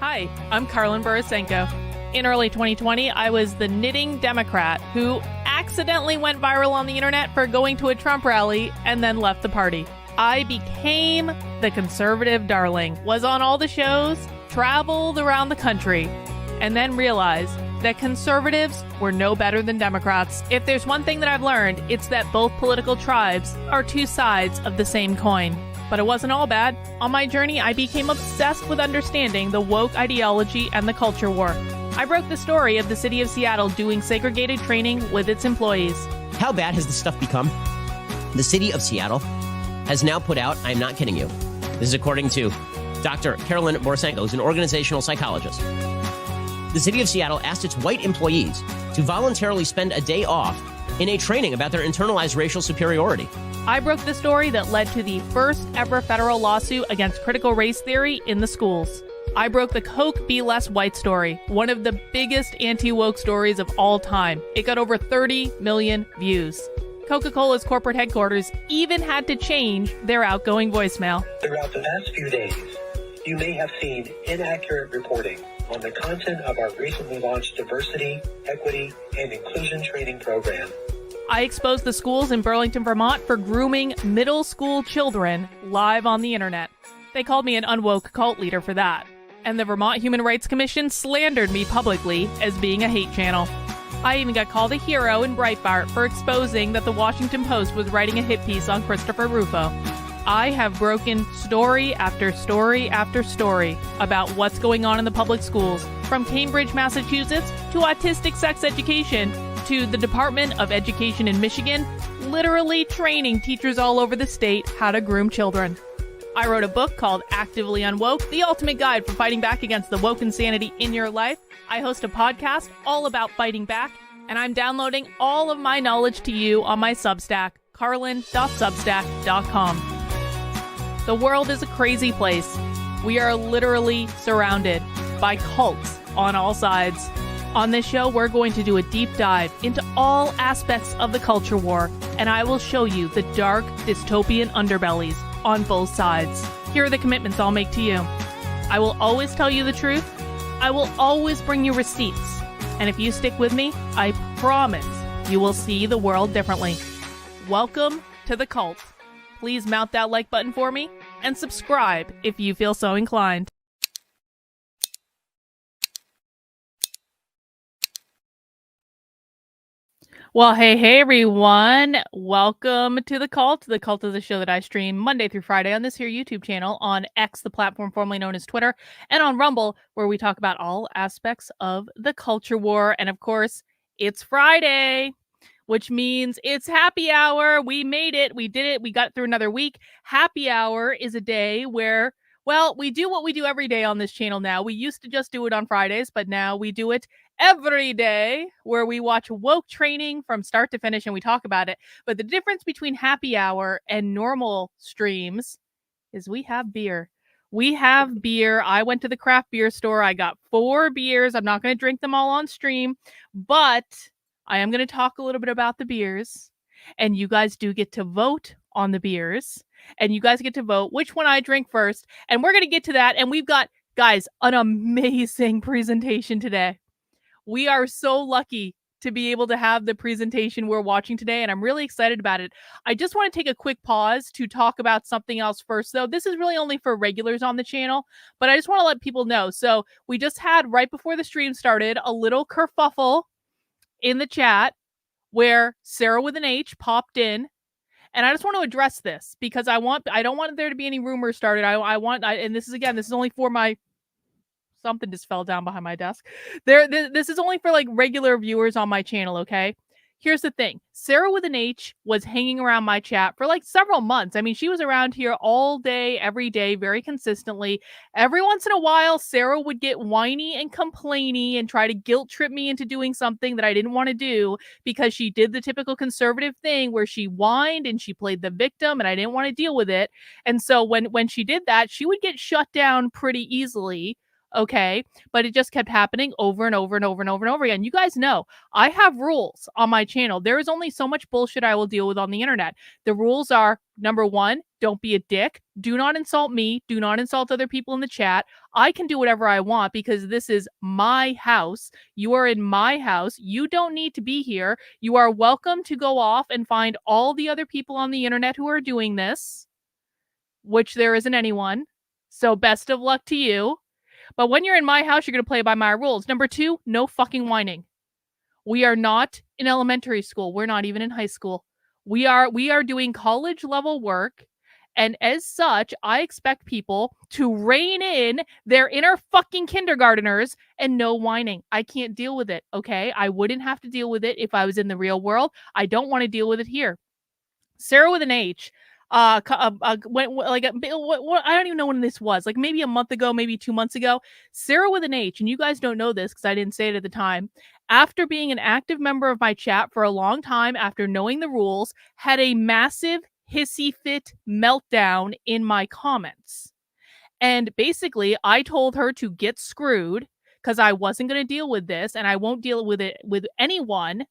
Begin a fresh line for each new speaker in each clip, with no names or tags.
Hi, I'm Carlin Borisenko. In early 2020, I was the knitting Democrat who accidentally went viral on the internet for going to a Trump rally and then left the party. I became the conservative darling, was on all the shows, traveled around the country, and then realized that conservatives were no better than Democrats. If there's one thing that I've learned, it's that both political tribes are two sides of the same coin. But it wasn't all bad. On my journey, I became obsessed with understanding the woke ideology and the culture war. I broke the story of the city of Seattle doing segregated training with its employees.
How bad has this stuff become? The city of Seattle has now put out, I'm not kidding you, this is according to Dr. Carolyn Borisenko, who's an organizational psychologist. The city of Seattle asked its white employees to voluntarily spend a day off in a training about their internalized racial superiority.
I broke the story that led to the first ever federal lawsuit against critical race theory in the schools. I broke the Coke Be Less White story, one of the biggest anti-woke stories of all time. It got over 30 million views. Coca-Cola's corporate headquarters even had to change their outgoing voicemail.
Throughout the past few days, you may have seen inaccurate reporting on the content of our recently launched diversity, equity, and inclusion training program.
I exposed the schools in Burlington, Vermont for grooming middle school children live on the internet. They called me an unwoke cult leader for that. And the Vermont Human Rights Commission slandered me publicly as being a hate channel. I even got called a hero in Breitbart for exposing that the Washington Post was writing a hit piece on Christopher Rufo. I have broken story after story after story about what's going on in the public schools, from Cambridge, Massachusetts, to autistic sex education, to the Department of Education in Michigan, literally training teachers all over the state how to groom children. I wrote a book called Actively Unwoke, the ultimate guide for fighting back against the woke insanity in your life. I host a podcast all about fighting back, and I'm downloading all of my knowledge to you on my Substack, carlin.substack.com. The world is a crazy place. We are literally surrounded by cults on all sides. On this show, we're going to do a deep dive into all aspects of the culture war, and I will show you the dark, dystopian underbellies on both sides. Here are the commitments I'll make to you. I will always tell you the truth. I will always bring you receipts. And if you stick with me, I promise you will see the world differently. Welcome to the cult. Please mount that like button for me and subscribe if you feel so inclined. Well, hey, everyone. Welcome to The Cult. The Cult is a show that I stream Monday through Friday on this here YouTube channel, on X, the platform formerly known as Twitter, and on Rumble, where we talk about all aspects of the culture war. And of course, it's Friday, which means it's happy hour. We made it. We did it. We got through another week. Happy hour is a day where, well, we do what we do every day on this channel now. We used to just do it on Fridays, but now we do it every day, where we watch woke training from start to finish and we talk about it. But the difference between happy hour and normal streams is we have beer. We have beer. I went to the craft beer store. I got 4 beers. I'm not going to drink them all on stream, but I am going to talk a little bit about the beers. And you guys do get to vote on the beers. And you guys get to vote which one I drink first. And we're going to get to that. And we've got, guys, an amazing presentation today. We are so lucky to be able to have the presentation we're watching today, and I'm really excited about it. I just want to take a quick pause to talk about something else first, though. This is really only for regulars on the channel, but I just want to let people know. So we just had, right before the stream started, a little kerfuffle in the chat where Sarah with an H popped in, and I just want to address this because I don't want there to be any rumors started. And this is only for my... Something just fell down behind my desk. This is only for like regular viewers on my channel, okay? Here's the thing. Sarah with an H was hanging around my chat for like several months. I mean, she was around here all day, every day, very consistently. Every once in a while, Sarah would get whiny and complainy and try to guilt trip me into doing something that I didn't want to do because she did the typical conservative thing where she whined and she played the victim and I didn't want to deal with it. And so when she did that, she would get shut down pretty easily. okay? But it just kept happening over and over and over and over and over again. You guys know I have rules on my channel. There is only so much bullshit I will deal with on the internet. The rules are, number one, don't be a dick. Do not insult me. Do not insult other people in the chat. I can do whatever I want because this is my house. You are in my house. You don't need to be here. You are welcome to go off and find all the other people on the internet who are doing this, which there isn't anyone. So best of luck to you. But when you're in my house, you're going to play by my rules. Number two, no fucking whining. We are not in elementary school. We're not even in high school. We are doing college level work. And as such, I expect people to rein in their inner fucking kindergarteners and no whining. I can't deal with it, okay? I wouldn't have to deal with it if I was in the real world. I don't want to deal with it here. Sarah with an H, I don't even know when this was, like maybe a month ago, maybe 2 months ago. Sarah with an H, and you guys don't know this because I didn't say it at the time. After being an active member of my chat for a long time, after knowing the rules, had a massive hissy fit meltdown in my comments. And basically, I told her to get screwed because I wasn't going to deal with this, and I won't deal with it with anyone.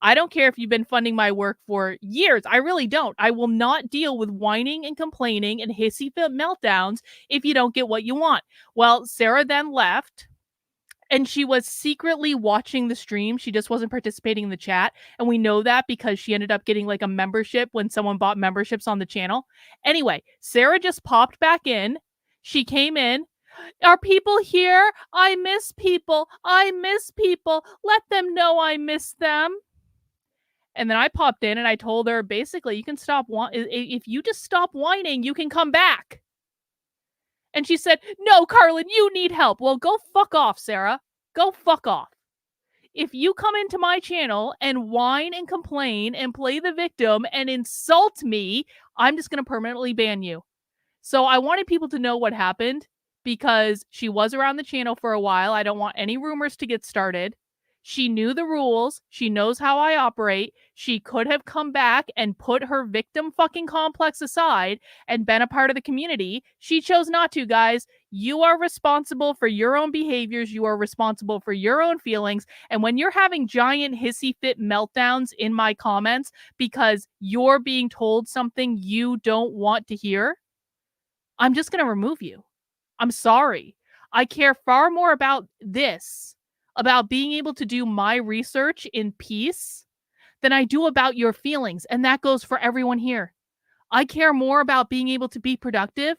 I don't care if you've been funding my work for years. I really don't. I will not deal with whining and complaining and hissy fit meltdowns if you don't get what you want. Well, Sarah then left, and she was secretly watching the stream. She just wasn't participating in the chat. And we know that because she ended up getting like a membership when someone bought memberships on the channel. Anyway, Sarah just popped back in. She came in. Are people here? I miss people. I miss people. Let them know I miss them. And then I popped in and I told her, basically, you can stop. If you just stop whining, you can come back. And she said, no, Carlin, you need help. Well, go fuck off, Sarah. Go fuck off. If you come into my channel and whine and complain and play the victim and insult me, I'm just going to permanently ban you. So I wanted people to know what happened because she was around the channel for a while. I don't want any rumors to get started. She knew the rules. She knows how I operate. She could have come back and put her victim fucking complex aside and been a part of the community. She chose not to, guys. You are responsible for your own behaviors. You are responsible for your own feelings. And when you're having giant hissy fit meltdowns in my comments because you're being told something you don't want to hear, I'm just going to remove you. I'm sorry. I care far more about this, about being able to do my research in peace, than I do about your feelings. And that goes for everyone here. I care more about being able to be productive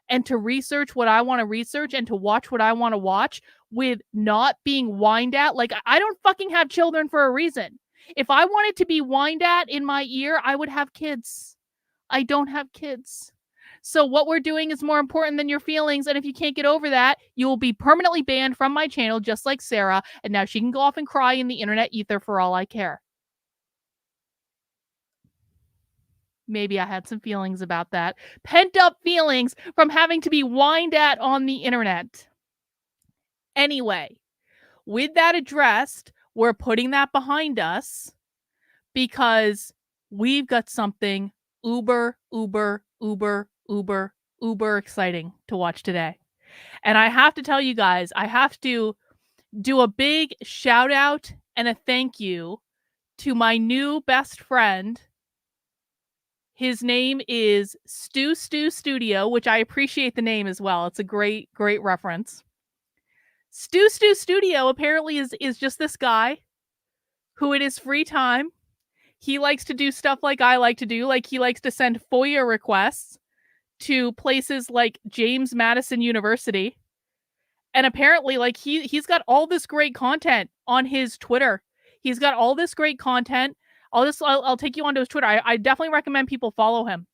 and to research what I want to research and to watch what I want to watch with not being whined at. Like, I don't fucking have children for a reason. If I wanted to be whined at in my ear, I would have kids. I don't have kids. So what we're doing is more important than your feelings. And if you can't get over that, you will be permanently banned from my channel, just like Sarah. And now she can go off and cry in the internet ether for all I care. Maybe I had some feelings about that. Pent up feelings from having to be whined at on the internet. Anyway, with that addressed, we're putting that behind us because we've got something uber exciting to watch today. And I have to tell you guys, I have to do a big shout out and a thank you to my new best friend. His name is Stu Studio, which I appreciate the name as well. It's a great reference. Stu Studio apparently is just this guy who in his free time, he likes to do stuff like I like to do. Like he likes to send FOIA requests to places like James Madison University. And apparently, like he's got all this great content on his Twitter. He's got all this great content. I'll take you onto his Twitter. I definitely recommend people follow him.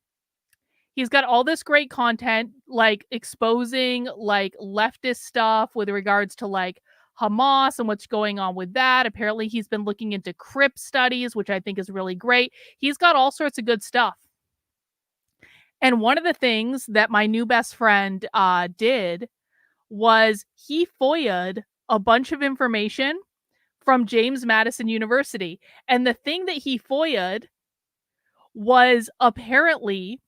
He's got all this great content, like exposing like leftist stuff with regards to like Hamas and what's going on with that. Apparently, he's been looking into crypt studies, which I think is really great. He's got all sorts of good stuff. And one of the things that my new best friend did was he FOIA'd a bunch of information from James Madison University. And the thing that he FOIA'd was apparently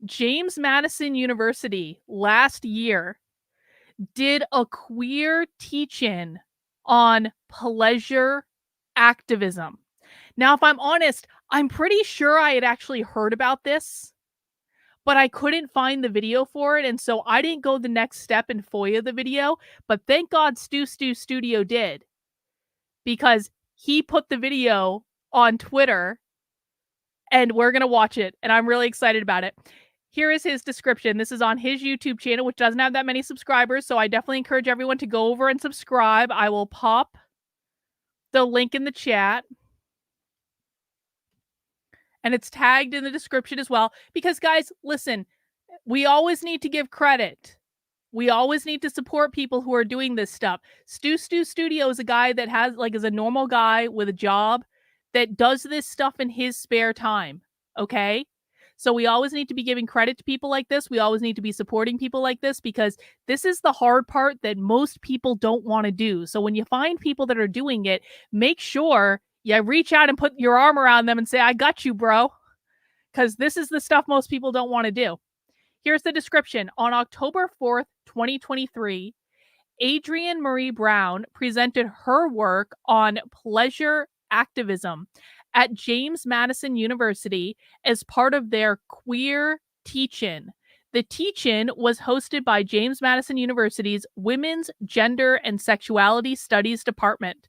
James Madison University last year did a queer teach-in on pleasure activism. Now, if I'm honest, I'm pretty sure I had actually heard about this, but I couldn't find the video for it, and so I didn't go the next step and FOIA the video, but thank God Stu Studio did, because he put the video on Twitter, and we're gonna watch it, and I'm really excited about it. Here is his description. This is on his YouTube channel, which doesn't have that many subscribers, so I definitely encourage everyone to go over and subscribe. I will pop the link in the chat. And it's tagged in the description as well. Because, guys, listen, we always need to give credit. We always need to support people who are doing this stuff. Stu Studio is a guy that is a normal guy with a job that does this stuff in his spare time. Okay? So we always need to be giving credit to people like this. We always need to be supporting people like this, because this is the hard part that most people don't want to do. So when you find people that are doing it, make sure you reach out and put your arm around them and say, I got you, bro. Because this is the stuff most people don't want to do. Here's the description. On October 4th, 2023, Adrienne Marie Brown presented her work on pleasure activism at James Madison University as part of their queer teach-in. The teach-in was hosted by James Madison University's Women's Gender and Sexuality Studies Department.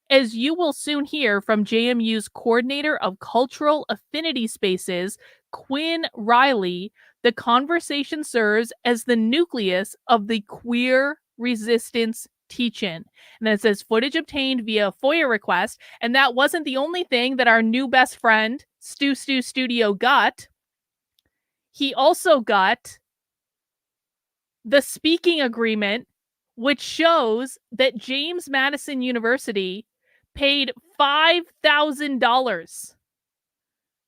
As you will soon hear from JMU's coordinator of cultural affinity spaces, Quinn Riley, the conversation serves as the nucleus of the queer resistance teach-in. And then it says footage obtained via FOIA request. And that wasn't the only thing that our new best friend, Stu Studio, got. He also got the speaking agreement, which shows that James Madison University paid $5,000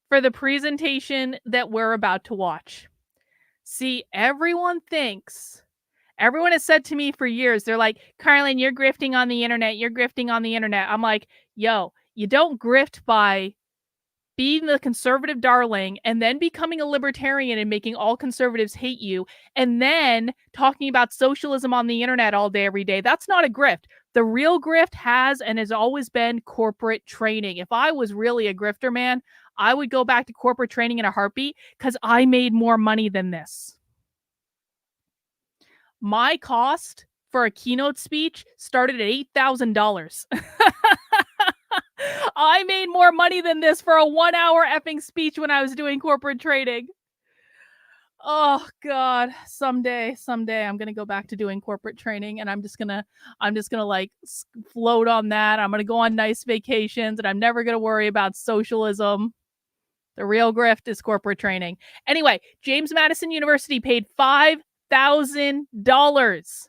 for the presentation that we're about to watch. See, everyone has said to me for years, they're like, Carlin, you're grifting on the internet. You're grifting on the internet. I'm like, yo, you don't grift by being the conservative darling and then becoming a libertarian and making all conservatives hate you and then talking about socialism on the internet all day, every day. That's not a grift. The real grift has and has always been corporate training. If I was really a grifter, man, I would go back to corporate training in a heartbeat, because I made more money than this. My cost for a keynote speech started at $8,000. I made more money than this for a 1 hour effing speech when I was doing corporate trading. Oh God, someday I'm going to go back to doing corporate training, and I'm just going to like float on that. I'm going to go on nice vacations, and I'm never going to worry about socialism. The real grift is corporate training. Anyway, James Madison University paid $5,000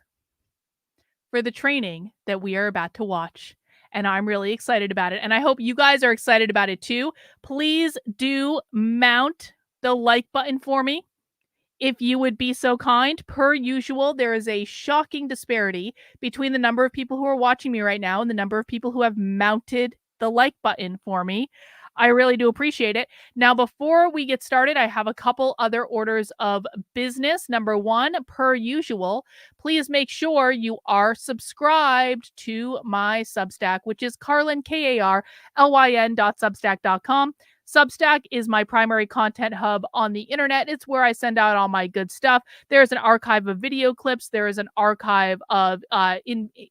for the training that we are about to watch. And I'm really excited about it. And I hope you guys are excited about it too. Please do mount the like button for me, if you would be so kind. Per usual, there is a shocking disparity between the number of people who are watching me right now and the number of people who have mounted the like button for me. I really do appreciate it. Now, before we get started, I have a couple other orders of business. Number one, per usual, please make sure you are subscribed to my Substack, which is Carlin, KARLYN.substack.com. Substack is my primary content hub on the internet. It's where I send out all my good stuff. There's an archive of video clips. There is an archive of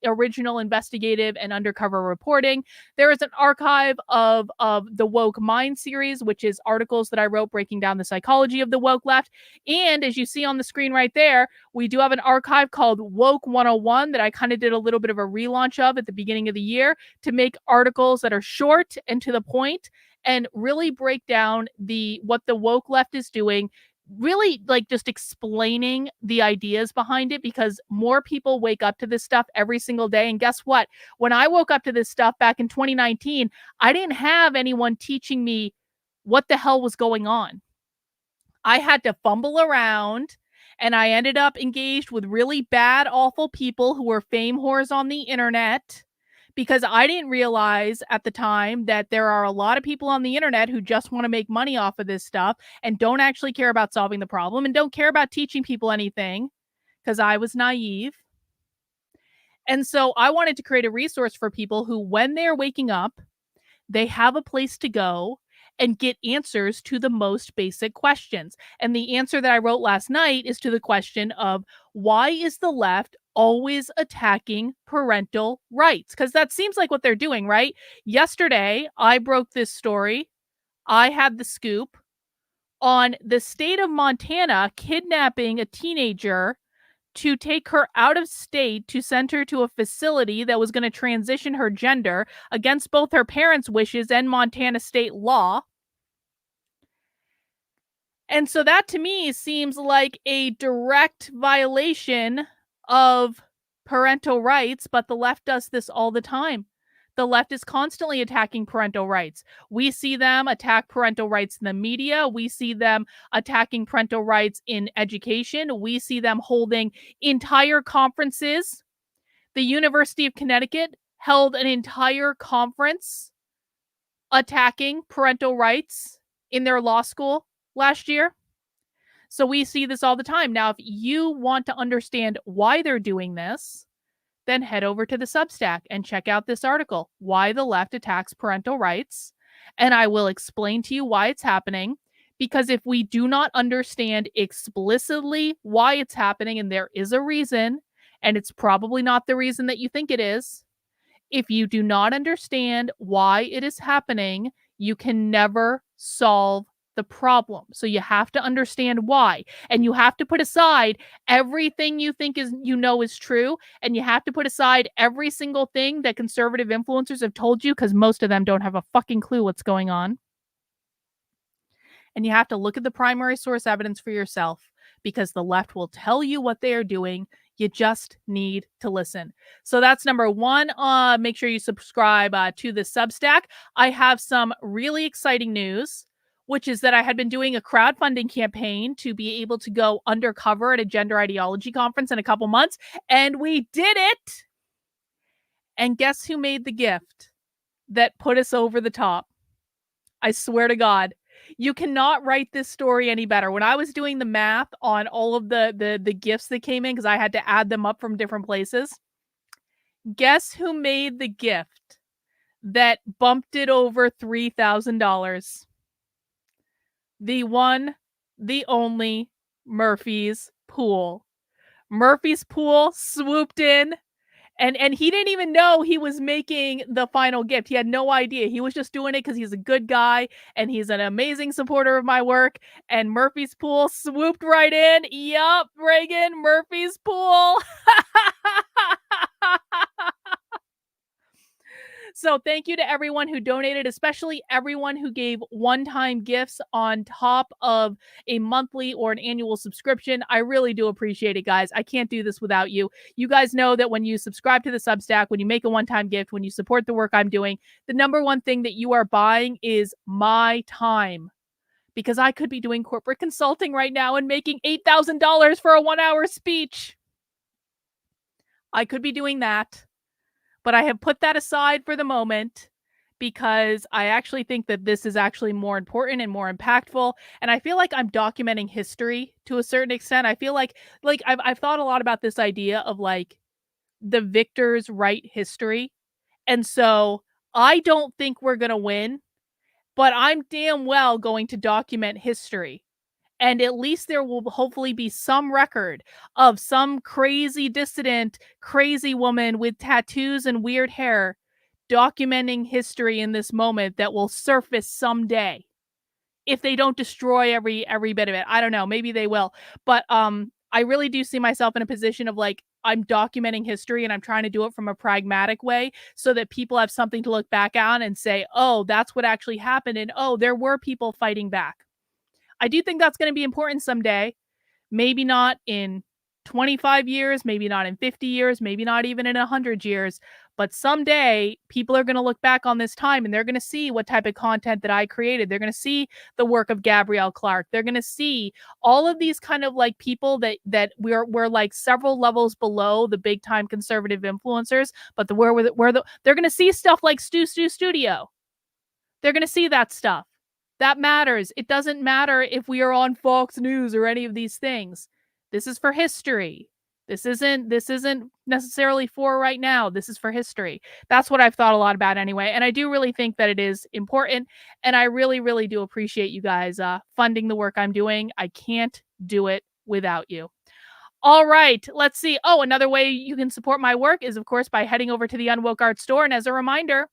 original investigative and undercover reporting. There is an archive of the Woke Mind series, which is articles that I wrote breaking down the psychology of the woke left. And as you see on the screen right there, we do have an archive called Woke 101 that I kind of did a little bit of a relaunch of at the beginning of the year to make articles that are short and to the point, and really break down what the woke left is doing, really like just explaining the ideas behind it, because more people wake up to this stuff every single day. And guess what? When I woke up to this stuff back in 2019, I didn't have anyone teaching me what the hell was going on. I had to fumble around, and I ended up engaged with really bad, awful people who were fame whores on the internet, because I didn't realize at the time that there are a lot of people on the internet who just want to make money off of this stuff and don't actually care about solving the problem and don't care about teaching people anything, because I was naive. And so I wanted to create a resource for people who, when they're waking up, they have a place to go and get answers to the most basic questions. And the answer that I wrote last night is to the question of, why is the left always attacking parental rights? Because that seems like what they're doing, right? Yesterday, I broke this story. I had the scoop on the state of Montana kidnapping a teenager to take her out of state to send her to a facility that was going to transition her gender against both her parents' wishes and Montana state law. And so that to me seems like a direct violation of parental rights, but the left does this all the time. The left is constantly attacking parental rights. We see them attack parental rights in the media. We see them attacking parental rights in education. We see them holding entire conferences. The University of Connecticut held an entire conference attacking parental rights in their law school last year. So we see this all the time. Now, if you want to understand why they're doing this, then head over to the Substack and check out this article, Why the Left Attacks Parental Rights. And I will explain to you why it's happening. Because if we do not understand explicitly why it's happening, and there is a reason, and it's probably not the reason that you think it is, if you do not understand why it is happening, you can never solve the problem. So you have to understand why, and you have to put aside everything you think is true, and you have to put aside every single thing that conservative influencers have told you, because most of them don't have a fucking clue what's going on. And you have to look at the primary source evidence for yourself, because the left will tell you what they are doing. You just need to listen. So that's number one. Make sure you subscribe to the Substack. I have some really exciting news, which is that I had been doing a crowdfunding campaign to be able to go undercover at a gender ideology conference in a couple months, and we did it. And guess who made the gift that put us over the top? I swear to God. You cannot write this story any better. When I was doing the math on all of the gifts that came in, because I had to add them up from different places, guess who made the gift that bumped it over $3,000? The one, the only Murphy's Pool. Murphy's Pool swooped in. And he didn't even know he was making the final gift. He had no idea. He was just doing it because he's a good guy and he's an amazing supporter of my work. And Murphy's Pool swooped right in. Yup, Reagan, Murphy's Pool. So thank you to everyone who donated, especially everyone who gave one-time gifts on top of a monthly or an annual subscription. I really do appreciate it, guys. I can't do this without you. You guys know that when you subscribe to the Substack, when you make a one-time gift, when you support the work I'm doing, the number one thing that you are buying is my time. Because I could be doing corporate consulting right now and making $8,000 for a 1-hour speech. I could be doing that. But I have put that aside for the moment because I actually think that this is actually more important and more impactful. And I feel like I'm documenting history to a certain extent. I feel like I've thought a lot about this idea of like the victors write history. And so I don't think we're going to win, but I'm damn well going to document history. And at least there will hopefully be some record of some crazy dissident, crazy woman with tattoos and weird hair documenting history in this moment that will surface someday. If they don't destroy every bit of it. I don't know. Maybe they will. But I really do see myself in a position of like, I'm documenting history and I'm trying to do it from a pragmatic way so that people have something to look back on and say, oh, that's what actually happened. And oh, there were people fighting back. I do think that's going to be important someday. Maybe not in 25 years, maybe not in 50 years, maybe not even in 100 years. But someday people are going to look back on this time and they're going to see what type of content that I created. They're going to see the work of Gabrielle Clark. They're going to see all of these kind of like people that we're like several levels below the big time conservative influencers. But they're going to see stuff like Stu Studio. They're going to see that stuff. That matters. It doesn't matter if we are on Fox News or any of these things. This is for history. This isn't necessarily for right now. This is for history. That's what I've thought a lot about anyway. And I do really think that it is important. And I really, really do appreciate you guys funding the work I'm doing. I can't do it without you. All right, let's see. Oh, another way you can support my work is, of course, by heading over to the Unwoke Art Store. And as a reminder,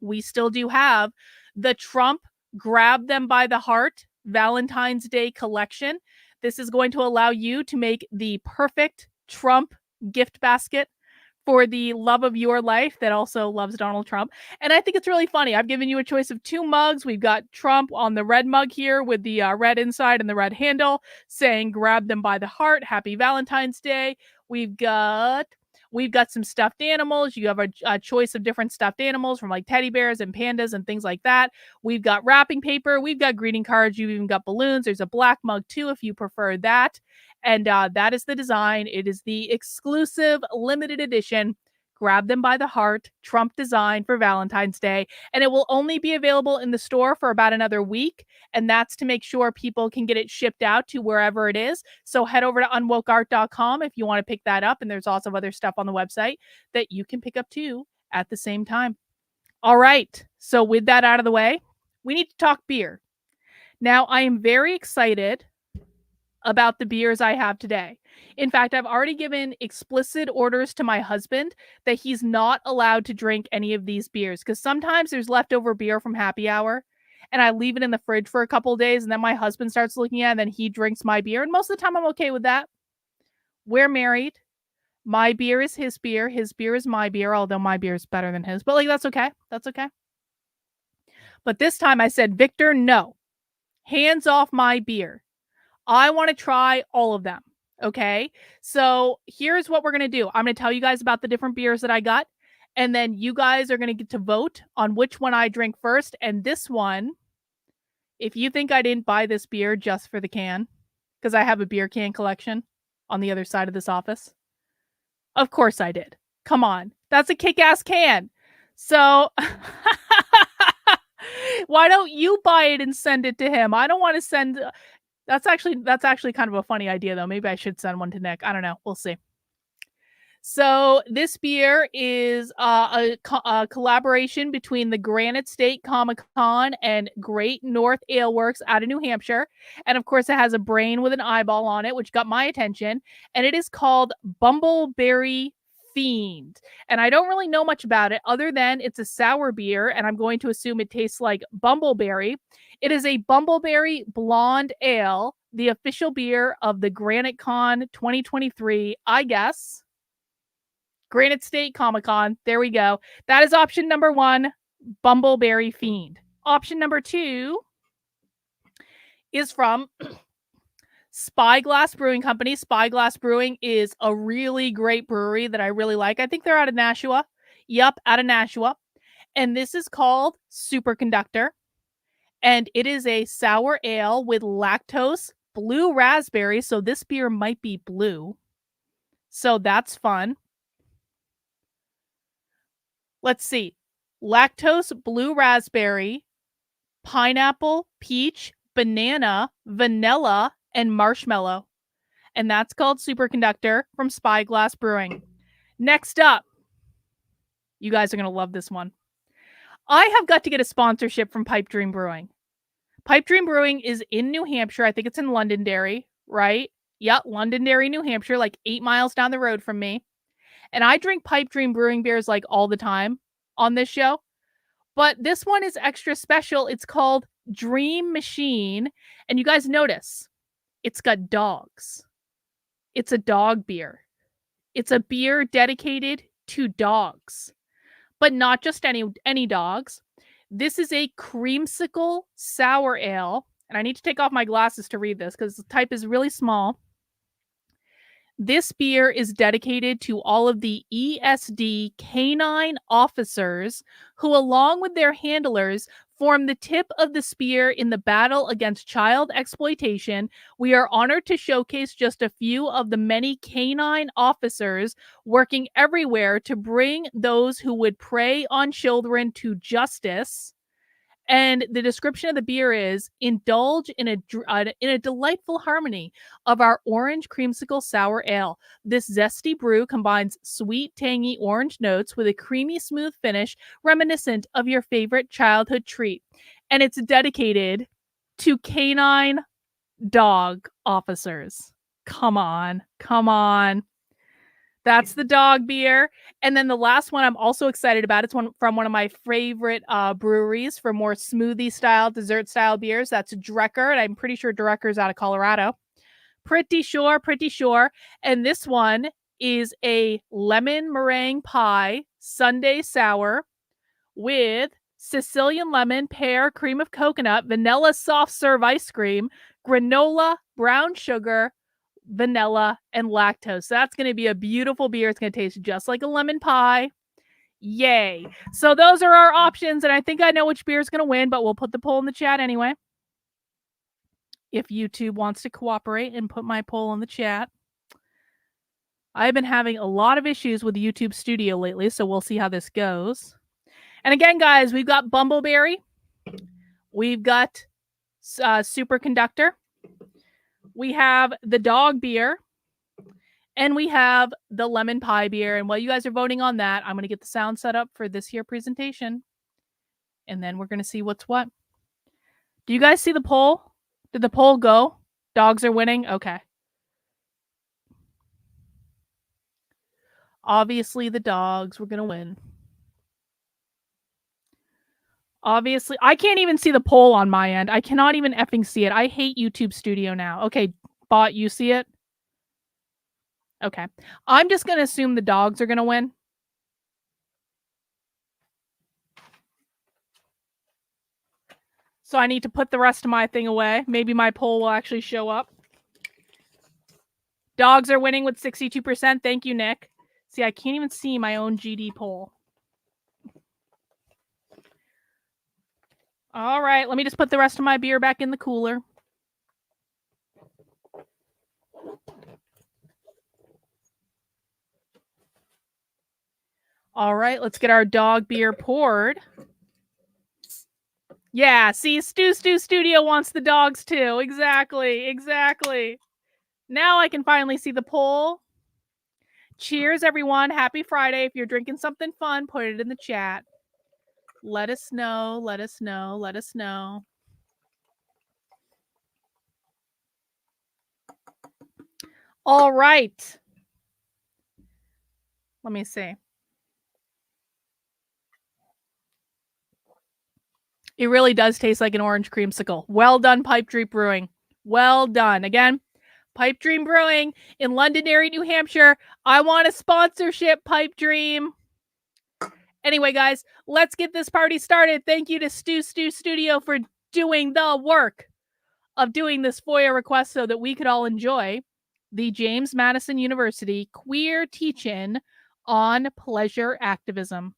we still do have the Trump Grab Them by the Heart Valentine's Day collection. This is going to allow you to make the perfect Trump gift basket for the love of your life that also loves Donald Trump. And I think it's really funny. I've given you a choice of 2 mugs. We've got Trump on the red mug here with the red inside and the red handle saying grab them by the heart. Happy Valentine's Day. We've got some stuffed animals. You have a choice of different stuffed animals from like teddy bears and pandas and things like that. We've got wrapping paper. We've got greeting cards. You've even got balloons. There's a black mug too if you prefer that. And that is the design. It is the exclusive limited edition Grab Them by the Heart Trump design for Valentine's Day. And it will only be available in the store for about another week. And that's to make sure people can get it shipped out to wherever it is. So head over to unwokeart.com if you want to pick that up. And there's also other stuff on the website that you can pick up too at the same time. All right. So with that out of the way, we need to talk beer. Now, I am very excited about the beers I have today. In fact, I've already given explicit orders to my husband that he's not allowed to drink any of these beers because sometimes there's leftover beer from happy hour and I leave it in the fridge for a couple of days and then my husband starts looking at it and then he drinks my beer. And most of the time I'm okay with that. We're married. My beer is his beer. His beer is my beer, although my beer is better than his. But like, that's okay. That's okay. But this time I said, Victor, no. Hands off my beer. I want to try all of them. Okay. So here's what we're going to do. I'm going to tell you guys about the different beers that I got. And then you guys are going to get to vote on which one I drink first. And this one, if you think I didn't buy this beer just for the can, because I have a beer can collection on the other side of this office, of course I did. Come on. That's a kick-ass can. So why don't you buy it and send it to him? I don't want to send... That's actually kind of a funny idea, though. Maybe I should send one to Nick. I don't know. We'll see. So this beer is a collaboration between the Granite State Comic Con and Great North Ale Works out of New Hampshire. And of course, it has a brain with an eyeball on it, which got my attention. And it is called Bumbleberry Fiend. And I don't really know much about it other than it's a sour beer. And I'm going to assume it tastes like bumbleberry. It is a bumbleberry blonde ale, the official beer of the Granite Con 2023, I guess. Granite State Comic Con. There we go. That is option number 1, Bumbleberry Fiend. Option number 2 is from Spyglass Brewing Company. Spyglass Brewing is a really great brewery that I really like. I think they're out of Nashua. Yep, out of Nashua. And this is called Superconductor. And it is a sour ale with lactose, blue raspberry. So this beer might be blue. So that's fun. Let's see. Lactose, blue raspberry, pineapple, peach, banana, vanilla, and marshmallow. And that's called Superconductor from Spyglass Brewing. Next up, you guys are going to love this one. I have got to get a sponsorship from Pipe Dream Brewing. Pipe Dream Brewing is in New Hampshire. I think it's in Londonderry, right? Yep, Londonderry, New Hampshire, like 8 miles down the road from me. And I drink Pipe Dream Brewing beers like all the time on this show. But this one is extra special. It's called Dream Machine. And you guys notice, it's got dogs. It's a dog beer. It's a beer dedicated to dogs. But not just any dogs. This is a creamsicle sour ale. And I need to take off my glasses to read this because the type is really small. This beer is dedicated to all of the ESD canine officers who, along with their handlers, form the tip of the spear in the battle against child exploitation. We are honored to showcase just a few of the many canine officers working everywhere to bring those who would prey on children to justice. And the description of the beer is indulge in a delightful harmony of our orange creamsicle sour ale. This zesty brew combines sweet, tangy orange notes with a creamy, smooth finish reminiscent of your favorite childhood treat. And it's dedicated to canine dog officers. Come on. That's the dog beer. And then the last one I'm also excited about. It's one from one of my favorite breweries for more smoothie style, dessert style beers. That's Drecker. And I'm pretty sure Drecker's out of Colorado. Pretty sure. And this one is a lemon meringue pie sundae sour with Sicilian lemon, pear, cream of coconut, vanilla soft serve ice cream, granola, brown sugar, vanilla, and lactose. So that's going to be a beautiful beer. It's going to taste just like a lemon pie. Yay. So those are our options, and I think I know which beer is going to win, but we'll put the poll in the chat anyway. If YouTube wants to cooperate and put my poll in the chat. I've been having a lot of issues with YouTube Studio lately, so we'll see how this goes. And again, guys, we've got Bumbleberry. We've got Superconductor. We have the dog beer. And we have the lemon pie beer. And while you guys are voting on that, I'm going to get the sound set up for this here presentation. And then we're going to see what's what. Do you guys see the poll? Did the poll go? Dogs are winning? Okay. Obviously, the dogs were going to win. Obviously, I can't even see the poll on my end. I cannot even effing see it. I hate YouTube Studio now. Okay, bot, you see it? Okay. I'm just going to assume the dogs are going to win. So I need to put the rest of my thing away. Maybe my poll will actually show up. Dogs are winning with 62%. Thank you, Nick. See, I can't even see my own GD poll. All right, let me just put the rest of my beer back in the cooler. All right, let's get our dog beer poured. Yeah, see, Stu Studio wants the dogs too. Exactly. Now I can finally see the poll. Cheers, everyone. Happy Friday. If you're drinking something fun, put it in the chat. Let us know. All right. Let me see. It really does taste like an orange creamsicle. Well done, Pipe Dream Brewing. Well done. Again, Pipe Dream Brewing in Londonderry, New Hampshire. I want a sponsorship, Pipe Dream. Anyway, guys, let's get this party started. Thank you to Stu Studio for doing the work of doing this FOIA request so that we could all enjoy the James Madison University Queer Teach-In on Pleasure Activism.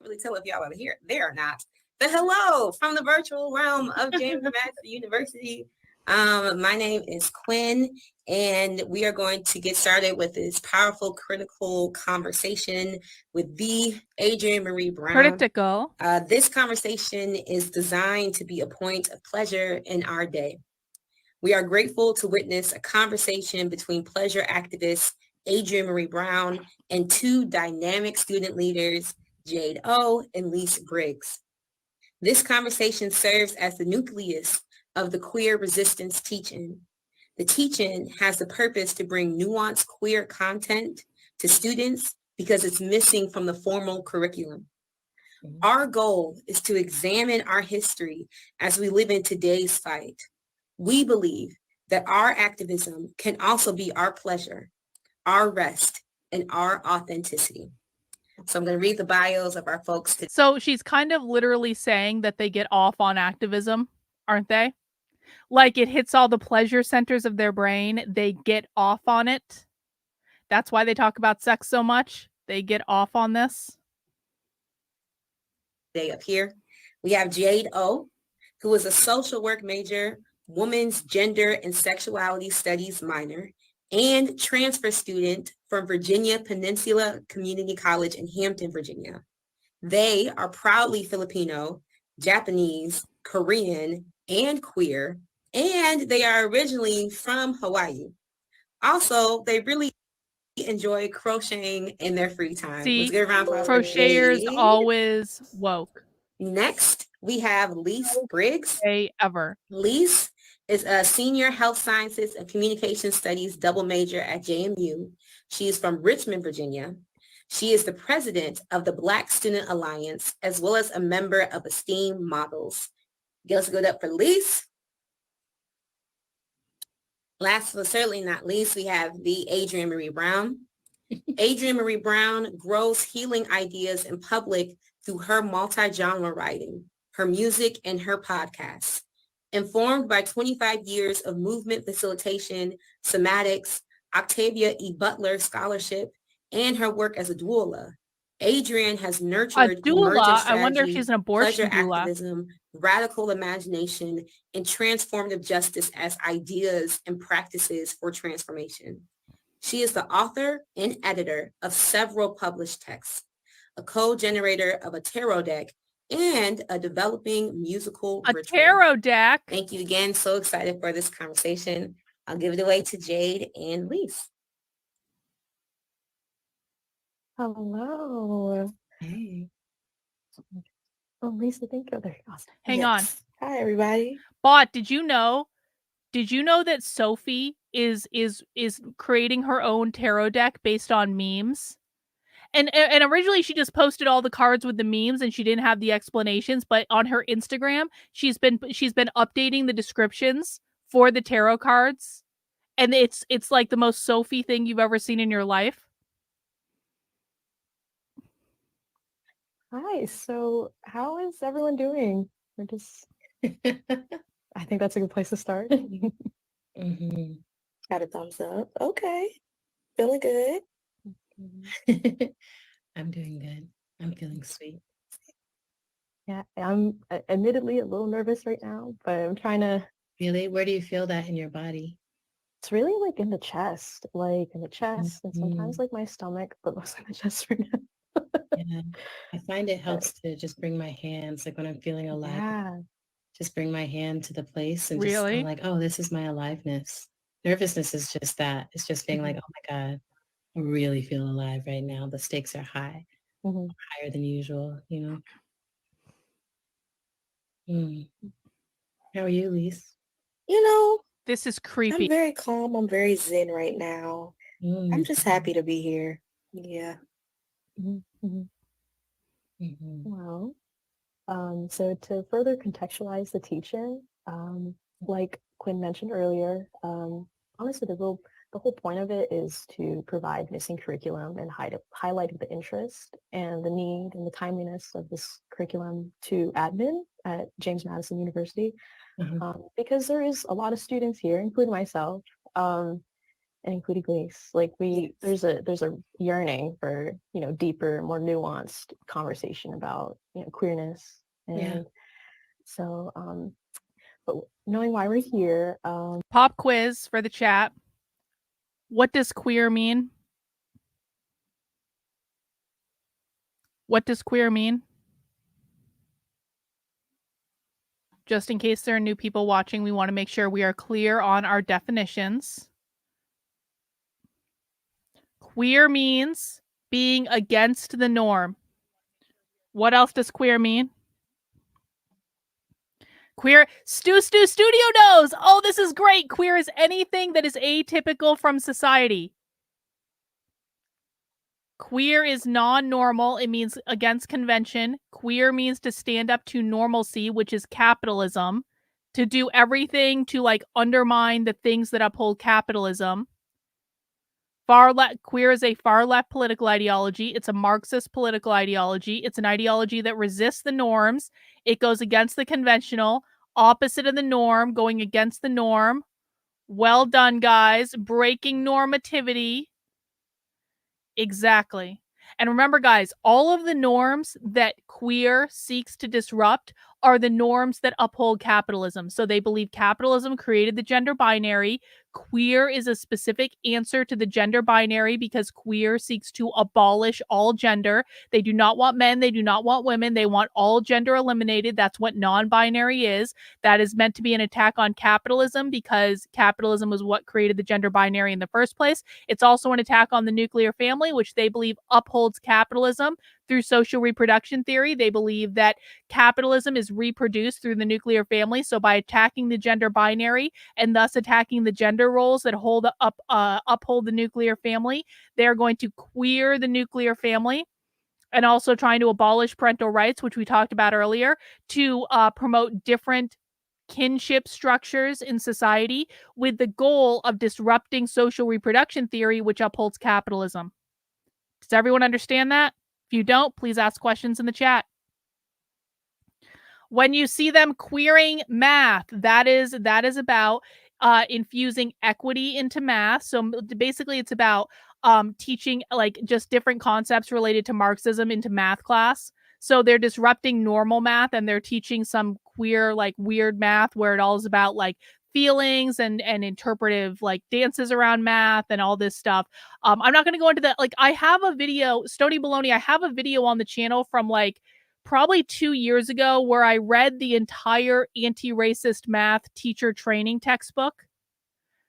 Really tell if y'all are here there or not. But hello from the virtual realm of James Madison University. My name is Quinn, and we are going to get started with this powerful, critical conversation with the Adrienne Marie Brown.
Critical.
This conversation is designed to be a point of pleasure in our day. We are grateful to witness a conversation between pleasure activist Adrienne Marie Brown and two dynamic student leaders, Jade O and Lise Briggs. This conversation serves as the nucleus of the queer resistance teach-in. The teach-in has the purpose to bring nuanced queer content to students because it's missing from the formal curriculum. Our goal is to examine our history as we live in today's fight. We believe that our activism can also be our pleasure, our rest, and our authenticity. So I'm going to read the bios of our folks today.
So she's kind of literally saying that they get off on activism, aren't they? Like it hits all the pleasure centers of their brain. They get off on it. That's why they talk about sex so much. They get off on this.
Up here, we have Jade O, who is a social work major, women's gender and sexuality studies minor, and transfer student from Virginia Peninsula Community College in Hampton, Virginia. They are proudly Filipino, Japanese, Korean, and queer, and they are originally from Hawaii. Also, they really enjoy crocheting in their free time.
See,
Let's give a round of applause for
crocheters
Jade.
always woke.
Next, we have Lise Briggs.
Ever.
Lise is a senior health sciences and communication studies double major at JMU. She is from Richmond, Virginia. She is the president of the Black Student Alliance, as well as a member of Esteem Models. Let's go up for Lise. Last but certainly not least, we have the Adrienne Marie Brown. Adrienne Marie Brown grows healing ideas in public through her multi-genre writing, her music, and her podcasts. Informed by 25 years of movement facilitation, somatics, Octavia E. Butler scholarship, and her work as a doula, Adrienne has nurtured
doula? I wonder if she's an abortion
pleasure
doula.
activism, radical imagination, and transformative justice as ideas and practices for transformation. She is the author and editor of several published texts, a co-generator of a tarot deck, and a developing musical ritual.
Tarot deck.
Thank you again. So excited for this conversation. I'll give it away to Jade and Lise.
Hello.
Hey.
Oh, Lisa, thank you. There you go.
Hang on.
Hi, everybody.
Bot, did you know that Sophie is creating her own tarot deck based on memes? And originally she just posted all the cards with the memes and she didn't have the explanations, but on her Instagram, she's been updating the descriptions for the tarot cards. And it's like the most Sophie thing you've ever seen in your life.
Hi. So how is everyone doing? We're just I think that's a good place to start.
Mm-hmm. Got a thumbs up. Okay. Feeling good. I'm doing good. I'm feeling sweet.
Yeah, I'm admittedly a little nervous right now, but I'm trying to.
Really? Where do you feel that in your body?
It's really like in the chest, and sometimes like my stomach, but mostly the chest right now.
Yeah. I find it helps to just bring my hands, like when I'm feeling alive,
Yeah.
just bring my hand to the place and
Really?
just I'm like, oh, this is my aliveness. Nervousness is just that. It's just being like, oh my God, I really feel alive right now. The stakes are high, higher than usual, you know? How are you, Lise?
You know,
This is creepy.
I'm very calm. I'm very zen right now. I'm just happy to be here. Yeah.
Well, so to further contextualize the teaching, like Quinn mentioned earlier, honestly, the whole point of it is to provide missing curriculum and highlight the interest and the need and the timeliness of this curriculum to admin at James Madison University, because there is a lot of students here, including myself, and including Grace. Like there's a yearning for deeper, more nuanced conversation about queerness, and so but knowing why we're here,
Pop quiz for the chat. What does queer mean? What does queer mean? Just in case there are new people watching, we want to make sure we are clear on our definitions. Queer means being against the norm. What else does queer mean? Queer, Studio knows. Oh, this is great. Queer is anything that is atypical from society. Queer is non-normal. It means against convention. Queer means to stand up to normalcy, which is capitalism, to do everything to like undermine the things that uphold capitalism. Far left queer is a far left political ideology. It's a Marxist political ideology. It's an ideology that resists the norms. It goes against the conventional, opposite of the norm, going against the norm. Well done, guys. Breaking normativity. Exactly. And remember, guys, all of the norms that queer seeks to disrupt are the norms that uphold capitalism. So they believe capitalism created the gender binary. Queer is a specific answer to the gender binary because queer seeks to abolish all gender. They do not want men. They do not want women. They want all gender eliminated. That's what non-binary is. That is meant to be an attack on capitalism because capitalism was what created the gender binary in the first place. It's also an attack on the nuclear family, which they believe upholds capitalism through social reproduction theory. They believe that capitalism is reproduced through the nuclear family. So by attacking the gender binary and thus attacking the gender roles that uphold the nuclear family, they're going to queer the nuclear family and also trying to abolish parental rights, which we talked about earlier, to promote different kinship structures in society with the goal of disrupting social reproduction theory, which upholds capitalism. Does everyone understand that? If you don't, please ask questions in the chat. When you see them queering math, that is about infusing equity into math. So basically it's about teaching like just different concepts related to Marxism into math class. So they're disrupting normal math and they're teaching some queer, like weird math where it all is about like feelings and interpretive like dances around math and all this stuff. I'm not going to go into that. Like I have a video, Stony Baloney, I have a video on the channel from like probably 2 years ago where I read the entire anti-racist math teacher training textbook.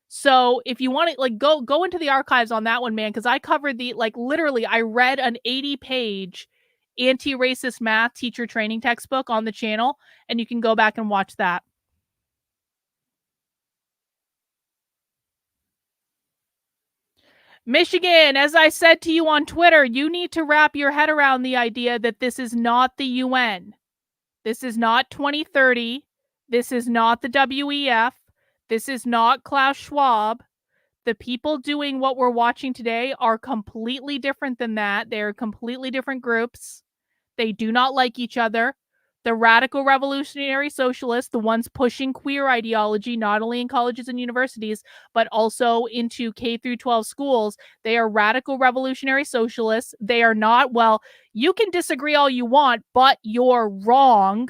So if you want to like go into the archives on that one, man, because I covered the like literally I read an 80-page anti-racist math teacher training textbook on the channel, and you can go back and watch that. Michigan, as I said to you on Twitter, you need to wrap your head around the idea that this is not the UN. This is not 2030. This is not the WEF. This is not Klaus Schwab. The people doing what we're watching today are completely different than that. They're completely different groups. They do not like each other. The radical revolutionary socialists, the ones pushing queer ideology, not only in colleges and universities, but also into K through 12 schools, they are radical revolutionary socialists. They are not, well, you can disagree all you want, but you're wrong.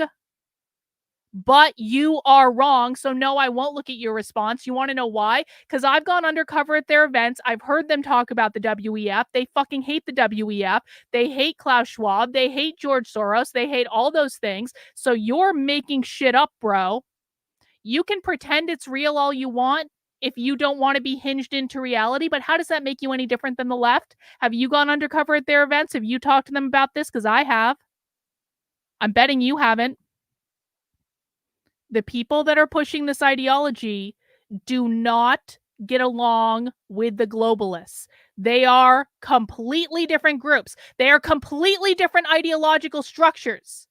But you are wrong. So no, I won't look at your response. You want to know why? Because I've gone undercover at their events. I've heard them talk about the WEF. They fucking hate the WEF. They hate Klaus Schwab. They hate George Soros. They hate all those things. So you're making shit up, bro. You can pretend it's real all you want if you don't want to be hinged into reality, but how does that make you any different than the left? Have you gone undercover at their events? Have you talked to them about this? Because I have. I'm betting you haven't. The people that are pushing this ideology do not get along with the globalists. They are completely different groups. They are completely different ideological structures.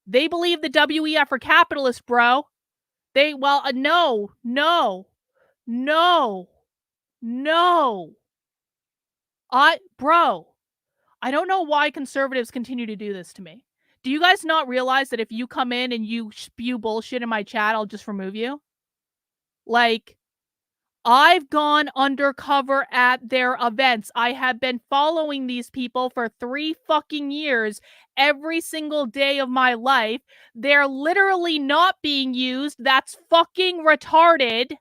They believe the WEF are capitalist, bro. No. Bro, I don't know why conservatives continue to do this to me. Do you guys not realize that if you come in and you spew bullshit in my chat, I'll just remove you? Like, I've gone undercover at their events. I have been following these people for 3 fucking years every single day of my life. They're literally not being used. That's fucking retarded.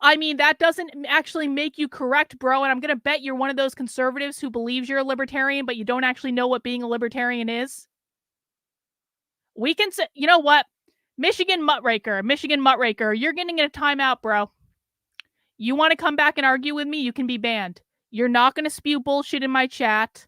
I mean, that doesn't actually make you correct, bro. And I'm going to bet you're one of those conservatives who believes you're a libertarian, but you don't actually know what being a libertarian is. We can say, you know what? Michigan Muckraker, you're getting a timeout, bro. You want to come back and argue with me? You can be banned. You're not going to spew bullshit in my chat.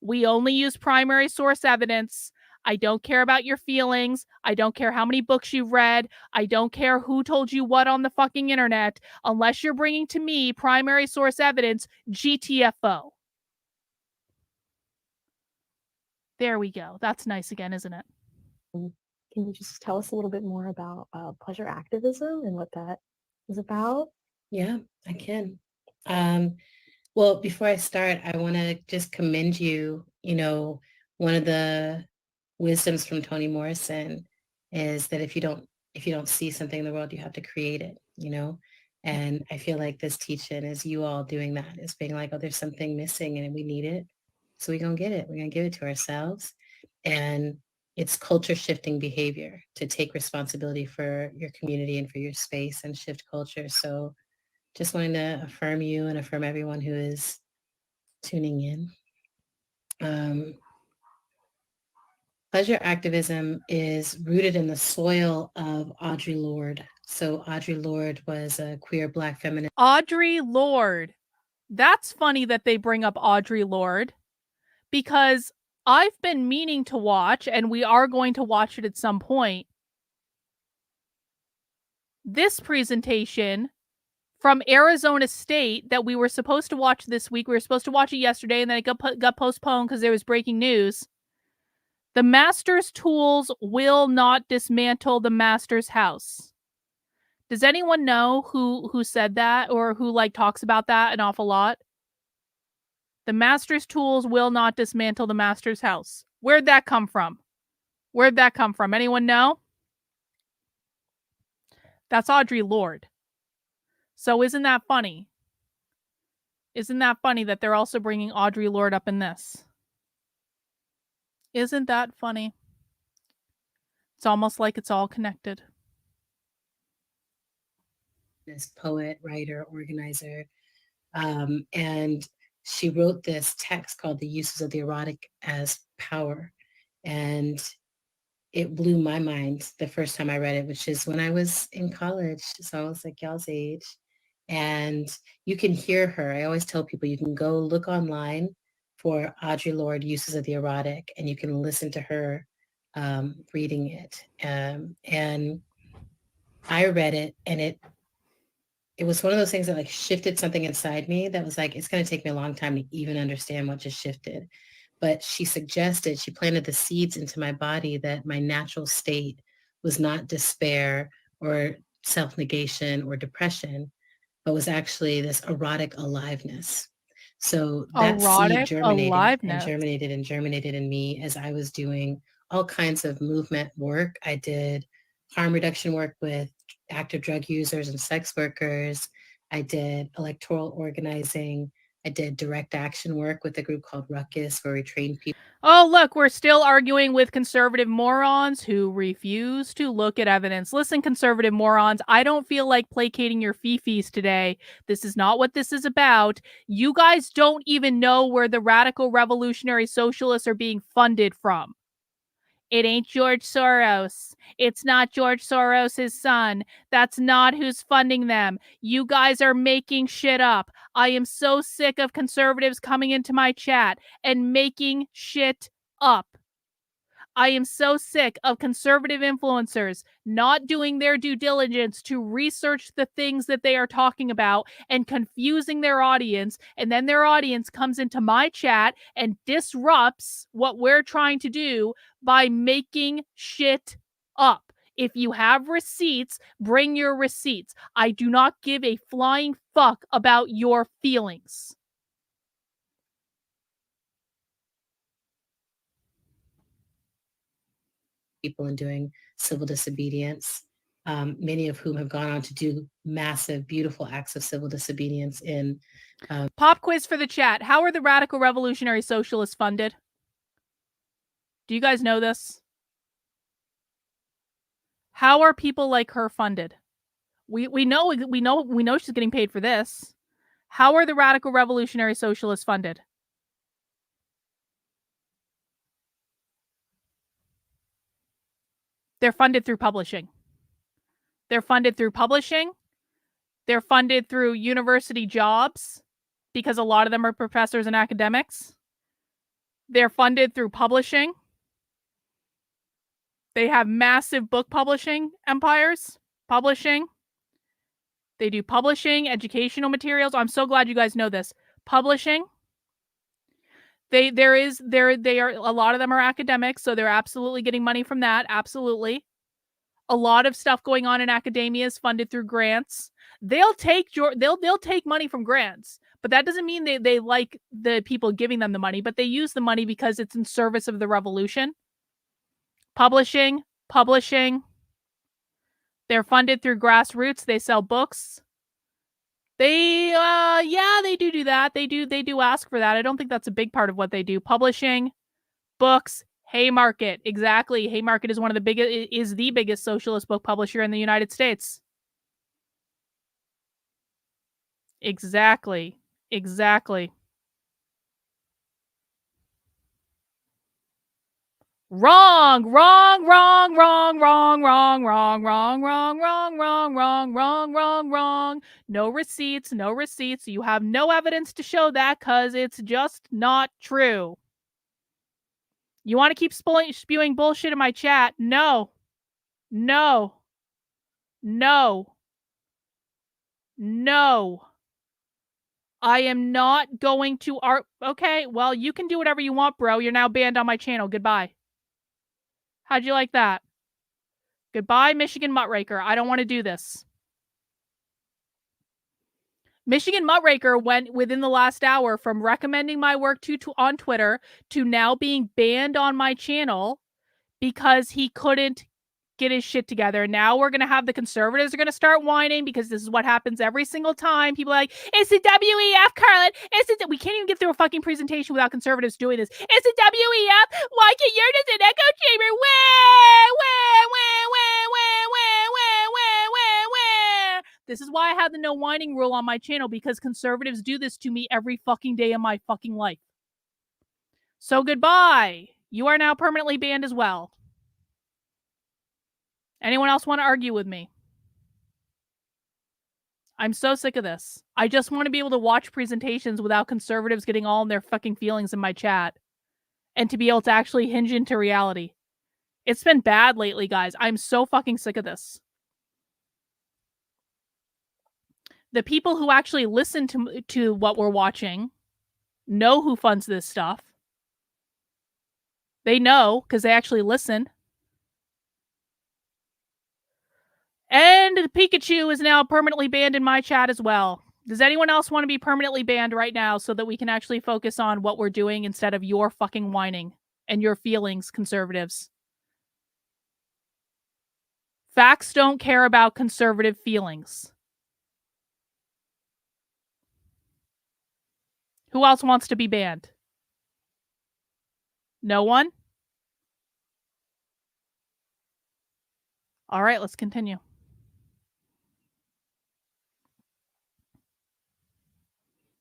We only use primary source evidence. I don't care about your feelings. I don't care how many books you've read. I don't care who told you what on the fucking internet. Unless you're bringing to me primary source evidence, GTFO. There we go. That's nice again, isn't it?
Can you just tell us a little bit more about pleasure activism and what that is about?
Yeah, I can. Well, before I start, I want to just commend you. You know, one of the wisdoms from Toni Morrison is that if you don't see something in the world, you have to create it, you know? And I feel like this teaching is you all doing that, is being like, oh, there's something missing and we need it. So we're going to get it. We're going to give it to ourselves. And it's culture shifting behavior to take responsibility for your community and for your space and shift culture. So just wanting to affirm you and affirm everyone who is tuning in. Pleasure activism is rooted in the soil of Audre Lorde. So Audre Lorde was a queer Black feminist.
Audre Lorde. That's funny that they bring up Audre Lorde, because I've been meaning to watch, and we are going to watch it at some point, this presentation from Arizona State that we were supposed to watch this week. We were supposed to watch it yesterday, and then it got postponed because there was breaking news. The master's tools will not dismantle the master's house. Does anyone know who said that, or who talks about that an awful lot? The master's tools will not dismantle the master's house. Where'd that come from? Where'd that come from? Anyone know? That's Audre Lorde. So isn't that funny? Isn't that funny that they're also bringing Audre Lorde up in this? Isn't that funny? It's almost like it's all connected.
This poet, writer, organizer, and she wrote this text called The Uses of the Erotic as Power. And it blew my mind the first time I read it, which is when I was in college. So I was like y'all's age. And you can hear her. I always tell people you can go look online for Audre Lorde Uses of the Erotic, and you can listen to her reading it. And I read it, and it was one of those things that shifted something inside me that was it's going to take me a long time to even understand what just shifted. But she planted the seeds into my body that my natural state was not despair or self-negation or depression, but was actually this erotic aliveness. So that seed germinated in me as I was doing all kinds of movement work. I did harm reduction work with active drug users and sex workers. I did electoral organizing. I did direct action work with a group called Ruckus, where we train people.
Oh, look, we're still arguing with conservative morons who refuse to look at evidence. Listen, conservative morons, I don't feel like placating your fifis today. This is not what this is about. You guys don't even know where the radical revolutionary socialists are being funded from. It ain't George Soros. It's not George Soros' son. That's not who's funding them. You guys are making shit up. I am so sick of conservatives coming into my chat and making shit up. I am so sick of conservative influencers not doing their due diligence to research the things that they are talking about and confusing their audience. And then their audience comes into my chat and disrupts what we're trying to do by making shit up. If you have receipts, bring your receipts. I do not give a flying fuck about your feelings.
People in doing civil disobedience, many of whom have gone on to do massive, beautiful acts of civil disobedience in...
Pop quiz for the chat. How are the radical revolutionary socialists funded? Do you guys know this? How are people like her funded? We know she's getting paid for this. How are the radical revolutionary socialists funded? They're funded through publishing. They're funded through publishing. They're funded through university jobs, because a lot of them are professors and academics. They're funded through publishing. They have massive book publishing empires. Publishing. They do publishing, educational materials. I'm so glad you guys know this. Publishing. They are a lot of them are academics, so they're absolutely getting money from that. Absolutely. A lot of stuff going on in academia is funded through grants. They'll take money from grants, but that doesn't mean they like the people giving them the money, but they use the money because it's in service of the revolution. Publishing. They're funded through grassroots. They sell books. Yeah, they do that. They do ask for that. I don't think that's a big part of what they do. Publishing, books, Haymarket. Exactly. Haymarket is the biggest socialist book publisher in the United States. Exactly. Wrong. No receipts. You have no evidence to show that because it's just not true. You want to keep spewing bullshit in my chat? No. I am not going to Okay, well, you can do whatever you want, bro. You're now banned on my channel. Goodbye. How'd you like that? Goodbye, Michigan Muckraker. I don't want to do this. Michigan Muckraker went within the last hour from recommending my work on Twitter to now being banned on my channel because he couldn't get his shit together. Now we're going to have the conservatives are going to start whining because this is what happens every single time. People are like, it's the WEF, Carlin. We can't even get through a fucking presentation without conservatives doing this. It's the WEF. Why can't you're just an echo chamber? Where? This is why I have the no whining rule on my channel, because conservatives do this to me every fucking day of my fucking life. So goodbye. You are now permanently banned as well. Anyone else want to argue with me? I'm so sick of this. I just want to be able to watch presentations without conservatives getting all in their fucking feelings in my chat. And to be able to actually hinge into reality. It's been bad lately, guys. I'm so fucking sick of this. The people who actually listen to what we're watching know who funds this stuff. They know because they actually listen. And Pikachu is now permanently banned in my chat as well. Does anyone else want to be permanently banned right now so that we can actually focus on what we're doing instead of your fucking whining and your feelings, conservatives? Facts don't care about conservative feelings. Who else wants to be banned? No one? All right, let's continue.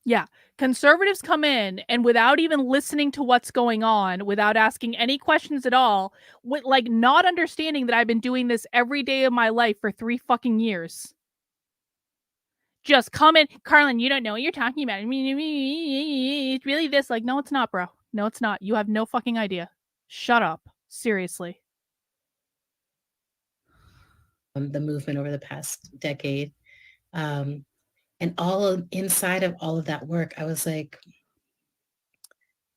Yeah, conservatives come in and without even listening to what's going on, without asking any questions at all, with like not understanding that I've been doing this every day of my life for 3 fucking years. Just come in, Carlin, you don't know what you're talking about. It's really this. Like, no, it's not, bro. No, it's not. You have no fucking idea. Shut up. Seriously.
The movement over the past decade. And inside of all of that work, I was like,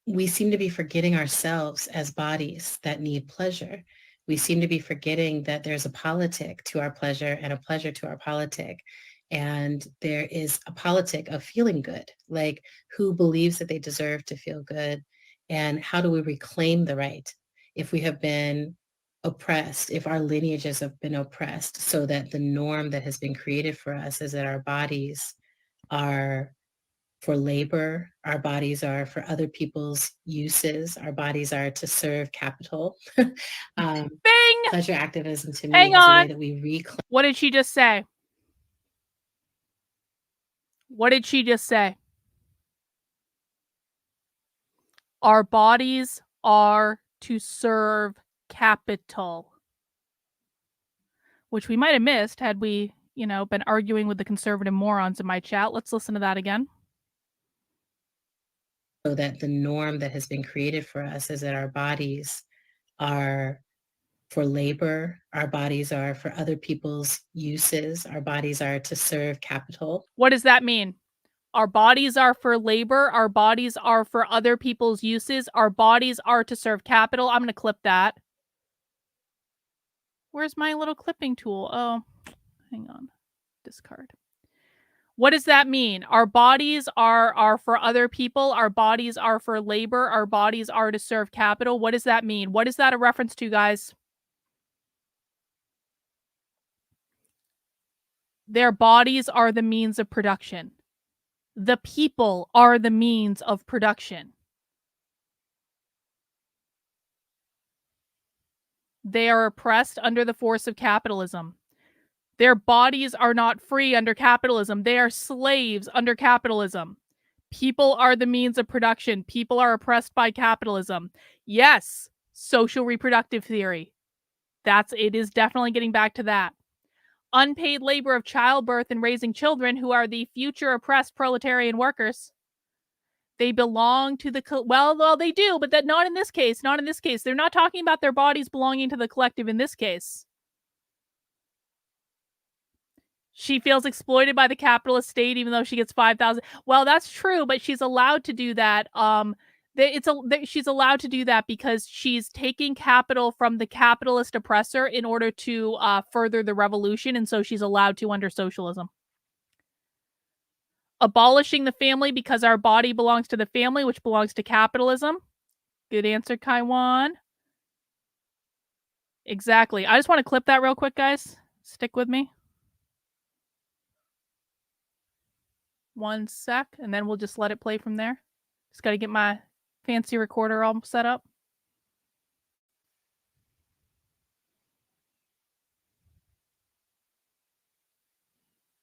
we seem to be forgetting ourselves as bodies that need pleasure. We seem to be forgetting that there's a politic to our pleasure and a pleasure to our politic. And there is a politic of feeling good, like who believes that they deserve to feel good, and how do we reclaim the right if we have been oppressed, if our lineages have been oppressed, so that the norm that has been created for us is that our bodies are for labor, our bodies are for other people's uses, our bodies are to serve capital.
Bing!
Pleasure activism to me
Hang
is
on.
a way that we reclaim.
What did she just say? What did she just say? Our bodies are to serve capital. Which we might have missed had we, been arguing with the conservative morons in my chat. Let's listen to that again.
So that the norm that has been created for us is that our bodies are for labor, our bodies are for other people's uses, our bodies are to serve capital.
What does that mean? Our bodies are for labor, our bodies are for other people's uses, our bodies are to serve capital. I'm going to clip that. Where's my little clipping tool? Oh, hang on. Discard. What does that mean? Our bodies are for other people. Our bodies are for labor. Our bodies are to serve capital. What does that mean? What is that a reference to, guys? Their bodies are the means of production. The people are the means of production. They are oppressed under the force of capitalism. Their bodies are not free under capitalism. They are slaves under capitalism. People are the means of production. People are oppressed by capitalism. Yes, social reproductive theory. It is definitely getting back to that. Unpaid labor of childbirth and raising children who are the future oppressed proletarian workers. They belong to the well, they do, but that not in this case. Not in this case. They're not talking about their bodies belonging to the collective in this case. She feels exploited by the capitalist state, even though she gets 5,000. Well, that's true, but she's allowed to do that. She's allowed to do that because she's taking capital from the capitalist oppressor in order to further the revolution, and so she's allowed to under socialism. Abolishing the family because our body belongs to the family, which belongs to capitalism. Good answer, Kaiwan. Exactly. I just want to clip that real quick, guys. Stick with me. 1 sec, and then we'll just let it play from there. Just got to get my fancy recorder all set up.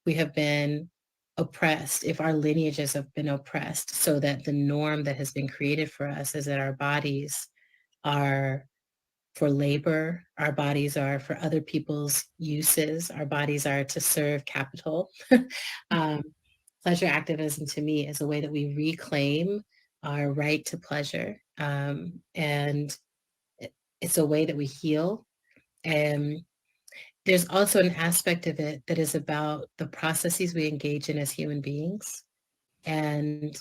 We have been oppressed, if our lineages have been oppressed, so that the norm that has been created for us is that our bodies are for labor, our bodies are for other people's uses, our bodies are to serve capital. Pleasure activism to me is a way that we reclaim our right to pleasure. And it's a way that we heal. And there's also an aspect of it that is about the processes we engage in as human beings. And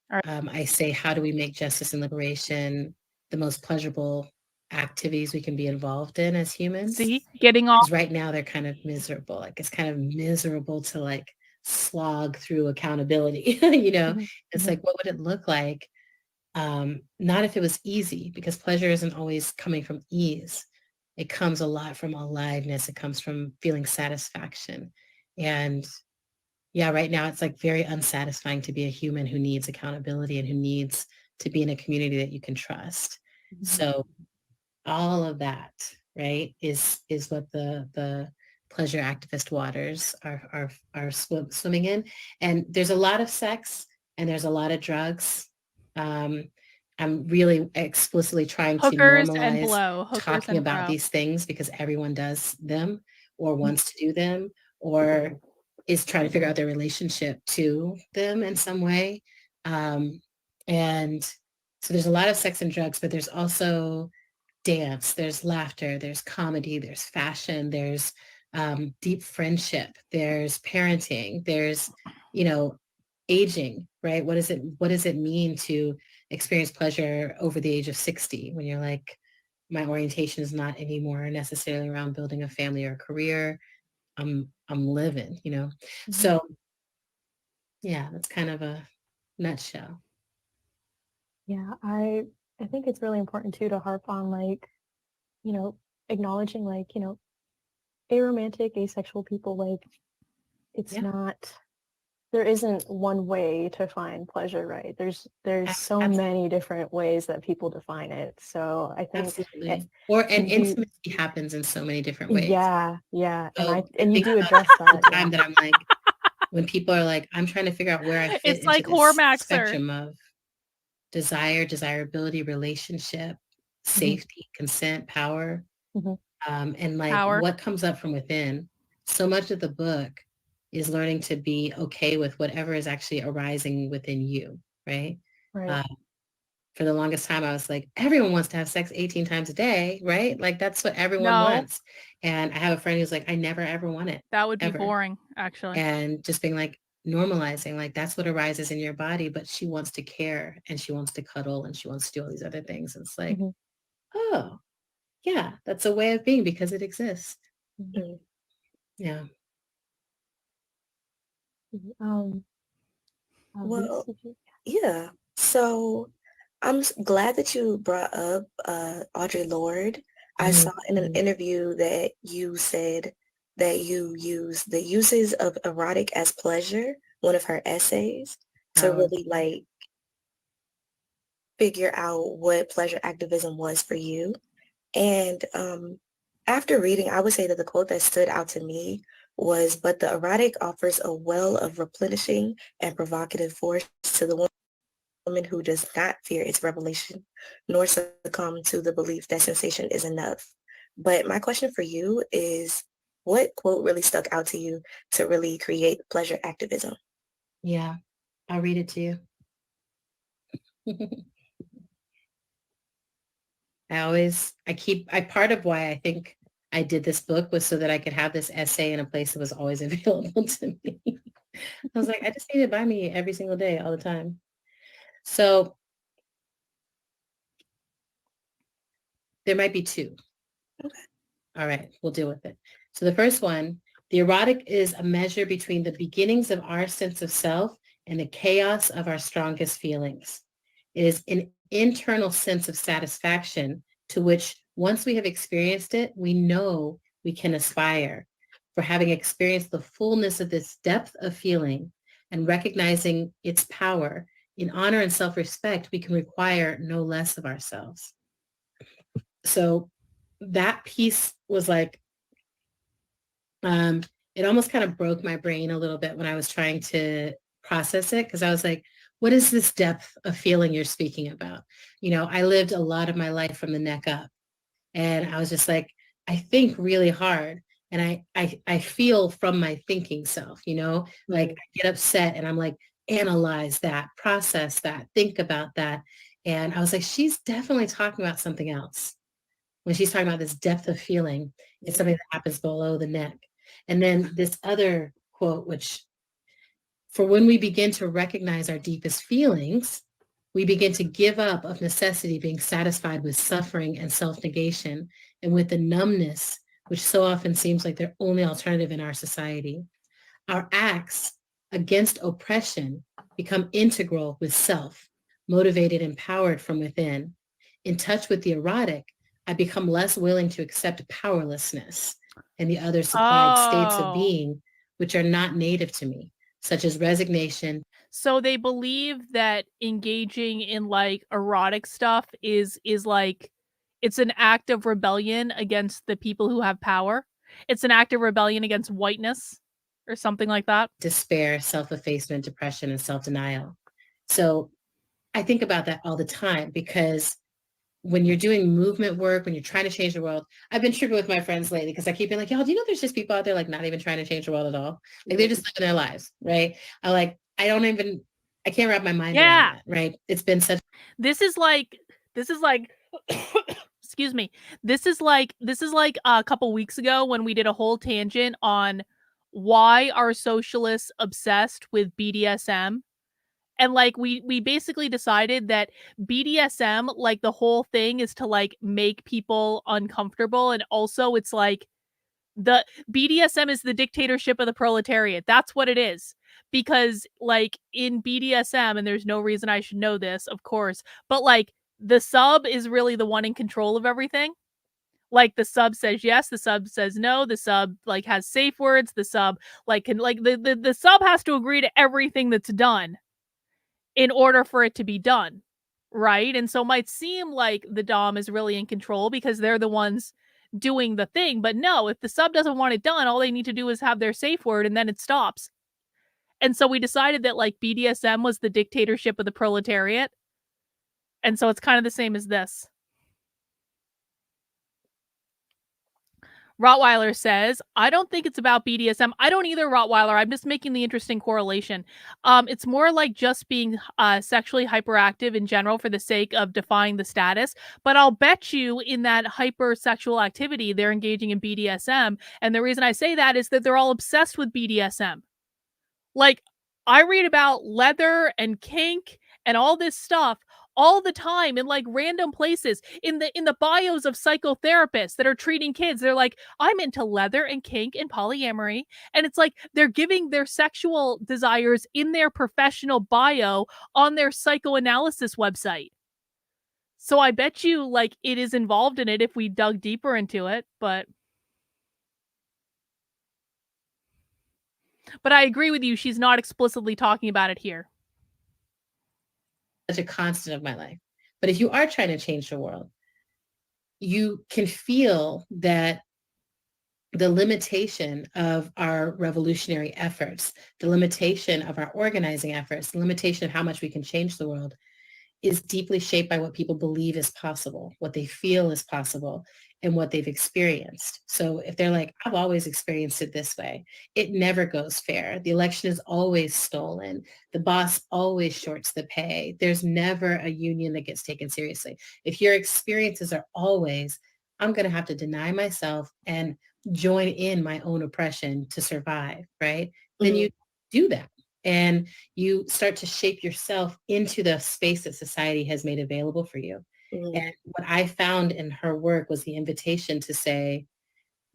I say, how do we make justice and liberation the most pleasurable activities we can be involved in as humans?
See, getting off.
Because right now they're kind of miserable. Like it's kind of miserable to like slog through accountability. It's like, what would it look like? Not if it was easy, because pleasure isn't always coming from ease. It comes a lot from aliveness. It comes from feeling satisfaction. And yeah, right now it's like very unsatisfying to be a human who needs accountability and who needs to be in a community that you can trust. Mm-hmm. So all of that, right, is what the pleasure activist waters are swimming in. And there's a lot of sex and there's a lot of drugs. I'm really explicitly trying to normalize talking about these things because everyone does them or wants to do them or is trying to figure out their relationship to them in some way. And so there's a lot of sex and drugs, but there's also dance, there's laughter, there's comedy, there's fashion, there's deep friendship, there's parenting, there's, aging, right? What does it mean to experience pleasure over the age of 60 when you're like, my orientation is not anymore necessarily around building a family or a career. I'm living, Mm-hmm. So yeah, that's kind of a nutshell.
Yeah, I think it's really important too to harp on acknowledging aromantic, asexual people, it's not, there isn't one way to find pleasure, right? There's so many different ways that people define it. So I think
intimacy happens in so many different ways.
Yeah.
So
and you do address that.
The time that I'm like, when people are like, I'm trying to figure out where I fit into like this spectrum of desire, desirability, relationship, safety, consent, power, and power. What comes up from within. So much of the book is learning to be okay with whatever is actually arising within you, right?
Right.
For the longest time, I was like, everyone wants to have sex 18 times a day, right? Like that's what everyone wants. And I have a friend who's like, I never ever want it.
That would be boring, actually.
And just being like, normalizing, like that's what arises in your body, but she wants to care and she wants to cuddle and she wants to do all these other things. And it's like, oh, yeah, that's a way of being because it exists. Mm-hmm. Yeah.
Well, yeah. So I'm glad that you brought up Audre Lorde. I saw in an interview that you said that you use the uses of erotic as pleasure, one of her essays, to really like figure out what pleasure activism was for you. And after reading, I would say that the quote that stood out to me was, "But the erotic offers a well of replenishing and provocative force to the woman who does not fear its revelation, nor succumb to the belief that sensation is enough." But my question for you is, what quote really stuck out to you to really create pleasure activism?
Yeah, I'll read it to you. Part of why I think I did this book was so that I could have this essay in a place that was always available to me. I was like, I just need it by me every single day, all the time. So there might be two.
Okay.
All right, we'll deal with it. So the first one, the erotic is a measure between the beginnings of our sense of self and the chaos of our strongest feelings. It is an internal sense of satisfaction to which, once we have experienced it, we know we can aspire. For having experienced the fullness of this depth of feeling and recognizing its power, in honor and self-respect, we can require no less of ourselves. So that piece was like, it almost kind of broke my brain a little bit when I was trying to process it, because I was like, what is this depth of feeling you're speaking about? You know, I lived a lot of my life from the neck up, and I was just like, I think really hard, and I feel from my thinking self, you know, like I get upset and I'm like, analyze that, process that, think about that. And I was like, she's definitely talking about something else. When she's talking about this depth of feeling, it's something that happens below the neck. And then this other quote, which, for when we begin to recognize our deepest feelings, we begin to give up of necessity being satisfied with suffering and self-negation and with the numbness, which so often seems like their only alternative in our society. Our acts against oppression become integral with self, motivated, empowered from within. In touch with the erotic, I become less willing to accept powerlessness and the other supplied states of being, which are not native to me, such as resignation.
So they believe that engaging in like erotic stuff is like, it's an act of rebellion against the people who have power. It's an act of rebellion against whiteness or something like that.
Despair, self-effacement, depression, and self-denial. So I think about that all the time, because when you're doing movement work, when you're trying to change the world, I've been tripping with my friends lately because I keep being like, y'all, do you know there's just people out there like not even trying to change the world at all? Like they're just living their lives, right? I can't wrap my mind around that, right? It's been such.
This is like, excuse me. This is like a couple weeks ago when we did a whole tangent on why are socialists obsessed with BDSM. And like we basically decided that BDSM, like the whole thing is to like make people uncomfortable. And also it's like the BDSM is the dictatorship of the proletariat. That's what it is. Because like in BDSM, and there's no reason I should know this, of course, but like the sub is really the one in control of everything. Like the sub says yes, the sub says no, the sub like has safe words, the sub like can like the sub has to agree to everything that's done in order for it to be done, right? And so it might seem like the dom is really in control because they're the ones doing the thing, but no, if the sub doesn't want it done, all they need to do is have their safe word and then it stops. And so we decided that like BDSM was the dictatorship of the proletariat. And so it's kind of the same as this. Rottweiler says, I don't think it's about BDSM. I don't either, Rottweiler. I'm just making the interesting correlation. It's more like just being sexually hyperactive in general for the sake of defying the status. But I'll bet you in that hypersexual activity, they're engaging in BDSM. And the reason I say that is that they're all obsessed with BDSM. Like, I read about leather and kink and all this stuff all the time in like random places in the bios of psychotherapists that are treating kids. They're like, I'm into leather and kink and polyamory. And it's like they're giving their sexual desires in their professional bio on their psychoanalysis website. So I bet you like it is involved in it if we dug deeper into it, but But I agree with you. She's not explicitly talking about it here.
Such a constant of my life. But if you are trying to change the world, you can feel that the limitation of our revolutionary efforts, the limitation of our organizing efforts, the limitation of how much we can change the world is deeply shaped by what people believe is possible, what they feel is possible, and what they've experienced. So if they're like, I've always experienced it this way, it never goes fair. The election is always stolen. The boss always shorts the pay. There's never a union that gets taken seriously. If your experiences are always, I'm going to have to deny myself and join in my own oppression to survive, right? Then you do that. And you start to shape yourself into the space that society has made available for you. And what I found in her work was the invitation to say,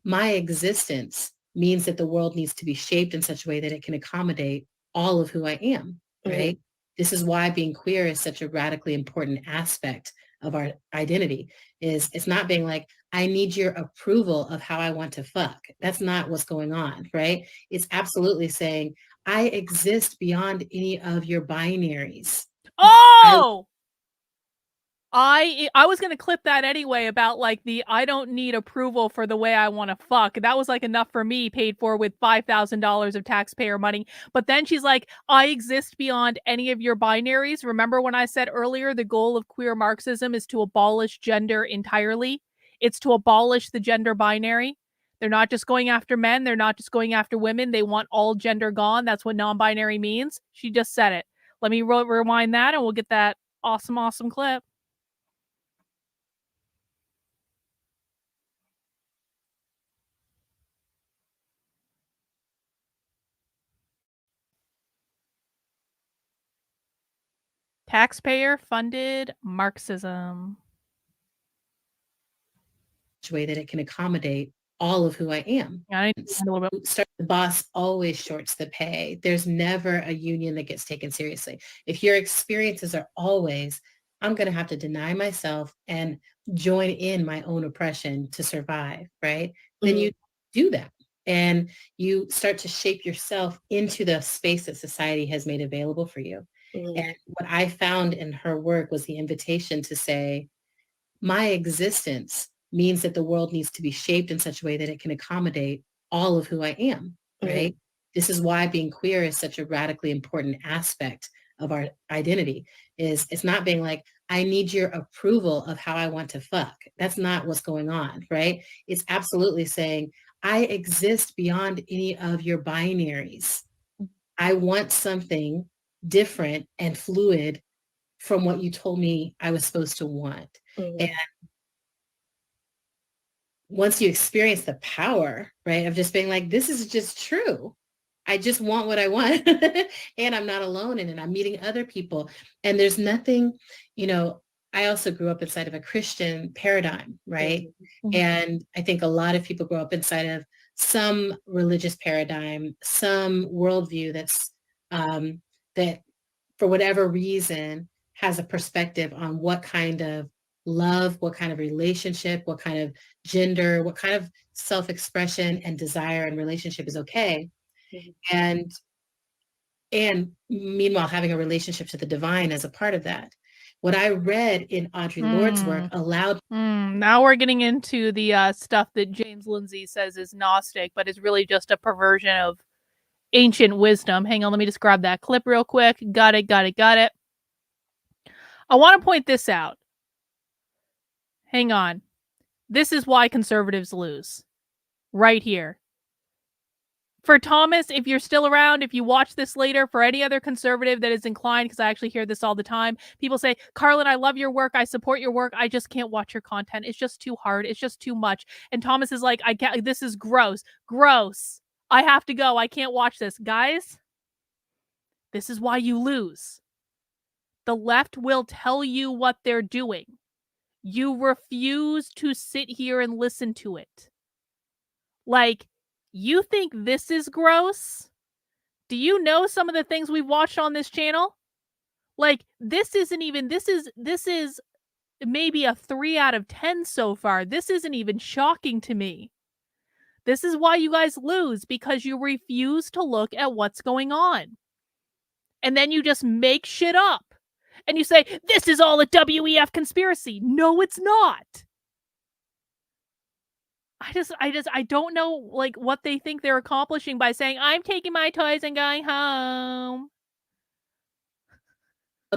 my existence means that the world needs to be shaped in such a way that it can accommodate all of who I am, right? This is why being queer is such a radically important aspect of our identity. Is it's not being like, I need your approval of how I want to fuck. That's not what's going on, right? It's absolutely saying, I exist beyond any of your binaries.
Oh! I was gonna clip that anyway about like the I don't need approval for the way I want to fuck. That was like enough for me, paid for with $5,000 of taxpayer money. But then she's like, I exist beyond any of your binaries. Remember when I said earlier the goal of queer Marxism is to abolish gender entirely? It's to abolish the gender binary. They're not just going after men. They're not just going after women. They want all gender gone. That's what non-binary means. She just said it. Let me rewind that and we'll get that awesome clip. Taxpayer-funded Marxism.
Way that it can accommodate all of who I am.
Yeah, a little bit.
The boss always shorts the pay. There's never a union that gets taken seriously. If your experiences are always, I'm going to have to deny myself and join in my own oppression to survive, right? Then you do that. And you start to shape yourself into the space that society has made available for you. And what I found in her work was the invitation to say, my existence means that the world needs to be shaped in such a way that it can accommodate all of who I am, right? This is why being queer is such a radically important aspect of our identity. Is it's not being like, I need your approval of how I want to fuck. That's not what's going on, right? It's absolutely saying, I exist beyond any of your binaries. I want something different and fluid from what you told me I was supposed to want. And once you experience the power, right, of just being like, this is just true. I just want what I want. And I'm not alone in it. I'm meeting other people. And there's nothing, I also grew up inside of a Christian paradigm, right? And I think a lot of people grow up inside of some religious paradigm, some worldview that's that for whatever reason has a perspective on what kind of love, what kind of relationship, what kind of gender, what kind of self-expression and desire and relationship is okay. And meanwhile, having a relationship to the divine as a part of that. What I read in Audre Lorde's work allowed...
Now we're getting into the stuff that James Lindsay says is Gnostic, but is really just a perversion of ancient wisdom. Hang on, let me just grab that clip real quick. Got it. I want to point this out. Hang on. This is why conservatives lose. Right here. For Thomas, if you're still around, if you watch this later, for any other conservative that is inclined, because I actually hear this all the time, people say, Carlin, I love your work. I support your work. I just can't watch your content. It's just too hard. It's just too much. And Thomas is like, I can't, this is gross. Gross. I have to go. I can't watch this. Guys, this is why you lose. The left will tell you what they're doing. You refuse to sit here and listen to it. Like, you think this is gross? Do you know some of the things we've watched on this channel? Like, this is maybe a 3 out of 10 so far. This isn't even shocking to me. This is why you guys lose, because you refuse to look at what's going on. And then you just make shit up. And you say, this is all a WEF conspiracy. No, it's not. I don't know, like, what they think they're accomplishing by saying, I'm taking my toys and going home.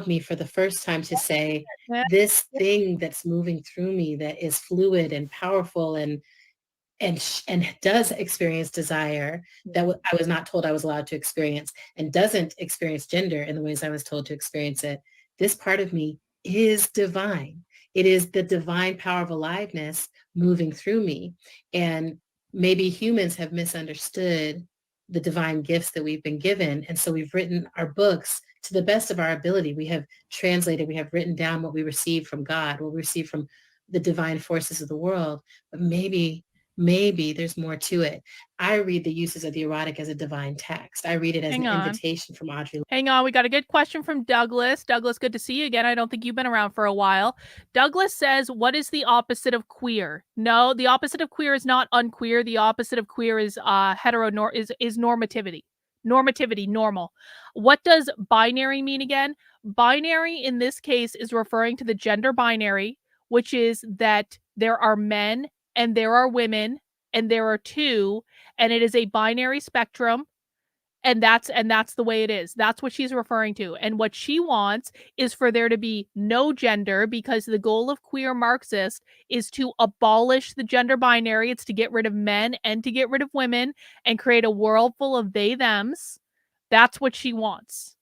Me for the first time to say
Yeah.
this thing that's moving through me that is fluid and powerful and does experience desire that I was not told I was allowed to experience, and doesn't experience gender in the ways I was told to experience it. This part of me is divine. It is the divine power of aliveness moving through me. And maybe humans have misunderstood the divine gifts that we've been given. And so we've written our books to the best of our ability. We have translated, we have written down what we received from God, what we received from the divine forces of the world. But maybe there's more to it. I read the uses of the erotic as a divine text. I read it as an invitation from Audrey.
Hang on, we got a good question from Douglas. Douglas, good to see you again. I don't think you've been around for a while. Douglas says, what is the opposite of queer? No, the opposite of queer is not unqueer. The opposite of queer is is normativity. Normativity, normal. What does binary mean again? Binary in this case is referring to the gender binary, which is that there are men and there are women and there are two, and it is a binary spectrum. And that's the way it is. That's what she's referring to. And what she wants is for there to be no gender, because the goal of queer Marxists is to abolish the gender binary. It's to get rid of men and to get rid of women and create a world full of they, thems. That's what she wants.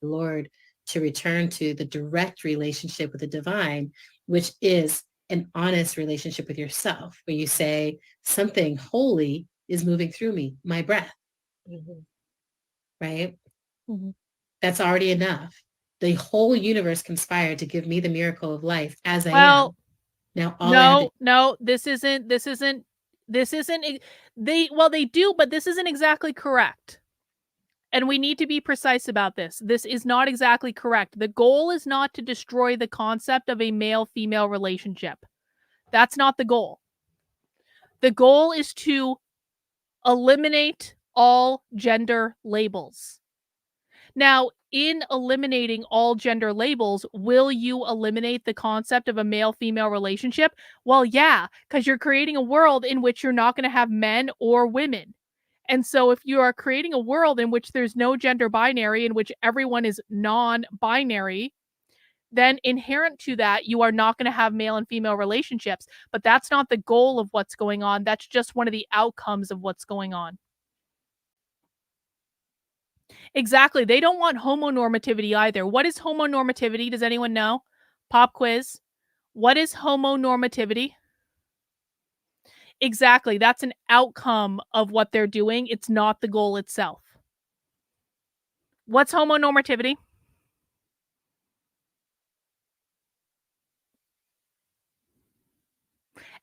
Lord, to return to the direct relationship with the divine, which is an honest relationship with yourself, where you say something holy is moving through me, my breath. Mm-hmm. Right? Mm-hmm. That's already enough. The whole universe conspired to give me the miracle of life as I am. Now,
this isn't, they do, but this isn't exactly correct. And we need to be precise about this. This is not exactly correct. The goal is not to destroy the concept of a male-female relationship. That's not the goal. The goal is to eliminate all gender labels. Now, in eliminating all gender labels, will you eliminate the concept of a male-female relationship? Well, yeah, because you're creating a world in which you're not going to have men or women. And so if you are creating a world in which there's no gender binary, in which everyone is non-binary, then inherent to that, you are not going to have male and female relationships. But that's not the goal of what's going on. That's just one of the outcomes of what's going on. Exactly. They don't want homonormativity either. What is homonormativity? Does anyone know? Pop quiz. What is homonormativity? Exactly. That's an outcome of what they're doing. It's not the goal itself. What's homonormativity?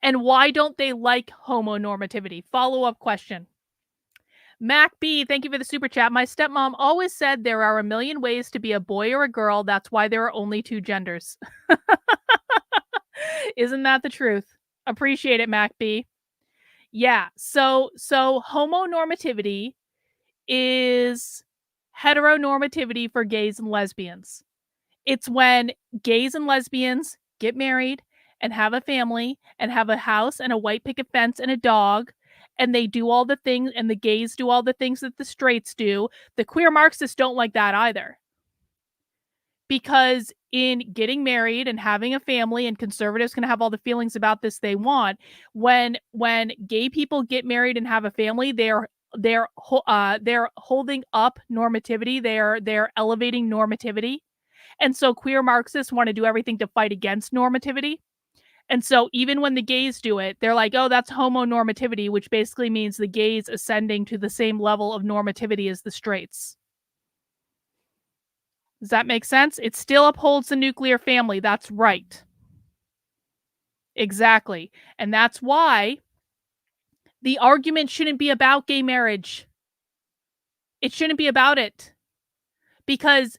And why don't they like homonormativity? Follow-up question. Mac B, thank you for the super chat. My stepmom always said there are a million ways to be a boy or a girl. That's why there are only two genders. Isn't that the truth? Appreciate it, Mac B. Yeah, so homonormativity is heteronormativity for gays and lesbians. It's when gays and lesbians get married and have a family and have a house and a white picket fence and a dog, and they do all the things, and the gays do all the things that the straights do. The queer Marxists don't like that either. Because in getting married and having a family, and conservatives can have all the feelings about this they want, when gay people get married and have a family, they're holding up normativity. They're elevating normativity. And so queer Marxists want to do everything to fight against normativity. And so even when the gays do it, they're like, oh, that's homonormativity, which basically means the gays ascending to the same level of normativity as the straights. Does that make sense? It still upholds the nuclear family. That's right. Exactly. And that's why the argument shouldn't be about gay marriage. It shouldn't be about it. Because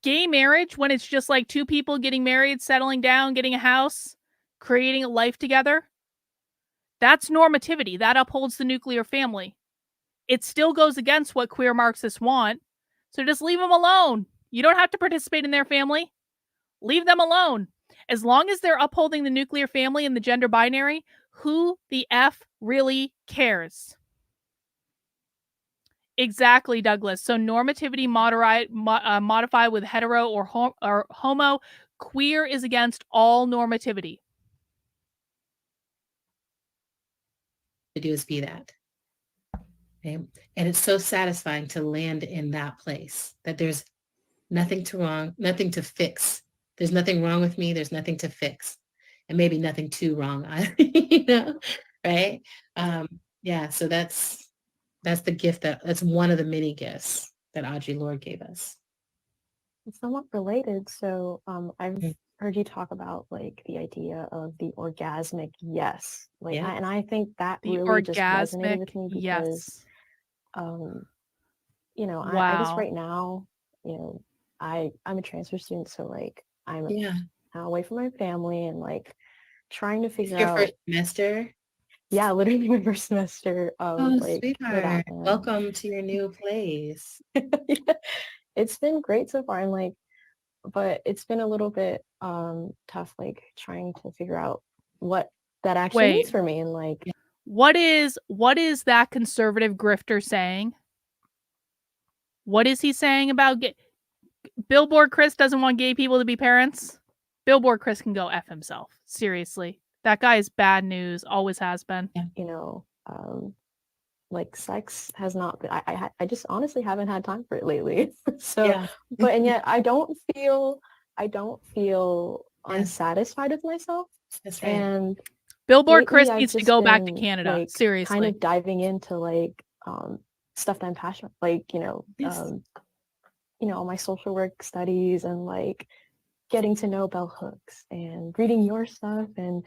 gay marriage, when it's just like two people getting married, settling down, getting a house, creating a life together, that's normativity. That upholds the nuclear family. It still goes against what queer Marxists want. So just leave them alone. You don't have to participate in their family. Leave them alone. As long as they're upholding the nuclear family and the gender binary, who the F really cares? Exactly, Douglas. So normativity modify with hetero or homo. Queer is against all normativity.
To do is be that. Okay? And it's so satisfying to land in that place, that there's nothing to fix. There's nothing wrong with me. There's nothing to fix. And maybe nothing too wrong, right? Yeah, so that's the gift that's one of the many gifts that Audre Lorde gave us.
It's somewhat related. So I've heard you talk about like the idea of the orgasmic yes. Like,
Yeah.
and I think that
The
really just resonated
orgasmic
with me because,
yes.
you know,
Wow.
I guess right now, you know, I'm a transfer student, so like I'm away from my family and like trying to figure
Your
out.
first semester?
Yeah, literally my first semester. Like,
sweetheart, welcome to your new place.
It's been great so far, and like, but it's been a little bit tough, like trying to figure out what that actually means for me, and like,
what is that conservative grifter saying? What is he saying about Billboard Chris doesn't want gay people to be parents? Billboard Chris can go F himself. Seriously. That guy is bad news. Always has been.
You know, like sex has not been, I just honestly haven't had time for it lately. So, but, and yet I don't feel unsatisfied with myself.
That's right.
And
Billboard Chris needs to go back to Canada.
Like,
seriously.
Kind of diving into like stuff that I'm passionate, like, you know, all my social work studies and like getting to know bell hooks and reading your stuff and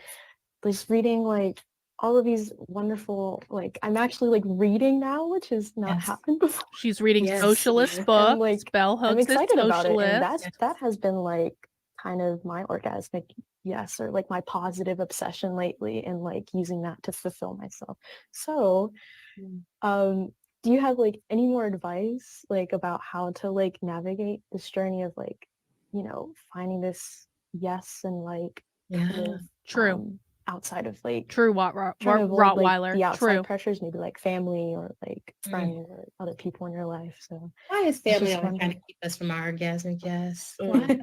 just reading like all of these wonderful, like I'm actually like reading now, which has not happened before.
She's reading socialist books,
and, like,
bell hooks.
I'm excited about it, and that has been like kind of my orgasmic yes, or like my positive obsession lately, and like using that to fulfill myself. So do you have like any more advice like about how to like navigate this journey of like, you know, finding this yes and like kind of,
true
outside of like
Rottweiler,
like, the outside
true
pressures, maybe like family or like friends or other people in your life? So
why is family always trying to keep us from our orgasmic yes? Why?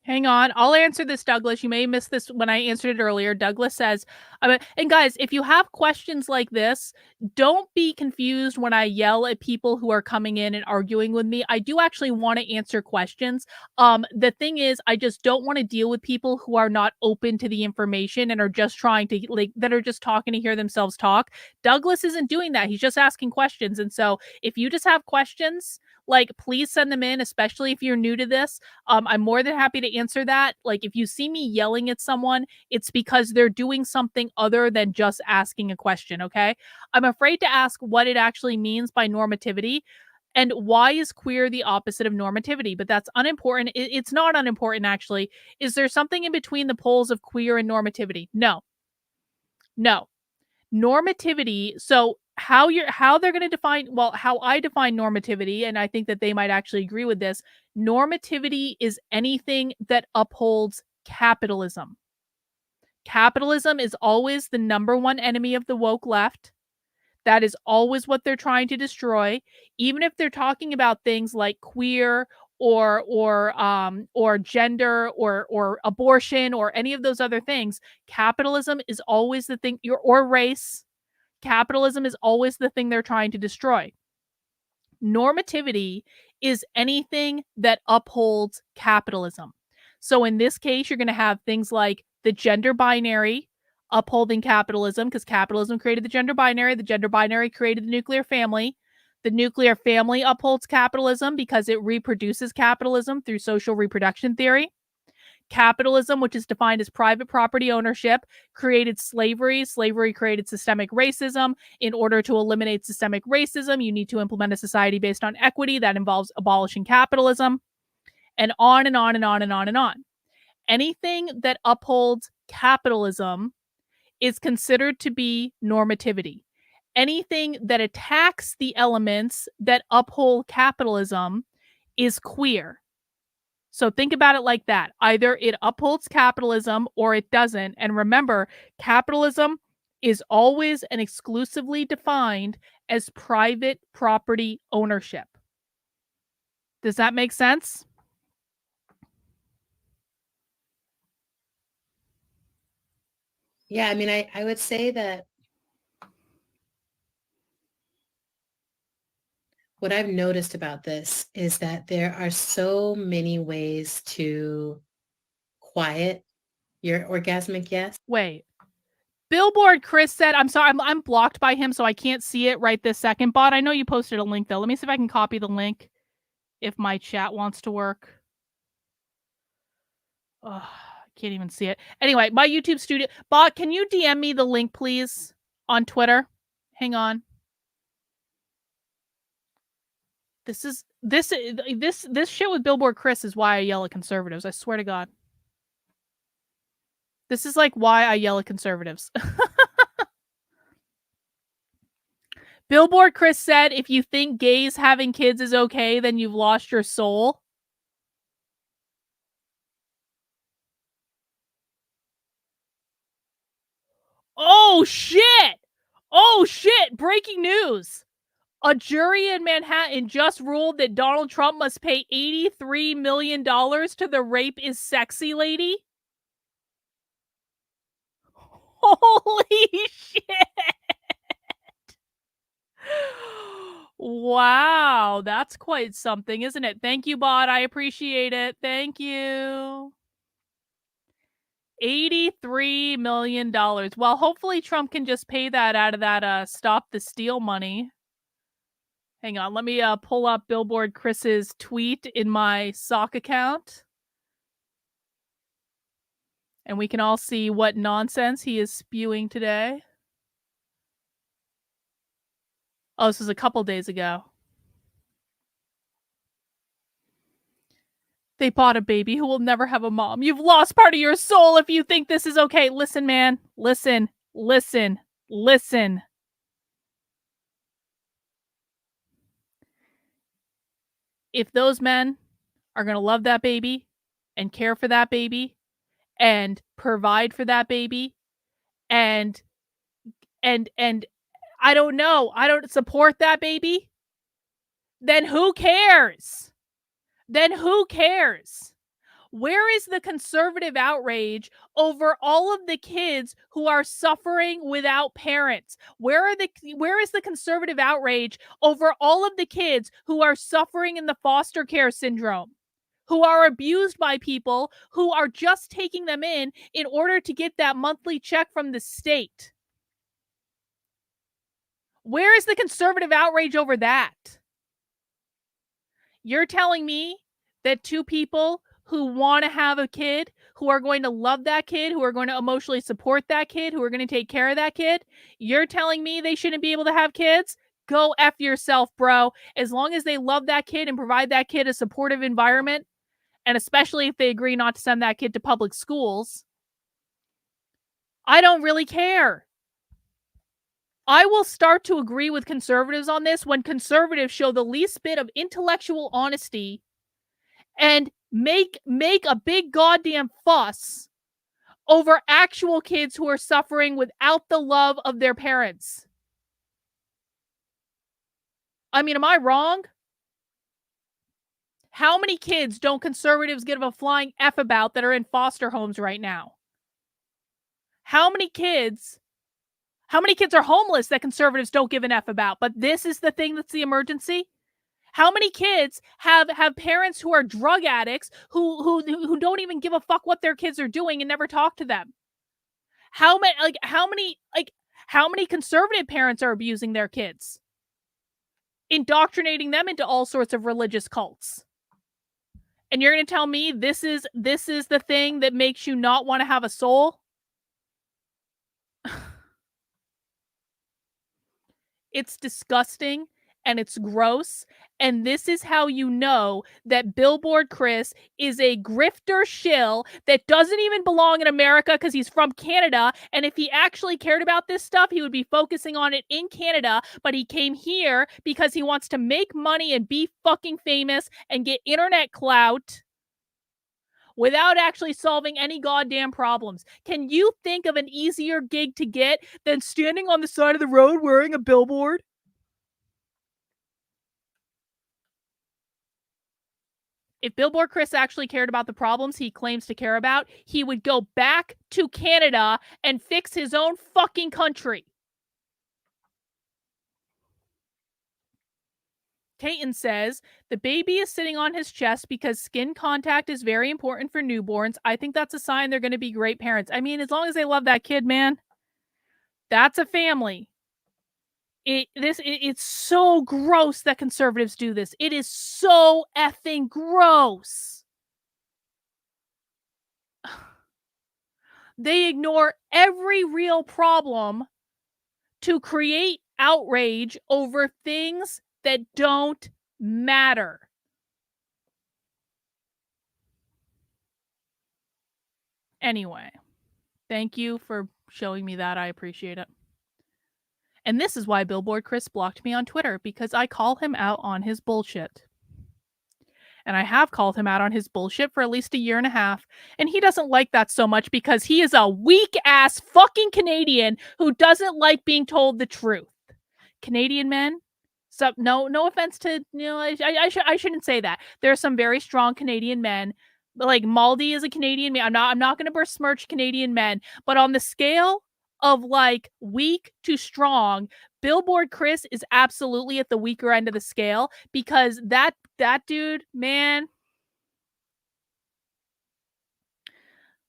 Hang on. I'll answer this, Douglas. You may have missed this when I answered it earlier. Douglas says, and guys, if you have questions like this, don't be confused when I yell at people who are coming in and arguing with me. I do actually want to answer questions. The thing is, I just don't want to deal with people who are not open to the information and are just trying to, like, that are just talking to hear themselves talk. Douglas isn't doing that. He's just asking questions. And so if you just have questions, like, please send them in, especially if you're new to this. I'm more than happy to answer that. Like, if you see me yelling at someone, it's because they're doing something other than just asking a question, okay? I'm afraid to ask what it actually means by normativity and why is queer the opposite of normativity, but that's unimportant. It's not unimportant, actually. Is there something in between the poles of queer and normativity? No. Normativity, so how they're going to define, well, how I define normativity, and I think that they might actually agree with this, normativity is anything that upholds capitalism. Capitalism is always the number one enemy of the woke left. That is always what they're trying to destroy, even if they're talking about things like queer or gender or abortion or any of those other things. Capitalism is always the thing, or race. Capitalism is always the thing they're trying to destroy. Normativity is anything that upholds capitalism. So in this case, you're going to have things like the gender binary upholding capitalism, because capitalism created the gender binary created the nuclear family. The nuclear family upholds capitalism because it reproduces capitalism through social reproduction theory. Capitalism, which is defined as private property ownership, created slavery. Slavery created systemic racism. In order to eliminate systemic racism, you need to implement a society based on equity that involves abolishing capitalism. and on and on and on and on and on. Anything that upholds capitalism is considered to be normativity. Anything that attacks the elements that uphold capitalism is queer. So think about it like that. Either it upholds capitalism or it doesn't. And remember, capitalism is always and exclusively defined as private property ownership. Does that make sense?
Yeah, I mean, I would say that what I've noticed about this is that there are so many ways to quiet your orgasmic yes.
Wait. Billboard Chris said, I'm sorry, I'm blocked by him, so I can't see it right this second. Bot, I know you posted a link, though. Let me see if I can copy the link if my chat wants to work. Oh, I can't even see it. Anyway, my YouTube studio. Bot, can you DM me the link, please, on Twitter? Hang on. This shit with Billboard Chris is why I yell at conservatives. I swear to God. This is like why I yell at conservatives. Billboard Chris said, if you think gays having kids is okay, then you've lost your soul. Oh, shit! Oh, shit! Breaking news. A jury in Manhattan just ruled that Donald Trump must pay $83 million to the Rape is Sexy lady. Holy shit! Wow, that's quite something, isn't it? Thank you, bot. I appreciate it. Thank you. $83 million. Well, hopefully Trump can just pay that out of that Stop the Steal money. Hang on, let me pull up Billboard Chris's tweet in my sock account. And we can all see what nonsense he is spewing today. Oh, this was a couple days ago. They bought a baby who will never have a mom. You've lost part of your soul if you think this is okay. Listen, man. Listen. Listen. Listen. If those men are going to love that baby and care for that baby and provide for that baby and I don't know, I don't support that baby, then who cares? Then who cares? Where is the conservative outrage over all of the kids who are suffering without parents? Where is the conservative outrage over all of the kids who are suffering in the foster care syndrome? Who are abused by people who are just taking them in order to get that monthly check from the state? Where is the conservative outrage over that? You're telling me that two people who want to have a kid, who are going to love that kid, who are going to emotionally support that kid, who are going to take care of that kid, you're telling me they shouldn't be able to have kids? Go F yourself, bro. As long as they love that kid and provide that kid a supportive environment, and especially if they agree not to send that kid to public schools, I don't really care. I will start to agree with conservatives on this when conservatives show the least bit of intellectual honesty and make a big goddamn fuss over actual kids who are suffering without the love of their parents. I mean, am I wrong? How many kids don't conservatives give a flying F about that are in foster homes right now? How many kids are homeless that conservatives don't give an F about? But this is the thing that's the emergency? How many kids have parents who are drug addicts who don't even give a fuck what their kids are doing and never talk to them? How many conservative parents are abusing their kids? Indoctrinating them into all sorts of religious cults. And you're going to tell me this is the thing that makes you not want to have a soul? It's disgusting and it's gross. And this is how you know that Billboard Chris is a grifter shill that doesn't even belong in America because he's from Canada. And if he actually cared about this stuff, he would be focusing on it in Canada. But he came here because he wants to make money and be fucking famous and get internet clout without actually solving any goddamn problems. Can you think of an easier gig to get than standing on the side of the road wearing a billboard? If Billboard Chris actually cared about the problems he claims to care about, he would go back to Canada and fix his own fucking country. Peyton says, the baby is sitting on his chest because skin contact is very important for newborns. I think that's a sign they're going to be great parents. I mean, as long as they love that kid, man, that's a family. It's so gross that conservatives do this. It is so effing gross. They ignore every real problem to create outrage over things that don't matter. Anyway, thank you for showing me that. I appreciate it. And this is why Billboard Chris blocked me on Twitter, because I call him out on his bullshit. And I have called him out on his bullshit for at least a year and a half. And he doesn't like that so much because he is a weak-ass fucking Canadian who doesn't like being told the truth. Canadian men, so no offense to, I shouldn't say that. There are some very strong Canadian men. Like Maldi is a Canadian man. I'm not going to besmirch Canadian men, but on the scale of like weak to strong, Billboard Chris is absolutely at the weaker end of the scale, because that dude, man,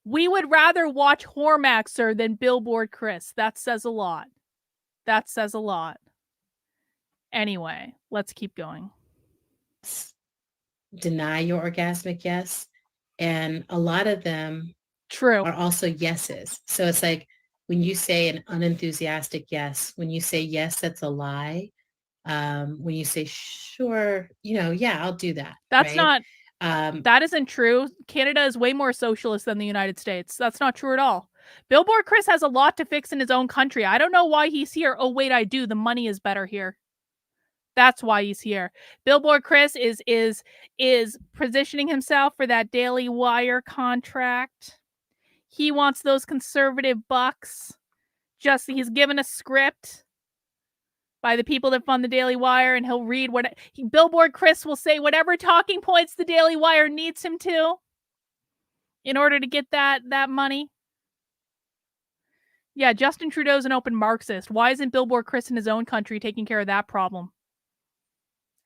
we would rather watch Hormaxer than Billboard Chris. That says a lot. That says a lot. Anyway, let's keep going.
Deny your orgasmic yes. And a lot of them
are
also yeses. So it's like when you say an unenthusiastic yes, when you say yes, that's a lie. When you say sure, yeah, I'll do that.
That's
right?
not, that isn't true. Canada is way more socialist than the United States. That's not true at all. Billboard Chris has a lot to fix in his own country. I don't know why he's here. Oh, wait, I do. The money is better here. That's why he's here. Billboard Chris is positioning himself for that Daily Wire contract. He wants those conservative bucks. He's given a script by the people that fund the Daily Wire, and he'll read Billboard Chris will say whatever talking points the Daily Wire needs him to in order to get that money. Yeah, Justin Trudeau's an open Marxist. Why isn't Billboard Chris in his own country taking care of that problem?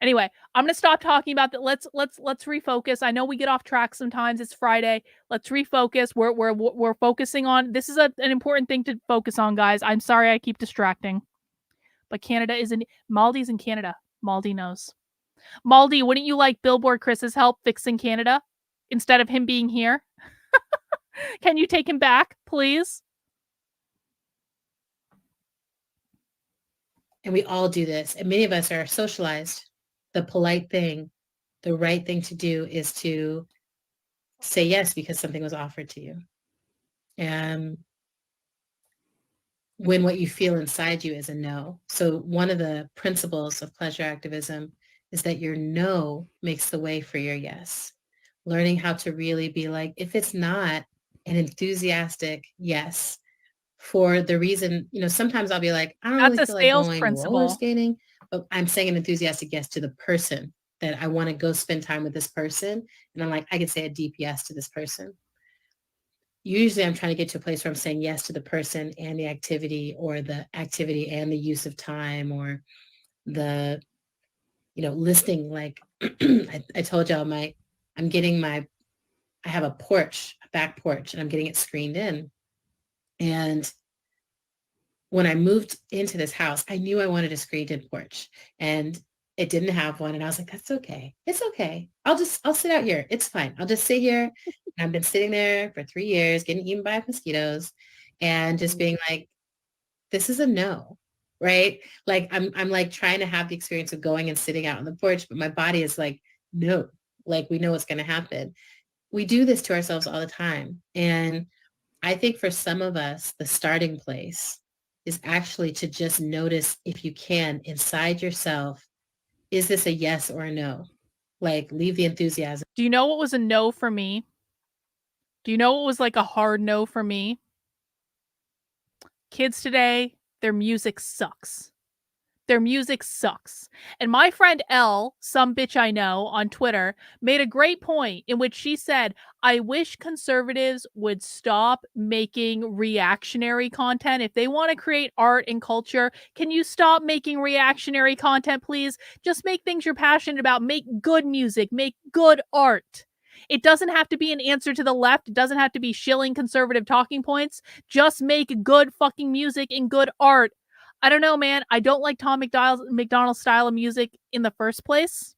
Anyway, I'm going to stop talking about that. Let's refocus. I know we get off track sometimes. It's Friday. Let's refocus. We're focusing on, this is an important thing to focus on, guys. I'm sorry I keep distracting. But Canada Maldi's in Canada. Maldi knows. Maldi, wouldn't you like Billboard Chris's help fixing Canada instead of him being here? Can you take him back, please?
And we all do this. And many of us are socialized. The polite thing, the right thing to do is to say yes because something was offered to you. And when what you feel inside you is a no. So one of the principles of pleasure activism is that your no makes the way for your yes. Learning how to really be like, if it's not an enthusiastic yes, for the reason, sometimes I'll be like, I don't really feel like going roller skating, but I'm saying an enthusiastic yes to the person that I want to go spend time with this person. And I'm like, I could say a deep yes to this person. Usually I'm trying to get to a place where I'm saying yes to the person and the activity, or the activity and the use of time, or the, listing. Like I told y'all, I have a back porch, and I'm getting it screened in. And when I moved into this house, I knew I wanted a screened-in porch, and it didn't have one. And I was like, that's okay. It's okay. I'll sit out here. It's fine. I'll just sit here. And I've been sitting there for 3 years, getting eaten by mosquitoes, and just being like, this is a no. right? Like I'm like trying to have the experience of going and sitting out on the porch, but my body is like, no, like we know what's going to happen. We do this to ourselves all the time. And I think for some of us, the starting place is actually to just notice, if you can, inside yourself, is this a yes or a no? Like, leave the enthusiasm.
Do you know what was a no for me? Do you know what was like a hard no for me? Kids today, their music sucks. Their music sucks. And my friend Elle, some bitch I know on Twitter, made a great point in which she said, I wish conservatives would stop making reactionary content. If they want to create art and culture, can you stop making reactionary content, please? Just make things you're passionate about. Make good music. Make good art. It doesn't have to be an answer to the left. It doesn't have to be shilling conservative talking points. Just make good fucking music and good art. I don't know, man. I don't like Tom McDonald's style of music in the first place.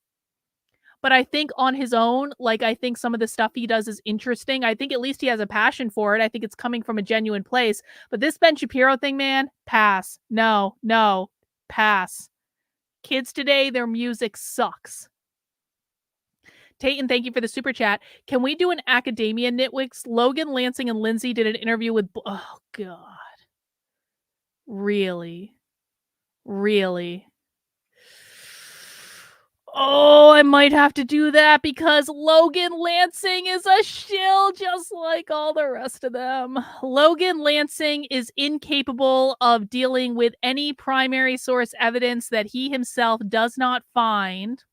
But I think on his own, like, I think some of the stuff he does is interesting. I think at least he has a passion for it. I think it's coming from a genuine place. But this Ben Shapiro thing, man, pass. No, pass. Kids today, their music sucks. Tayton, thank you for the super chat. Can we do an academia nitwicks? Logan, Lansing, and Lindsay did an interview with... Oh, God. Really? Oh, I might have to do that because Logan Lansing is a shill just like all the rest of them. Logan Lansing is incapable of dealing with any primary source evidence that he himself does not find.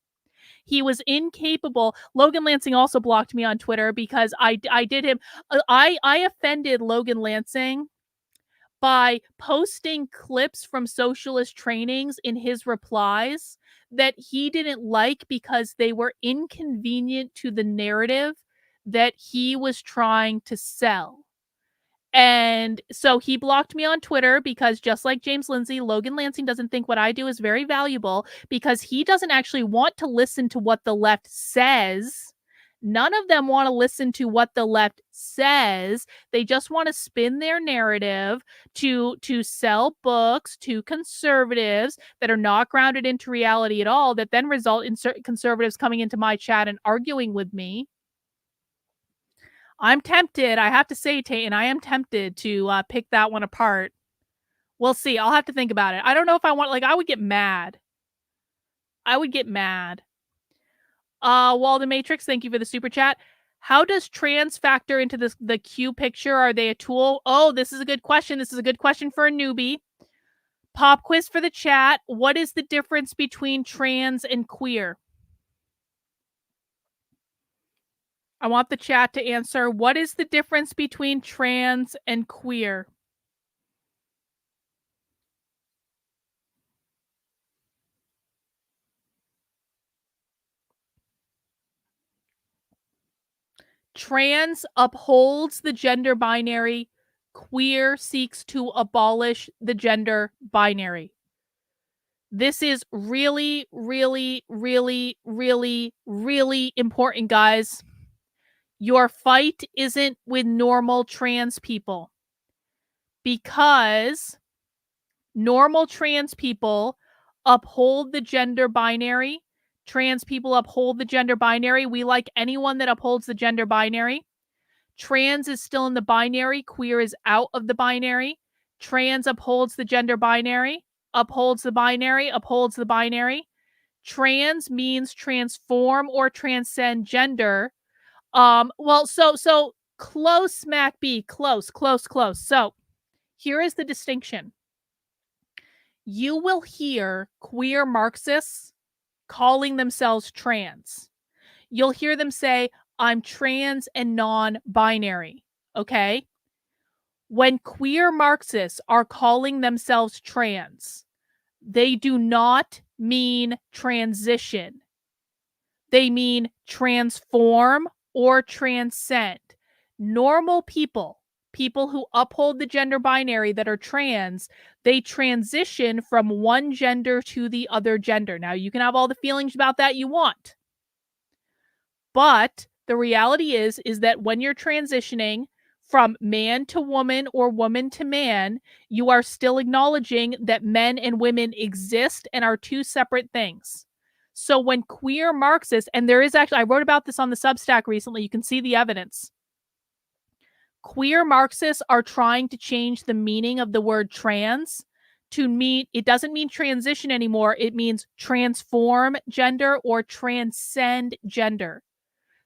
He was incapable. Logan Lansing also blocked me on Twitter because I did him. I offended Logan Lansing by posting clips from socialist trainings in his replies that he didn't like because they were inconvenient to the narrative that he was trying to sell. And so he blocked me on Twitter because, just like James Lindsay, Logan Lansing doesn't think what I do is very valuable because he doesn't actually want to listen to what the left says. None of them want to listen to what the left says. They just want to spin their narrative to sell books to conservatives that are not grounded into reality at all, that then result in certain conservatives coming into my chat and arguing with me. I'm tempted, I have to say, Tayton, I am tempted to pick that one apart. We'll see. I'll have to think about it. I don't know if I want, like, I would get mad. Walden Matrix, thank you for the super chat. How does trans factor into the Q picture? Are they a tool? Oh, this is a good question. This is a good question for a newbie. Pop quiz for the chat. What is the difference between trans and queer? I want the chat to answer. What is the difference between trans and queer? Trans upholds the gender binary. Queer seeks to abolish the gender binary. This is really, really, really, really, really important, guys. Your fight isn't with normal trans people, because normal trans people uphold the gender binary. Trans people uphold the gender binary. We like anyone that upholds the gender binary. Trans is still in the binary. Queer is out of the binary. Trans upholds the gender binary, upholds the binary, upholds the binary. Trans means transform or transcend gender. So close, Mac B, close. So here is the distinction. You will hear queer Marxists calling themselves trans. You'll hear them say, I'm trans and non-binary, okay? When queer Marxists are calling themselves trans, they do not mean transition. They mean transform or transcend. Normal people who uphold the gender binary that are trans, they transition from one gender to the other gender. Now, you can have all the feelings about that you want. But the reality is that when you're transitioning from man to woman or woman to man, you are still acknowledging that men and women exist and are two separate things. So when queer Marxists, and there is actually, I wrote about this on the Substack recently, you can see the evidence. Queer Marxists are trying to change the meaning of the word trans to mean, it doesn't mean transition anymore. It means transform gender or transcend gender.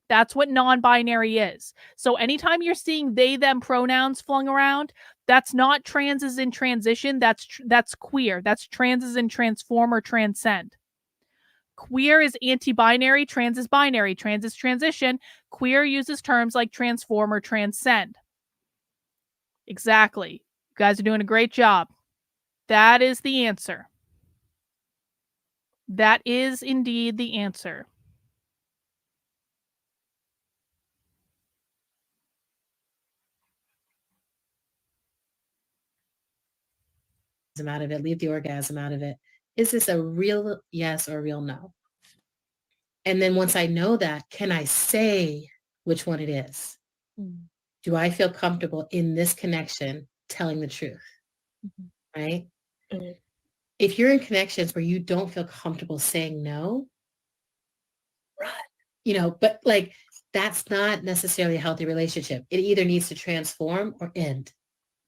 That's what non-binary is. So anytime you're seeing they, them pronouns flung around, that's not trans as in transition. That's queer. That's trans as in transform or transcend. Queer is anti-binary. Trans is binary. Trans is transition. Queer uses terms like transform or transcend. Exactly. You guys are doing a great job. That is the answer. That is indeed the answer.
Out of it, leave the orgasm out of it. Is this a real yes or a real no? And then once I know that, can I say which one it is?
Mm-hmm.
Do I feel comfortable in this connection telling the truth? Mm-hmm. Right? Mm-hmm. If you're in connections where you don't feel comfortable saying no, run, but like that's not necessarily a healthy relationship. It either needs to transform or end.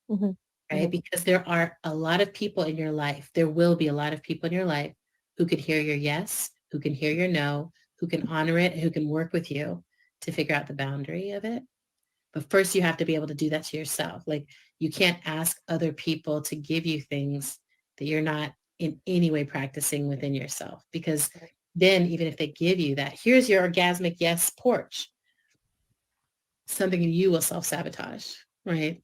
Mm-hmm. Right? Mm-hmm. Because there are a lot of people in your life. There will be a lot of people in your life who can hear your yes, who can hear your no, who can honor it, who can work with you to figure out the boundary of it. But first you have to be able to do that to yourself. Like you can't ask other people to give you things that you're not in any way practicing within yourself. Because then even if they give you that, here's your orgasmic yes porch, something you will self-sabotage, right?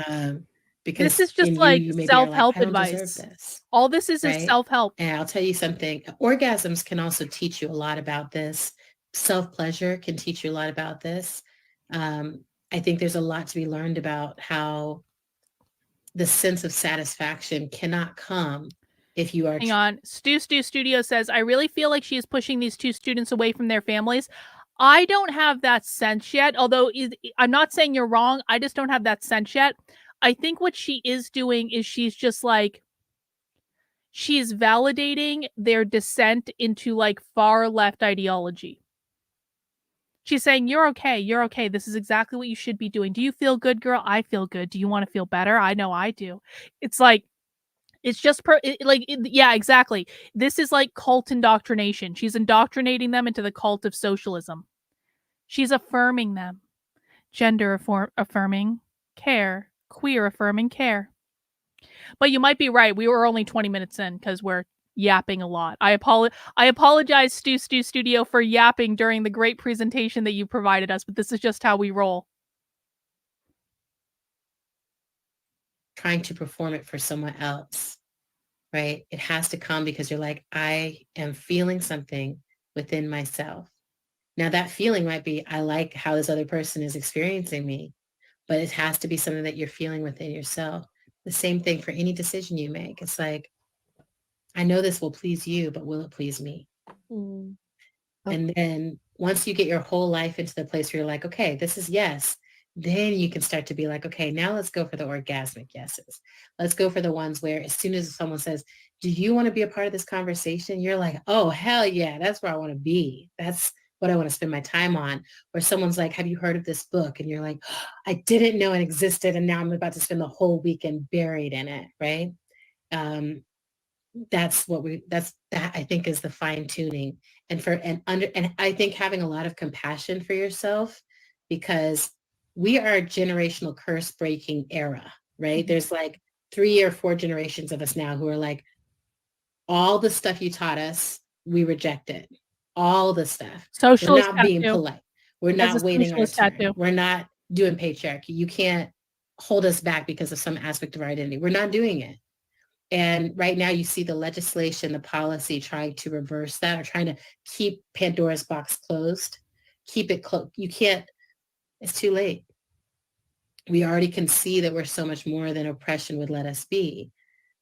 Mm-hmm. Because
this is just like self-help advice.
This,
all this is self-help.
And I'll tell you something, orgasms can also teach you a lot about this. Self-pleasure can teach you a lot about this. I think there's a lot to be learned about how the sense of satisfaction cannot come if you are...
Hang on. Stu Studio says, I really feel like she is pushing these two students away from their families. I don't have that sense yet, although I'm not saying you're wrong. I just don't have that sense yet. I think what she is doing is she's just like, she's validating their descent into like far left ideology. She's saying, you're okay. You're okay. This is exactly what you should be doing. Do you feel good, girl? I feel good. Do you want to feel better? I know I do. It's like, it's just yeah, exactly. This is like cult indoctrination. She's indoctrinating them into the cult of socialism. She's affirming them. Gender affirming care. Queer affirming care. But you might be right. We were only 20 minutes in because we're yapping a lot. I apologize, Stu Studio, for yapping during the great presentation that you provided us, but this is just how we roll.
Trying to perform it for someone else, right? It has to come because you're like, I am feeling something within myself. Now that feeling might be, I like how this other person is experiencing me, but it has to be something that you're feeling within yourself. The same thing for any decision you make. It's like, I know this will please you, but will it please me? Mm. Okay. And then once you get your whole life into the place where you're like, okay, this is yes, then you can start to be like, okay, now let's go for the orgasmic yeses. Let's go for the ones where as soon as someone says, do you want to be a part of this conversation? You're like, oh, hell yeah, that's where I want to be. That's what I want to spend my time on. Or someone's like, have you heard of this book? And you're like, oh, I didn't know it existed. And now I'm about to spend the whole weekend buried in it. Right. That I think is the fine tuning and I think having a lot of compassion for yourself, because we are a generational curse breaking era, right? Mm-hmm. There's like 3 or 4 generations of us now who are like, all the stuff you taught us, we rejected. All the stuff.
Socialist
We're not being polite. We're not waiting our turn. We're not doing patriarchy. You can't hold us back because of some aspect of our identity. We're not doing it. And right now you see the legislation, the policy trying to reverse that or trying to keep Pandora's box closed. Keep it closed. You can't, it's too late. We already can see that we're so much more than oppression would let us be.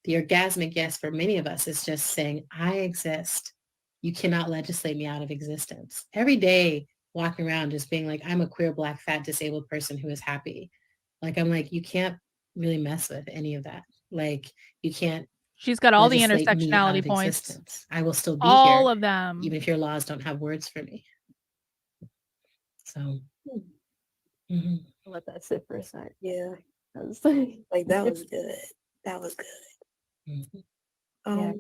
The orgasmic yes for many of us is just saying, I exist. You cannot legislate me out of existence. Every day walking around just being like, I'm a queer, Black, fat, disabled person who is happy. Like, I'm like, you can't really mess with any of that. Like, you can't
She's got all the
legislate me out
intersectionality
of
points.
existence. I will still be
All
here,
of them.
even if your laws don't have words for me. So
I'll let that sit for a sec.
Yeah,
That was
like that was good. That was good.
yeah.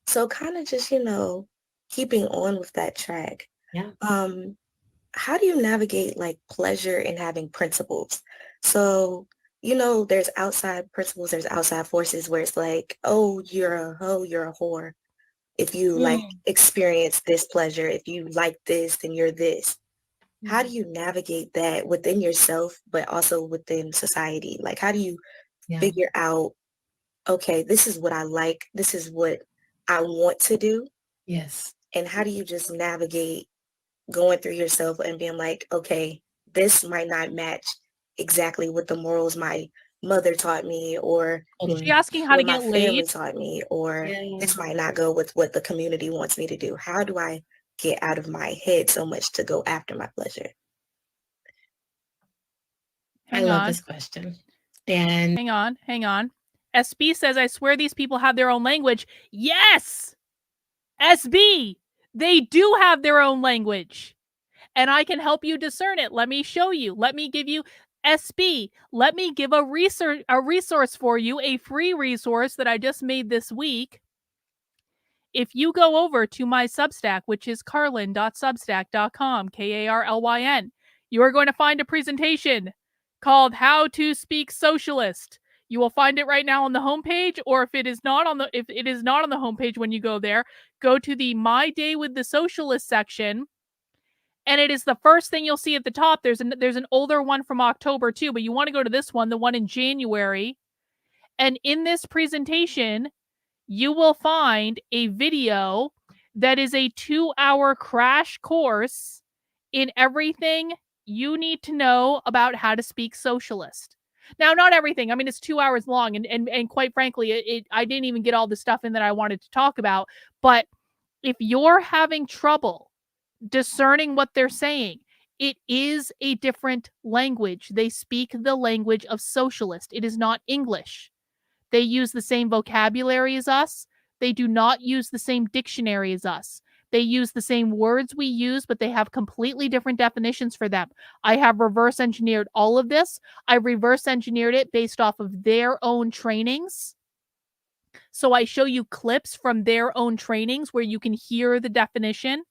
So kind of just, keeping on with that track.
Yeah.
How do you navigate like pleasure in having principles? So, there's outside principles, there's outside forces where it's like, oh, you're a hoe, you're a whore. If you like experience this pleasure, if you like this, then you're this. How do you navigate that within yourself, but also within society? Like, how do you figure out, okay, this is what I like, this is what I want to do?
Yes.
And how do you just navigate going through yourself and being like, okay, this might not match exactly what the morals my mother taught me, or
Is she asking how to
what my
get
family
laid?
taught me, or this might not go with what the community wants me to do? How do I get out of my head so much to go after my pleasure?
I love this question. And
hang on. SB says, I swear these people have their own language. Yes! SB! They do have their own language. And I can help you discern it. Let me show you. Let me give you SB. Let me give a resource for you, a free resource that I just made this week. If you go over to my Substack, which is carlyn.substack.com, Karlyn, you are going to find a presentation called How to Speak Socialist. You will find it right now on the homepage, or if it is not on the homepage when you go there, go to the My Day with the Socialist section. And it is the first thing you'll see at the top. There's an older one from October too, but you want to go to this one, the one in January. And in this presentation, you will find a video that is a 2-hour crash course in everything you need to know about how to speak socialist. Now, not everything. I mean, it's 2 hours long, and quite frankly, I didn't even get all the stuff in that I wanted to talk about. But if you're having trouble discerning what they're saying, it is a different language. They speak the language of socialist. It is not English. They use the same vocabulary as us. They do not use the same dictionary as us. They use the same words we use, but they have completely different definitions for them. I have reverse engineered all of this. I reverse engineered it based off of their own trainings. So I show you clips from their own trainings where you can hear the definition,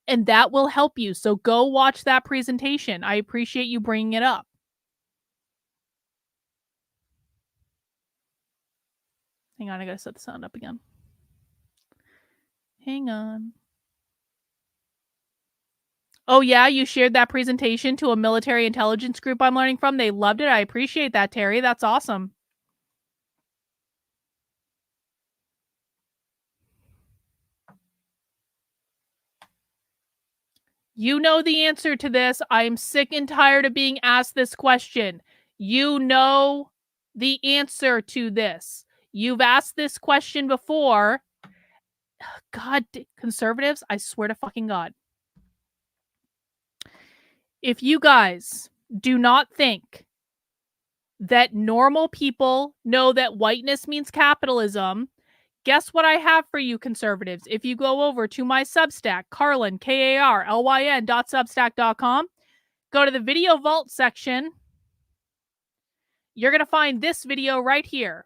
and that will help you. So go watch that presentation. I appreciate you bringing it up. Hang on, I gotta set the sound up again. Hang on. Oh yeah, you shared that presentation to a military intelligence group I'm learning from. They loved it. I appreciate that, Terry. That's awesome. You know the answer to this. I'm sick and tired of being asked this question. You know the answer to this. You've asked this question before. God, conservatives, I swear to fucking God. If you guys do not think that normal people know that whiteness means capitalism, guess what I have for you, conservatives? If you go over to my Substack, Carlyn, Karlyn.substack.com, go to the video vault section, you're going to find this video right here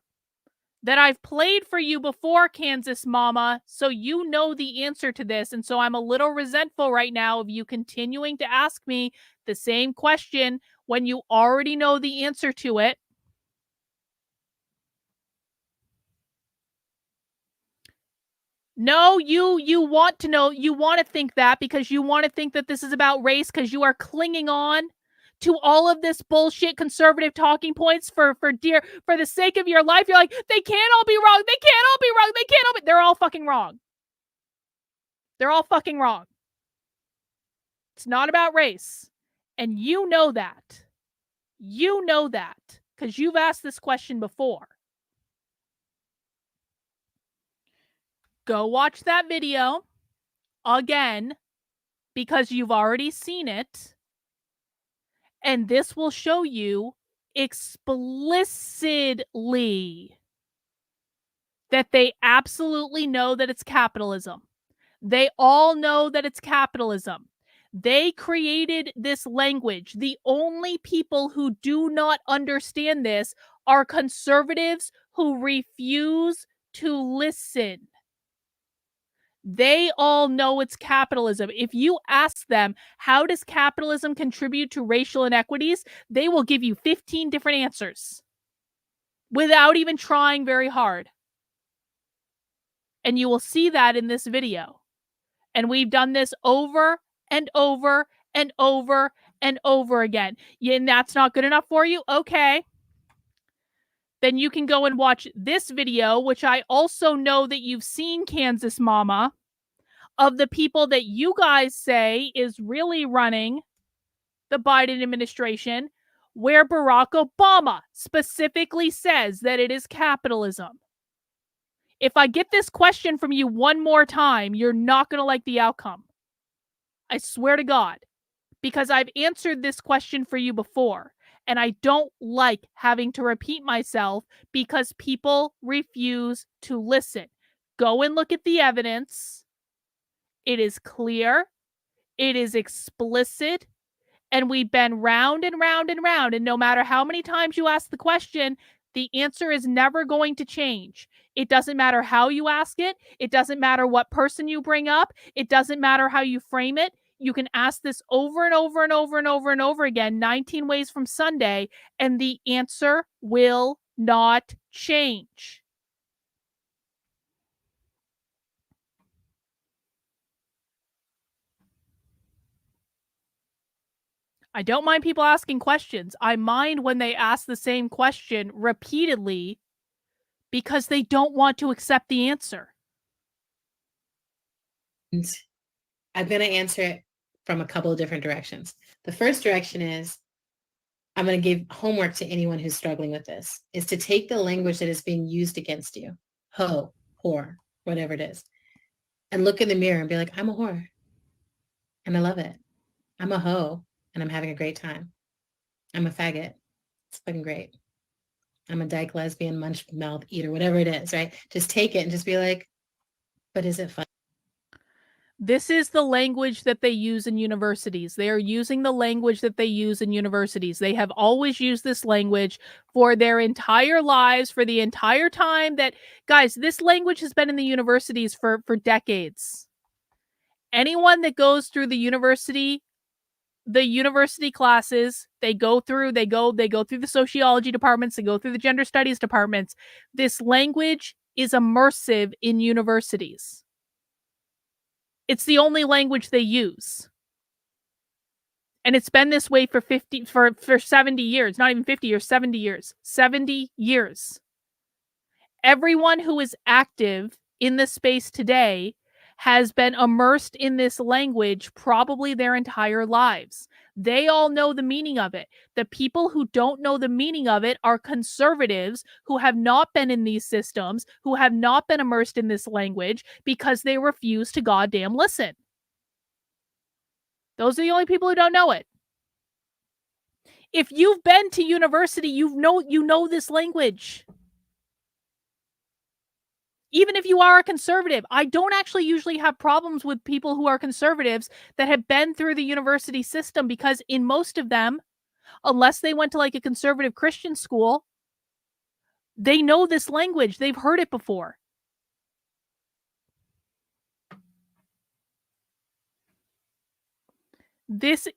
that I've played for you before, Kansas Mama, so you know the answer to this. And so I'm a little resentful right now of you continuing to ask me the same question when you already know the answer to it. No, you want to know, you want to think that because you want to think that this is about race because you are clinging on to all of this bullshit conservative talking points for the sake of your life. You're like, they can't all be wrong. They can't all be wrong. They can't all be. They're all fucking wrong. They're all fucking wrong. It's not about race. And you know that. You know that because you've asked this question before. Go watch that video again because you've already seen it. And this will show you explicitly that they absolutely know that it's capitalism. They all know that it's capitalism. They created this language. The only people who do not understand this are conservatives who refuse to listen. They all know it's capitalism. If you ask them, how does capitalism contribute to racial inequities? They will give you 15 different answers without even trying very hard. And you will see that in this video. And we've done this over and over and over and over again. And that's not good enough for you? Okay. Then you can go and watch this video, which I also know that you've seen, Kansas Mama, of the people that you guys say is really running the Biden administration, where Barack Obama specifically says that it is capitalism. If I get this question from you one more time, you're not going to like the outcome. I swear to God, because I've answered this question for you before, and I don't like having to repeat myself because people refuse to listen. Go and look at the evidence. It is clear. It is explicit. And we've been round and round and round. And no matter how many times you ask the question, the answer is never going to change. It doesn't matter how you ask it. It doesn't matter what person you bring up. It doesn't matter how you frame it. You can ask this over and over and over and over and over again, 19 ways from Sunday, and the answer will not change. I don't mind people asking questions. I mind when they ask the same question repeatedly because they don't want to accept the answer.
I'm going to answer it from a couple of different directions. The first direction is, I'm going to give homework to anyone who's struggling with this, is to take the language that is being used against you, hoe, whore, whatever it is, and look in the mirror and be like, I'm a whore and I love it. I'm a hoe and I'm having a great time. I'm a faggot. It's fucking great. I'm a dyke, lesbian, munch mouth eater, whatever it is, right? Just take it and just be like, but is it fun?
This is the language that they use in universities. They are using the language that they use in universities. They have always used this language for their entire lives, for the entire time that, guys, this language has been in the universities for decades. Anyone that goes through the university classes, they go through the sociology departments, they go through the gender studies departments. This language is immersive in universities. It's the only language they use. And it's been this way for 70 years, not even 50 years, 70 years. 70 years. Everyone who is active in this space today has been immersed in this language probably their entire lives. They all know the meaning of it. The people who don't know the meaning of it are conservatives who have not been in these systems, who have not been immersed in this language because they refuse to goddamn listen. Those are the only people who don't know it. If you've been to university, you know this language. Even if you are a conservative, I don't actually usually have problems with people who are conservatives that have been through the university system, because in most of them, unless they went to like a conservative Christian school, they know this language. They've heard it before. This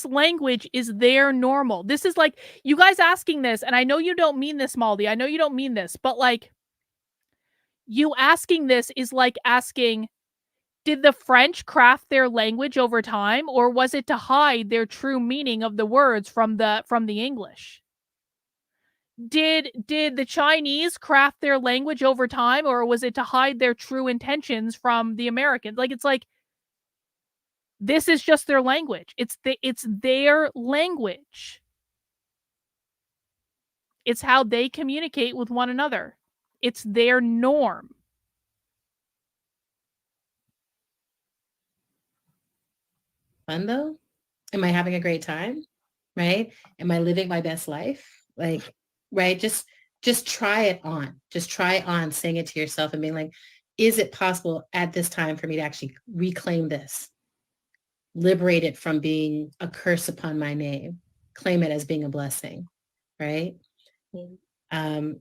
language is their normal. This is like you guys asking this, and I know you don't mean this, Maldi. I know you don't mean this, but like, you asking this is like asking, did the French craft their language over time, or was it to hide their true meaning of the words from the English? Did the Chinese craft their language over time, or was it to hide their true intentions from the Americans? Like, it's like, this is just their language. It's their language. It's how they communicate with one another. It's their norm.
fun though? Am I having a great time? Right? Am I living my best life? Like, right? Just try it on. Just try on saying it to yourself and being like, is it possible at this time for me to actually reclaim this? Liberate it from being a curse upon my name, claim it as being a blessing, right? Because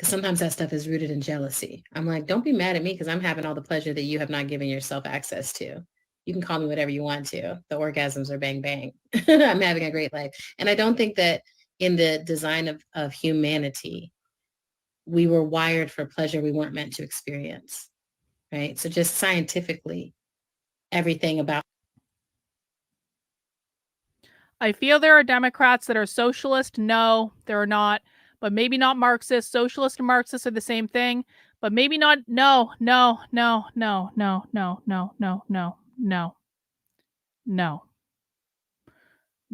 sometimes that stuff is rooted in jealousy. I'm like, don't be mad at me because I'm having all the pleasure that you have not given yourself access to. You can call me whatever you want to. The orgasms are bang, bang. I'm having a great life. And I don't think that in the design of humanity, we were wired for pleasure we weren't meant to experience, right? So just scientifically, everything about.
I feel there are Democrats that are socialist. No, there are not. But maybe not Marxist. Socialist and Marxist are the same thing. But maybe not. No, no, no, no, no, no, no, no, no, no. No.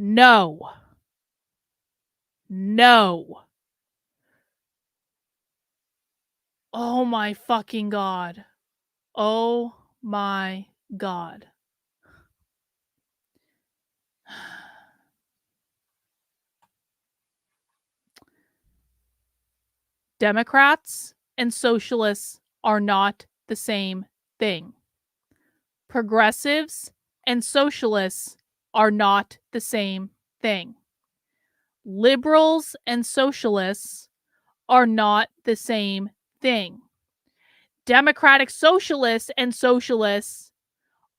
No. No. Oh my fucking God. Oh my God. Democrats and socialists are not the same thing. Progressives and socialists are not the same thing. Liberals and socialists are not the same thing. Democratic socialists and socialists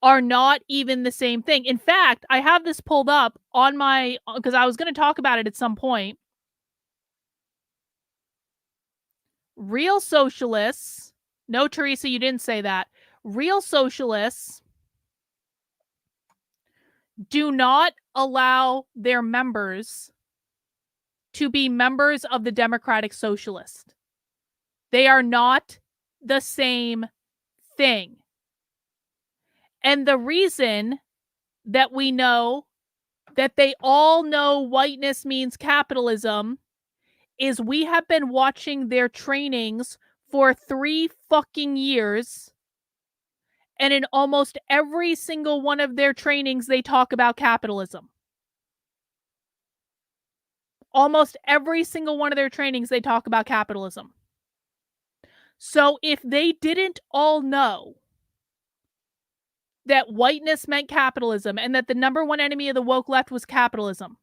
are not even the same thing. In fact, I have this pulled up on my, because I was going to talk about it at some point. Real socialists, no, Teresa, you didn't say that. Real socialists do not allow their members to be members of the Democratic Socialist. They are not the same thing. And the reason that we know that they all know whiteness means capitalism is we have been watching their trainings for 3 fucking years. And in almost every single one of their trainings, they talk about capitalism. Almost every single one of their trainings, they talk about capitalism. So if they didn't all know that whiteness meant capitalism and that the number one enemy of the woke left was capitalism,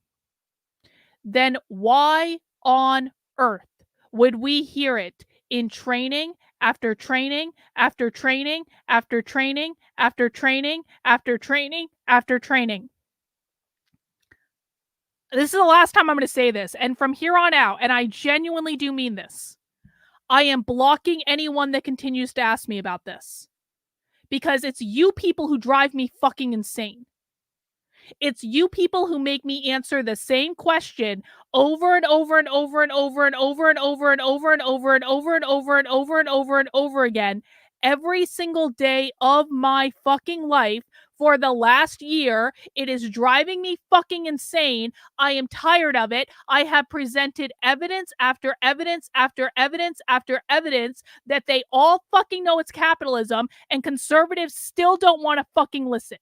then why on earth would we hear it in training after training after training after training after training after training after training? This is the last time I'm going to say this. And from here on out, and I genuinely do mean this, I am blocking anyone that continues to ask me about this. Because it's you people who drive me fucking insane. It's you people who make me answer the same question over and over and over and over and over and over and over and over and over and over and over and over and over again every single day of my fucking life for the last year. It is driving me fucking insane. I am tired of it. I have presented evidence after evidence after evidence after evidence that they all fucking know it's capitalism, and conservatives still don't want to fucking listen.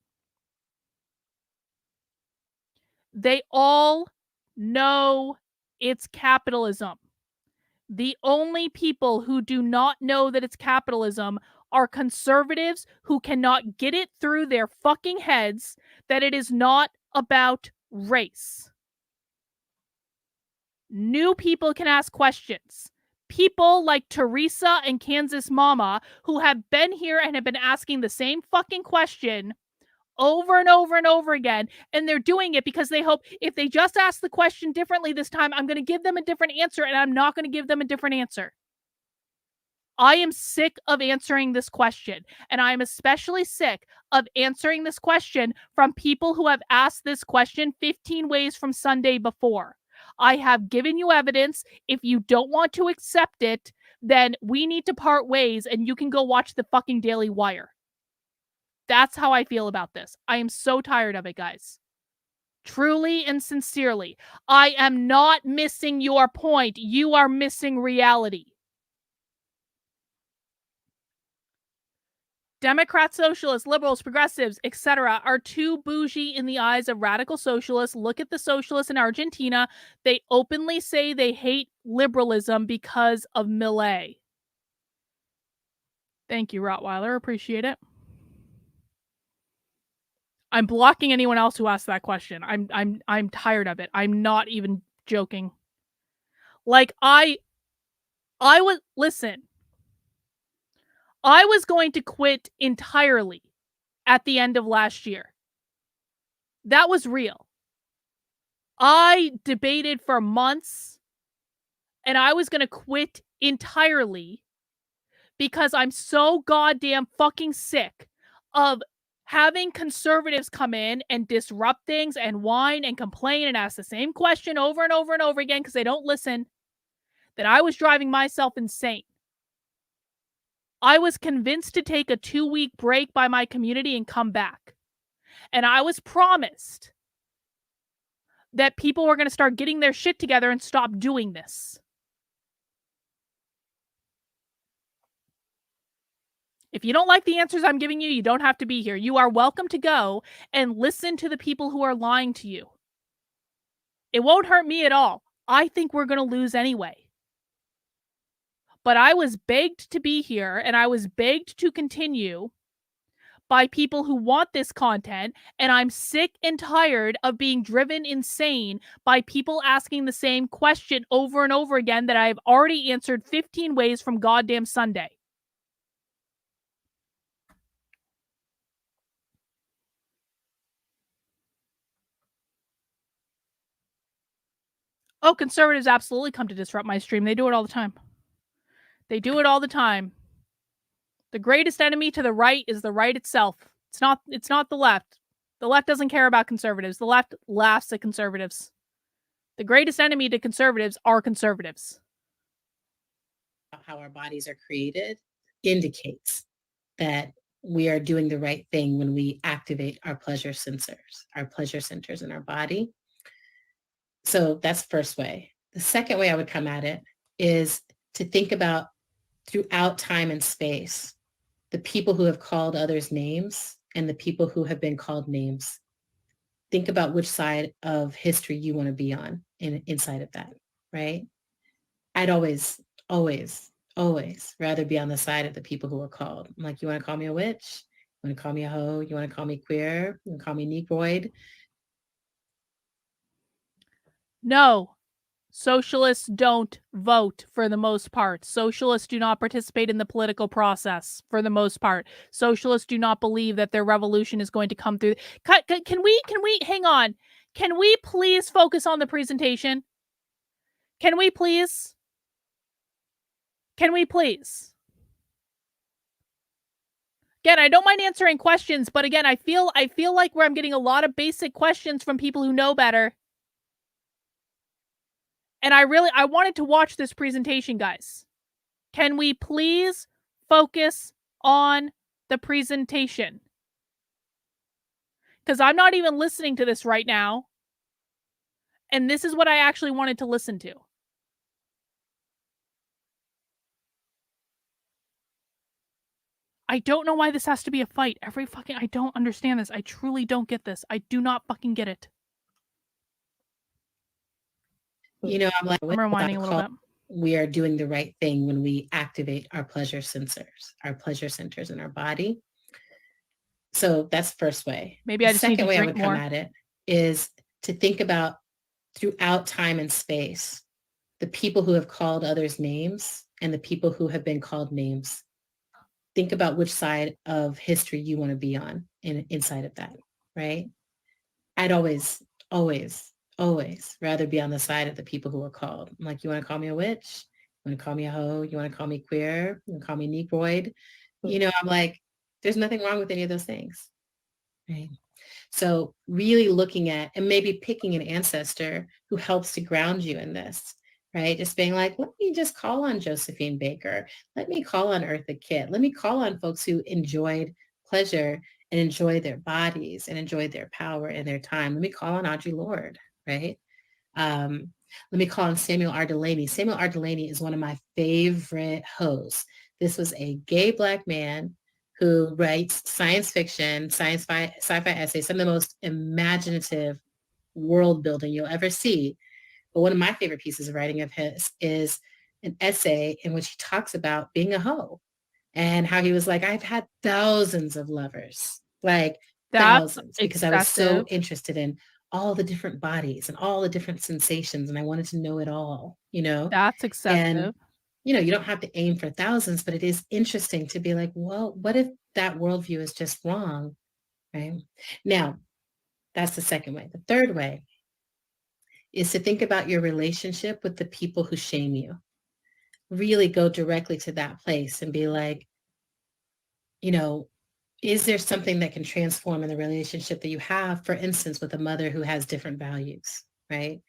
They all know it's capitalism. The only people who do not know that it's capitalism are conservatives who cannot get it through their fucking heads that it is not about race. New people can ask questions. People like Teresa and Kansas Mama, who have been here and have been asking the same fucking question over and over and over again. And they're doing it because they hope if they just ask the question differently this time, I'm going to give them a different answer, and I'm not going to give them a different answer. I am sick of answering this question. And I am especially sick of answering this question from people who have asked this question 15 ways from Sunday before. I have given you evidence. If you don't want to accept it, then we need to part ways and you can go watch the fucking Daily Wire. That's how I feel about this. I am so tired of it, guys. Truly and sincerely. I am not missing your point. You are missing reality. Democrats, socialists, liberals, progressives, etc. are too bougie in the eyes of radical socialists. Look at the socialists in Argentina. They openly say they hate liberalism because of Milei. Thank you, Rottweiler. Appreciate it. I'm blocking anyone else who asked that question. I'm tired of it. I'm not even joking. Like I would listen. I was going to quit entirely at the end of last year. That was real. I debated for months and I was going to quit entirely because I'm so goddamn fucking sick of having conservatives come in and disrupt things and whine and complain and ask the same question over and over and over again because they don't listen, that I was driving myself insane. I was convinced to take a 2-week break by my community and come back. And I was promised that people were going to start getting their shit together and stop doing this. If you don't like the answers I'm giving you, you don't have to be here. You are welcome to go and listen to the people who are lying to you. It won't hurt me at all. I think we're going to lose anyway. But I was begged to be here and I was begged to continue by people who want this content, and I'm sick and tired of being driven insane by people asking the same question over and over again that I've already answered 15 ways from goddamn Sunday. Oh, conservatives absolutely come to disrupt my stream. They do it all the time. They do it all the time. The greatest enemy to the right is the right itself. It's not the left. The left doesn't care about conservatives. The left laughs at conservatives. The greatest enemy to conservatives are conservatives.
How our bodies are created indicates that we are doing the right thing when we activate our pleasure centers in our body. So that's the first way. The second way I would come at it is to think about throughout time and space, the people who have called others names and the people who have been called names. Think about which side of history you want to be on inside of that, right? I'd always rather be on the side of the people who are called. I'm like, you want to call me a witch? You want to call me a hoe? You want to call me queer? You want to call me Negroid?
No. Socialists don't vote for the most part. Socialists do not participate in the political process for the most part. Socialists do not believe that their revolution is going to come through. Can we hang on? Can we please focus on the presentation? Can we please? Can we please? Again, I don't mind answering questions, but again, I feel like where I'm getting a lot of basic questions from people who know better. And I wanted to watch this presentation, guys. Can we please focus on the presentation? Because I'm not even listening to this right now. And this is what I actually wanted to listen to. I don't know why this has to be a fight. I don't understand this. I truly don't get this. I do not fucking get it.
You know, I'm like,
I'm rewinding a little bit.
We are doing the right thing when we activate our pleasure centers in our body. So that's the first way.
Maybe I just need to drink more.
The second way I would come at it is to think about throughout time and space, the people who have called others names and the people who have been called names. Think about which side of history you want to be on inside of that, right? I'd always rather be on the side of the people who are called. I'm like, you want to call me a witch? You want to call me a hoe? You want to call me queer? You want to call me Negroid? You know, I'm like, there's nothing wrong with any of those things, right? So really looking at and maybe picking an ancestor who helps to ground you in this, right? Just being like, let me just call on Josephine Baker. Let me call on Eartha Kitt. Let me call on folks who enjoyed pleasure and enjoy their bodies and enjoy their power and their time. Let me call on Audre Lorde, right? Let me call on Samuel R. Delaney. Samuel R. Delaney is one of my favorite hoes. This was a gay Black man who writes science fiction, sci-fi essays, some of the most imaginative world building you'll ever see. But one of my favorite pieces of writing of his is an essay in which he talks about being a hoe and how he was like, I've had thousands of lovers, like
That's
thousands, because I was so
excessive.
interested in all the different bodies and all the different sensations. And I wanted to know it all, you know?
That's
And,
excessive.
you know, you don't have to aim for thousands, but it is interesting to be like, well, what if that worldview is just wrong, right? Now, that's the second way. The third way is to think about your relationship with the people who shame you. Really go directly to that place and be like, you know, is there something that can transform in the relationship that you have, for instance, with a mother who has different values, right?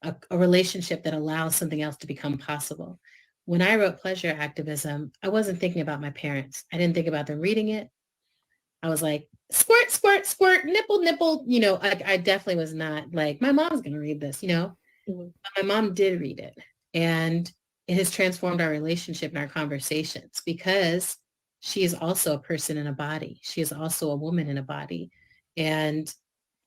A relationship that allows something else to become possible. When I wrote Pleasure Activism, I wasn't thinking about my parents. I didn't think about them reading it. I was like, squirt, squirt, squirt, nipple, nipple. You know, I definitely was not like, my mom's going to read this, you know?
Mhm.
But my mom did read it. And it has transformed our relationship and our conversations because she is also a person in a body. She is also a woman in a body. And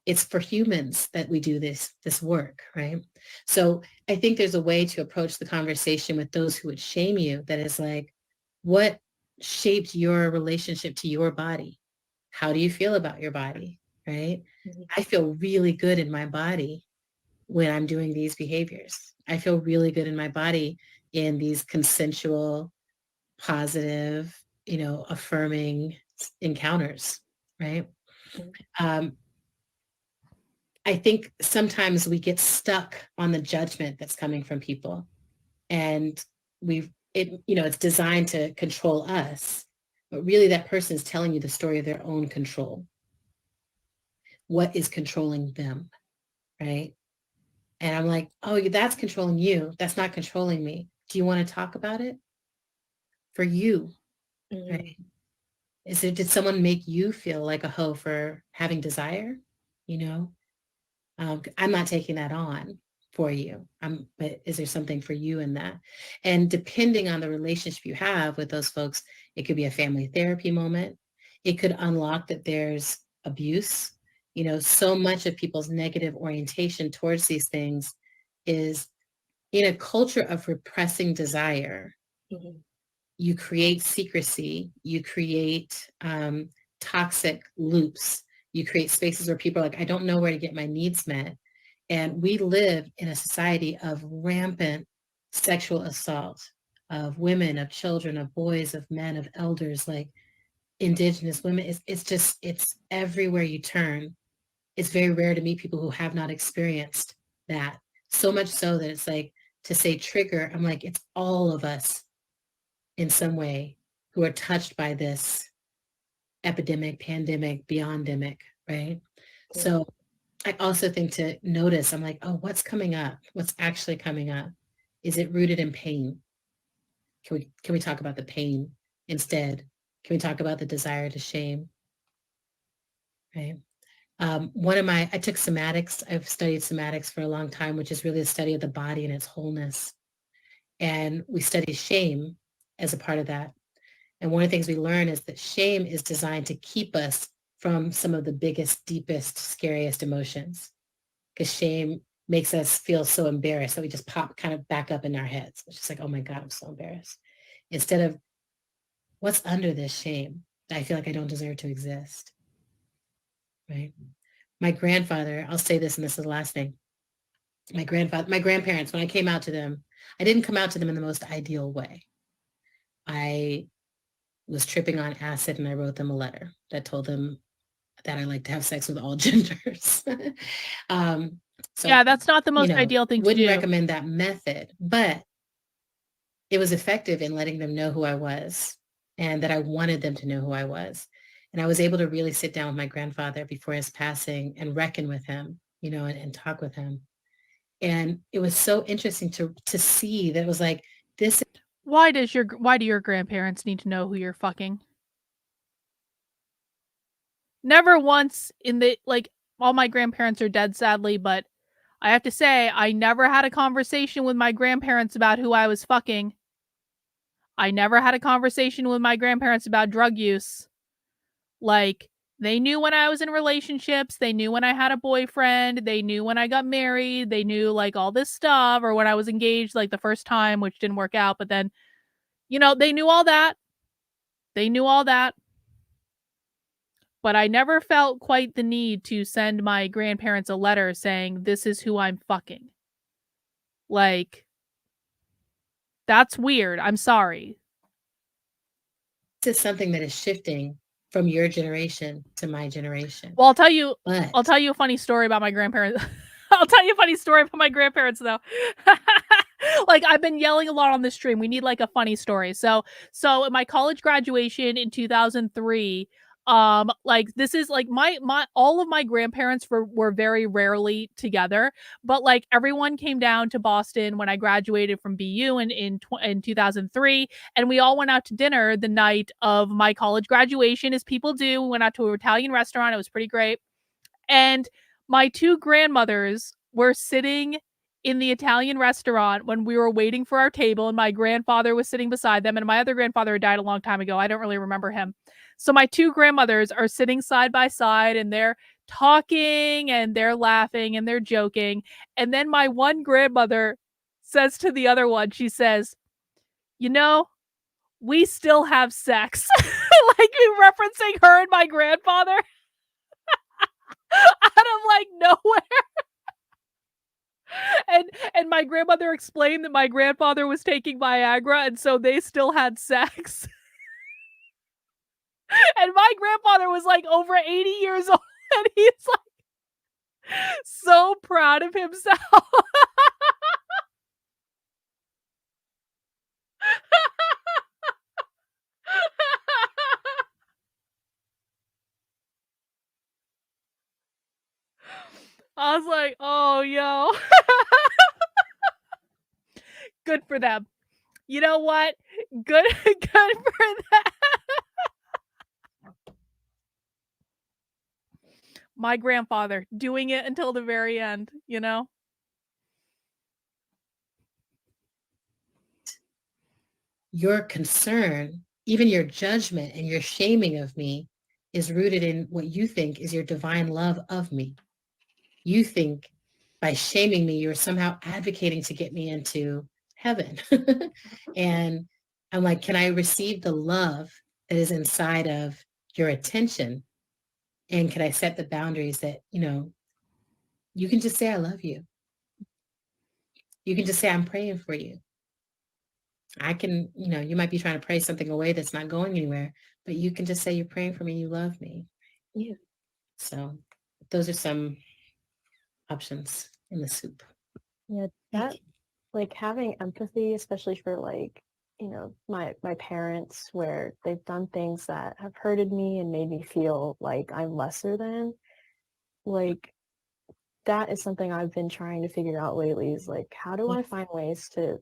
it's for humans that we do this work, right? So I think there's a way to approach the conversation with those who would shame you that is like, what shaped your relationship to your body? How do you feel about your body, right?
Mhm.
I feel really good in my body when I'm doing these behaviors. I feel really good in my body in these consensual, positive, you know, affirming encounters, right?
Mhm.
Um, I think sometimes we get stuck on the judgment that's coming from people, and it's designed to control us, but really that person is telling you the story of their own control. What is controlling them, right? And I'm like, oh, that's controlling you. That's not controlling me. Do you want to talk about it? For you,
Mhm.
right? Did someone make you feel like a hoe for having desire? You know, I'm not taking that on for you. But is there something for you in that? And depending on the relationship you have with those folks, it could be a family therapy moment. It could unlock that there's abuse. You know, so much of people's negative orientation towards these things is in a culture of repressing desire.
Mhm.
You create secrecy, you create toxic loops, you create spaces where people are like, I don't know where to get my needs met. And we live in a society of rampant sexual assault of women, of children, of boys, of men, of elders, like indigenous women. It's everywhere you turn. It's very rare to meet people who have not experienced that. So much so that it's like, to say trigger, I'm like, it's all of us in some way who are touched by this epidemic, pandemic, beyondemic, right?
Yeah.
So I also think to notice, I'm like, oh, what's coming up? What's actually coming up? Is it rooted in pain? Can we talk about the pain instead? Can we talk about the desire to shame? Right. I took somatics. I've studied somatics for a long time, which is really a study of the body and its wholeness. And we study shame as a part of that. And one of the things we learn is that shame is designed to keep us from some of the biggest, deepest, scariest emotions. Because shame makes us feel so embarrassed that we just pop kind of back up in our heads. It's just like, oh my God, I'm so embarrassed. Instead of what's under this shame that I feel like I don't deserve to exist, right? My grandfather, I'll say this and this is the last thing. My grandparents, when I came out to them, I didn't come out to them in the most ideal way. I was tripping on acid and I wrote them a letter that told them that I like to have sex with all genders. So,
Yeah, that's not the most ideal thing to
wouldn't
do.
recommend that method, but it was effective in letting them know who I was and that I wanted them to know who I was. And I was able to really sit down with my grandfather before his passing and reckon with him, and talk with him. And it was so interesting to see that it was like, this.
Why do your grandparents need to know who you're fucking? Never once all my grandparents are dead sadly, but I have to say I never had a conversation with my grandparents about who I was fucking. I never had a conversation with my grandparents about drug use. Like, they knew when I was in relationships. They knew when I had a boyfriend. They knew when I got married. They knew like all this stuff, or when I was engaged, like the first time, which didn't work out. But then, they knew all that. They knew all that. But I never felt quite the need to send my grandparents a letter saying, this is who I'm fucking. Like, that's weird. I'm sorry.
This is something that is shifting from your generation to my generation.
Well, I'll tell you a funny story about my grandparents. I'll tell you a funny story about my grandparents, though. Like, I've been yelling a lot on this stream. We need like a funny story. So at my college graduation in 2003, like, this is like my all of my grandparents were very rarely together, but like everyone came down to Boston when I graduated from BU in 2003, and we all went out to dinner the night of my college graduation, as people do. We went out to an Italian restaurant. It was pretty great. And my two grandmothers were sitting in the Italian restaurant when we were waiting for our table, and my grandfather was sitting beside them, and my other grandfather had died a long time ago. I don't really remember him. So my two grandmothers are sitting side by side, and they're talking and they're laughing and they're joking. And then my one grandmother says to the other one, she says, we still have sex. Like, referencing her and my grandfather. Out of like nowhere. And my grandmother explained that my grandfather was taking Viagra, and so they still had sex. And my grandfather was like over 80 years old, and he's like so proud of himself. I was like, oh, yo. Good for them. You know what? Good for them. My grandfather doing it until the very end,
Your concern, even your judgment and your shaming of me, is rooted in what you think is your divine love of me. You think by shaming me, you're somehow advocating to get me into heaven. And I'm like, can I receive the love that is inside of your attention? And can I set the boundaries that, you can just say, I love you. You can just say, I'm praying for you. I can, you might be trying to pray something away that's not going anywhere, but you can just say, you're praying for me, you love me.
Yeah.
So those are some options in the soup.
Yeah, that, like, having empathy, especially for like, my parents, where they've done things that have hurted me and made me feel like I'm lesser than, like, that is something I've been trying to figure out lately, is like, how do I find ways to,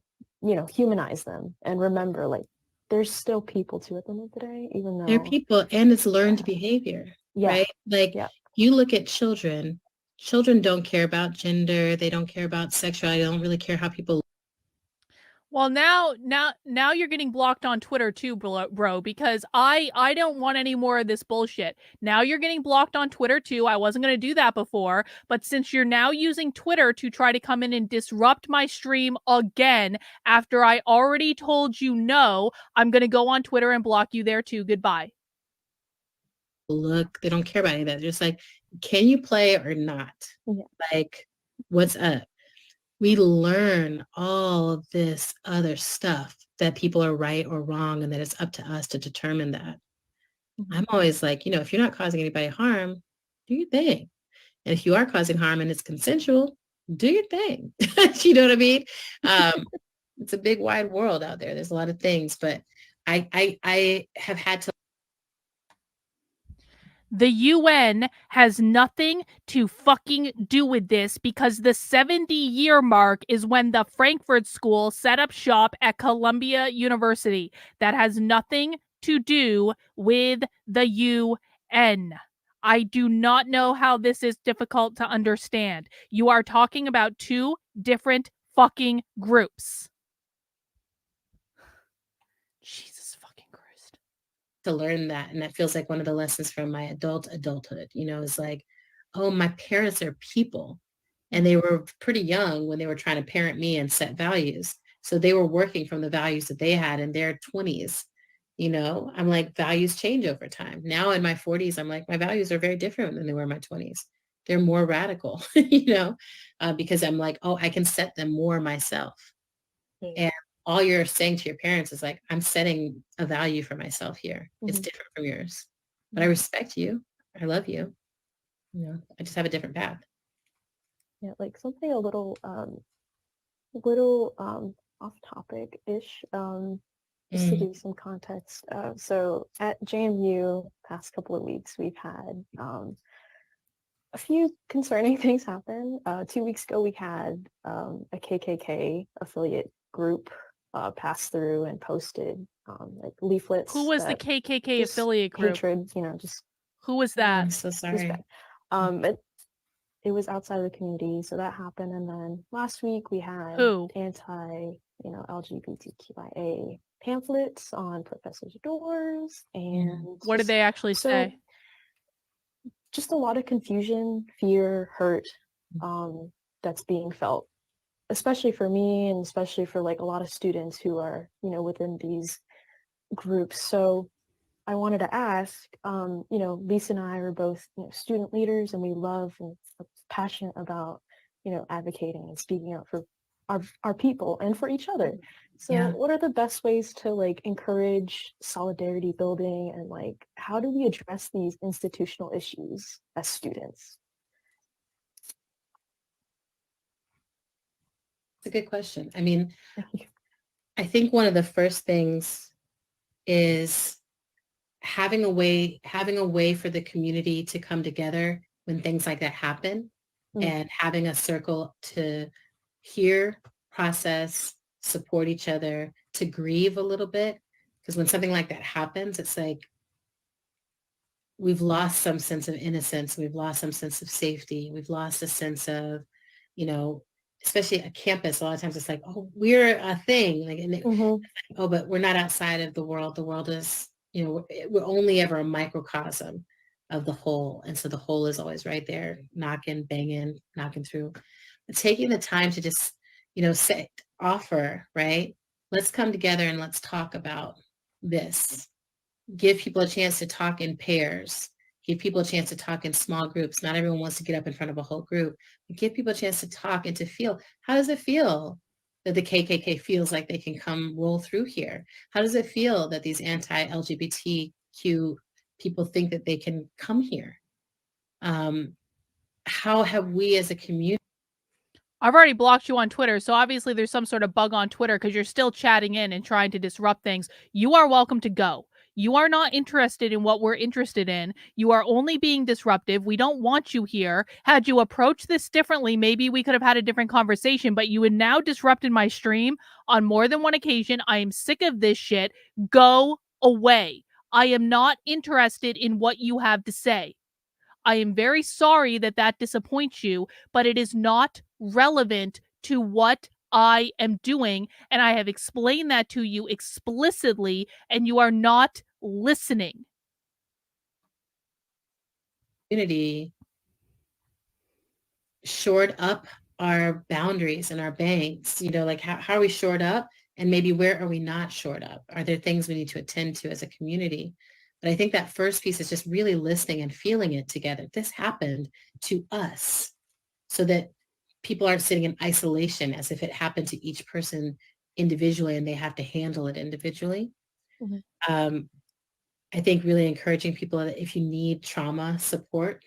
humanize them and remember, like, there's still people too at the end of the day, even though
they're people, and it's learned behavior, right? Like, you look at children don't care about gender. They don't care about sexuality. They don't really care how people.
Well, now you're getting blocked on Twitter too, bro, because I don't want any more of this bullshit. Now you're getting blocked on Twitter too. I wasn't going to do that before, but since you're now using Twitter to try to come in and disrupt my stream again after I already told you no, I'm going to go on Twitter and block you there too. Goodbye.
Look, they don't care about any of that. They're just like, can you play or not?
Yeah.
Like, what's up? We learn all of this other stuff that people are right or wrong, and that it's up to us to determine that. Mm-hmm. I'm always like, if you're not causing anybody harm, do your thing. And if you are causing harm and it's consensual, do your thing. You know what I mean? It's a big wide world out there. There's a lot of things, but I have had to.
The UN has nothing to fucking do with this, because the 70-year mark is when the Frankfurt School set up shop at Columbia University. That has nothing to do with the UN. I do not know how this is difficult to understand. You are talking about two different fucking groups. Jesus fucking Christ.
to learn that. And that feels like one of the lessons from my adulthood, is like, oh, my parents are people. And they were pretty young when they were trying to parent me and set values. So they were working from the values that they had in their 20s. I'm like, values change over time. Now in my 40s, I'm like, my values are very different than they were in my 20s. They're more radical, because I'm like, oh, I can set them more myself. And all you're saying to your parents is like, I'm setting a value for myself here. It's different from yours, but I respect you. I love you. I just have a different path.
Yeah, like something a little off topic-ish, just to give some context. So at JMU, past couple of weeks, we've had a few concerning things happen. 2 weeks ago, we had a KKK affiliate group pass through and posted like leaflets.
Who was the KKK
just
affiliate group?
Hatred, just
Who was that?
I'm so sorry.
It was outside of the community, so that happened. And then last week we had
Who?
LGBTQIA pamphlets on professors' doors, and
what did they actually say?
Just a lot of confusion, fear, hurt, that's being felt, especially for me and especially for like a lot of students who are, within these groups. So I wanted to ask, Lisa and I are both, student leaders, and we love and are passionate about, advocating and speaking up for our people and for each other. So what are the best ways to like encourage solidarity building, and like how do we address these institutional issues as students?
It's a good question. I mean, I think one of the first things is having a way for the community to come together when things like that happen, and having a circle to hear, process, support each other, to grieve a little bit. Because when something like that happens, it's like we've lost some sense of innocence. We've lost some sense of safety. We've lost a sense of, especially a campus. A lot of times it's like, oh, we're a thing. Like, oh, but we're not outside of the world. The world is, we're only ever a microcosm of the whole. And so the whole is always right there, knocking, banging, knocking through. But taking the time to just, offer, right? Let's come together and let's talk about this. Give people a chance to talk in pairs. Give people a chance to talk in small groups. Not everyone wants to get up in front of a whole group. But give people a chance to talk and to feel, how does it feel that the KKK feels like they can come roll through here? How does it feel that these anti-LGBTQ people think that they can come here? How have we as a community?
I've already blocked you on Twitter, so obviously there's some sort of bug on Twitter because you're still chatting in and trying to disrupt things. You are welcome to go. You are not interested in what we're interested in. You are only being disruptive. We don't want you here. Had you approached this differently, maybe we could have had a different conversation, but you had now disrupted my stream on more than one occasion. I am sick of this shit. Go away. I am not interested in what you have to say. I am very sorry that that disappoints you, but it is not relevant to what I am doing. And I have explained that to you explicitly, and you are not listening.
Community shored up our boundaries and our banks, like how are we shored up, and maybe where are we not shored up? Are there things we need to attend to as a community? But I think that first piece is just really listening and feeling it together. This happened to us, so that people aren't sitting in isolation as if it happened to each person individually and they have to handle it individually. I think really encouraging people that if you need trauma support,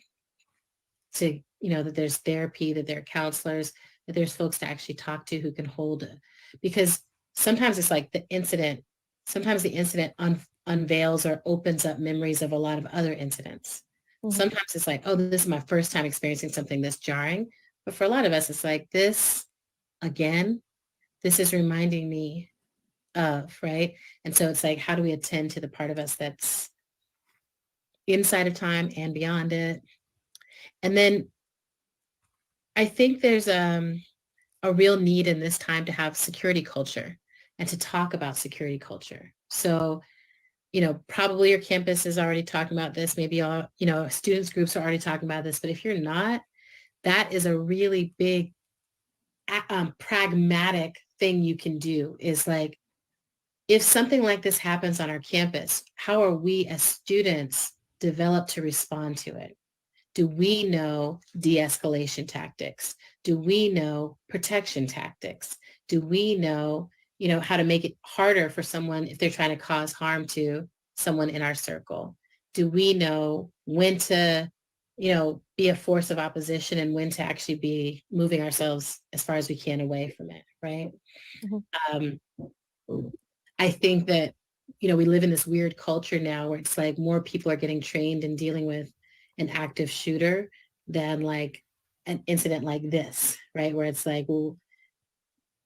to, that there's therapy, that there are counselors, that there's folks to actually talk to who can hold it. Because sometimes it's like the incident unveils or opens up memories of a lot of other incidents. Sometimes it's like, oh, this is my first time experiencing something this jarring. But for a lot of us, it's like this is reminding me of, right? And so it's like, how do we attend to the part of us that's inside of time and beyond it? And then I think there's a real need in this time to have security culture and to talk about security culture. So probably your campus is already talking about this. Maybe all, students groups are already talking about this, but if you're not, that is a really big pragmatic thing you can do is like, if something like this happens on our campus, how are we as students developed to respond to it? Do we know de-escalation tactics? Do we know protection tactics? Do we know, how to make it harder for someone if they're trying to cause harm to someone in our circle? Do we know when to, be a force of opposition and when to actually be moving ourselves as far as we can away from it, right? I think that, we live in this weird culture now where it's like more people are getting trained in dealing with an active shooter than like an incident like this, right? Where it's like, well,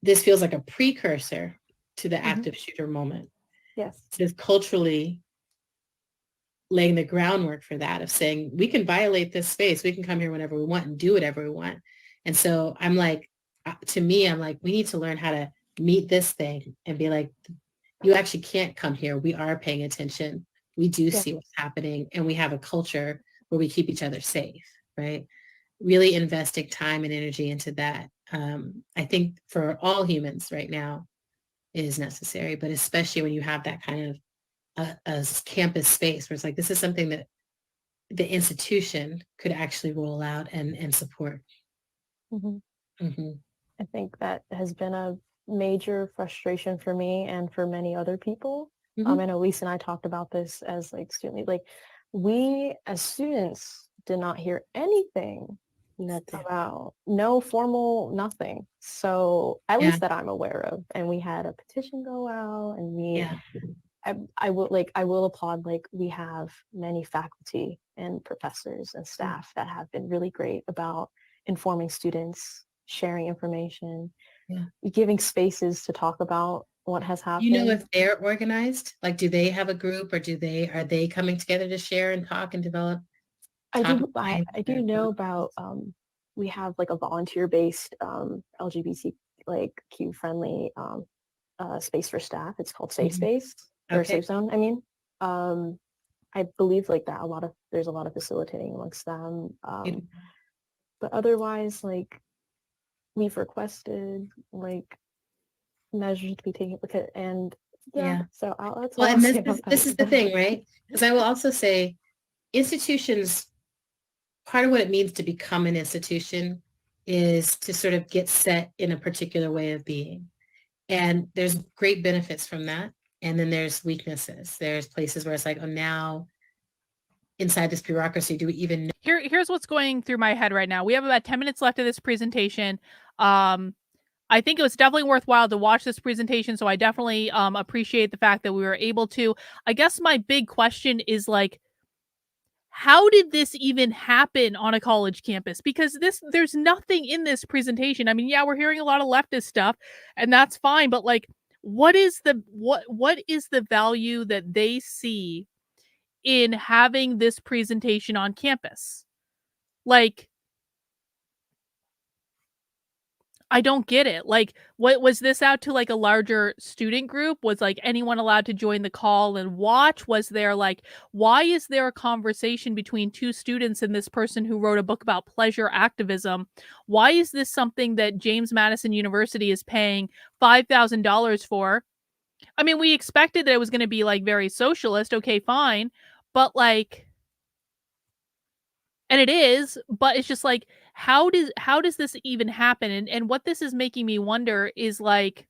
this feels like a precursor to the active shooter moment.
Yes.
It's culturally laying the groundwork for that, of saying, we can violate this space. We can come here whenever we want and do whatever we want. And so I'm like, to me, I'm like, we need to learn how to meet this thing and be like, you actually can't come here. We are paying attention. We do see what's happening. And we have a culture where we keep each other safe, right? Really investing time and energy into that. I think for all humans right now is necessary, but especially when you have that kind of a campus space where it's like, this is something that the institution could actually roll out and support.
I think that has been a major frustration for me and for many other people. I know Lisa and I talked about this as like student, like we as students did not hear anything about, no formal nothing. So at least that I'm aware of. And we had a petition go out and we, I will applaud, like we have many faculty and professors and staff that have been really great about informing students, sharing information, giving spaces to talk about what has happened.
You know, if they're organized, like, do they have a group or are they coming together to share and talk and develop?
I do know about, we have like a volunteer-based LGBT like Q friendly space for staff. It's called Safe Space or Safe Zone. I mean, I believe like that there's a lot of facilitating amongst them. But otherwise, like we've requested like measures to be taken and so that's
well, and this is the thing, right? Because I will also say institutions, part of what it means to become an institution is to sort of get set in a particular way of being. And there's great benefits from that. And then there's weaknesses. There's places where it's like, oh, now inside this bureaucracy, do we even know?
Here's what's going through my head right now. We have about 10 minutes left of this presentation. I think it was definitely worthwhile to watch this presentation. So I definitely appreciate the fact that we were able to. I guess my big question is like, how did this even happen on a college campus? Because there's nothing in this presentation. I mean, yeah, we're hearing a lot of leftist stuff and that's fine, but like, what is the value that they see in having this presentation on campus? Like, I don't get it. Like, what was this out to like a larger student group? Was like anyone allowed to join the call and watch? Was there like, why is there a conversation between two students and this person who wrote a book about pleasure activism? Why is this something that James Madison University is paying $5,000 for? I mean, we expected that it was going to be like very socialist. Okay, fine. But like, and it is, but it's just like, how does this even happen? And what this is making me wonder is like,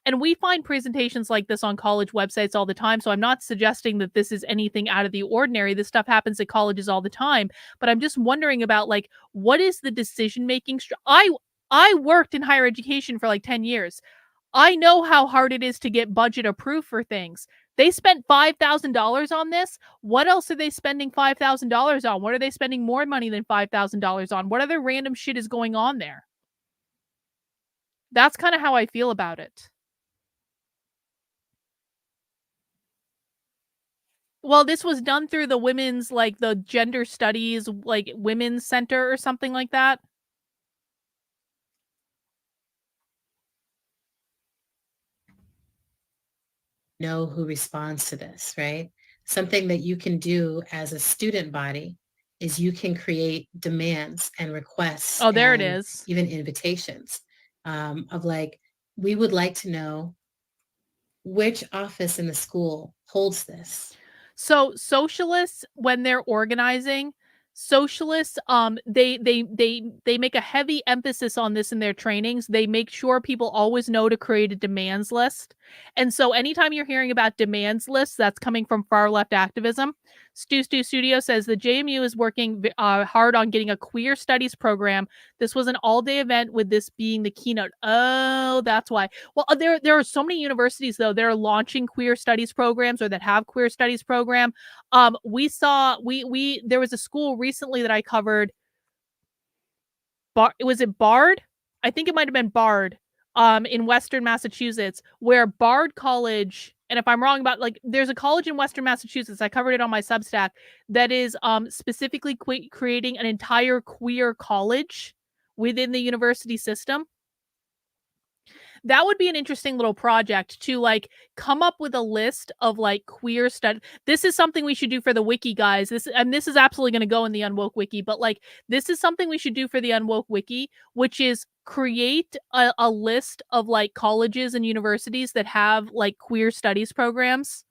and we find presentations like this on college websites all the time. So I'm not suggesting that this is anything out of the ordinary. This stuff happens at colleges all the time. But I'm just wondering about like, what is the decision making? I worked in higher education for like 10 years. I know how hard it is to get budget approved for things. They spent $5,000 on this. What else are they spending $5,000 on? What are they spending more money than $5,000 on? What other random shit is going on there? That's kind of how I feel about it. Well, this was done through the women's, like the gender studies, like women's center or something like that.
know who responds to this, right? Something that you can do as a student body is you can create demands and requests
Oh, there it
and
is.
even invitations of like, we would like to know which office in the school holds this.
So socialists, when they're organizing, socialists, they make a heavy emphasis on this in their trainings. They make sure people always know to create a demands list. And so anytime you're hearing about demands lists, that's coming from far left activism. Stu Studio says the JMU is working hard on getting a queer studies program. This was an all-day event with this being the keynote. Oh, that's why. Well, there are so many universities though that are launching queer studies programs or that have queer studies program. We saw we there was a school recently that I covered. Was it Bard? I think it might have been Bard. In Western Massachusetts, where Bard College, and if I'm wrong about like, there's a college in Western Massachusetts. I covered it on my Substack that is specifically creating an entire queer college within the university system. That would be an interesting little project to like come up with a list of like queer stuff. This is something we should do for the wiki, guys. This is absolutely going to go in the Unwoke wiki, but like this is something we should do for the Unwoke wiki, which is create a list of like colleges and universities that have like queer studies programs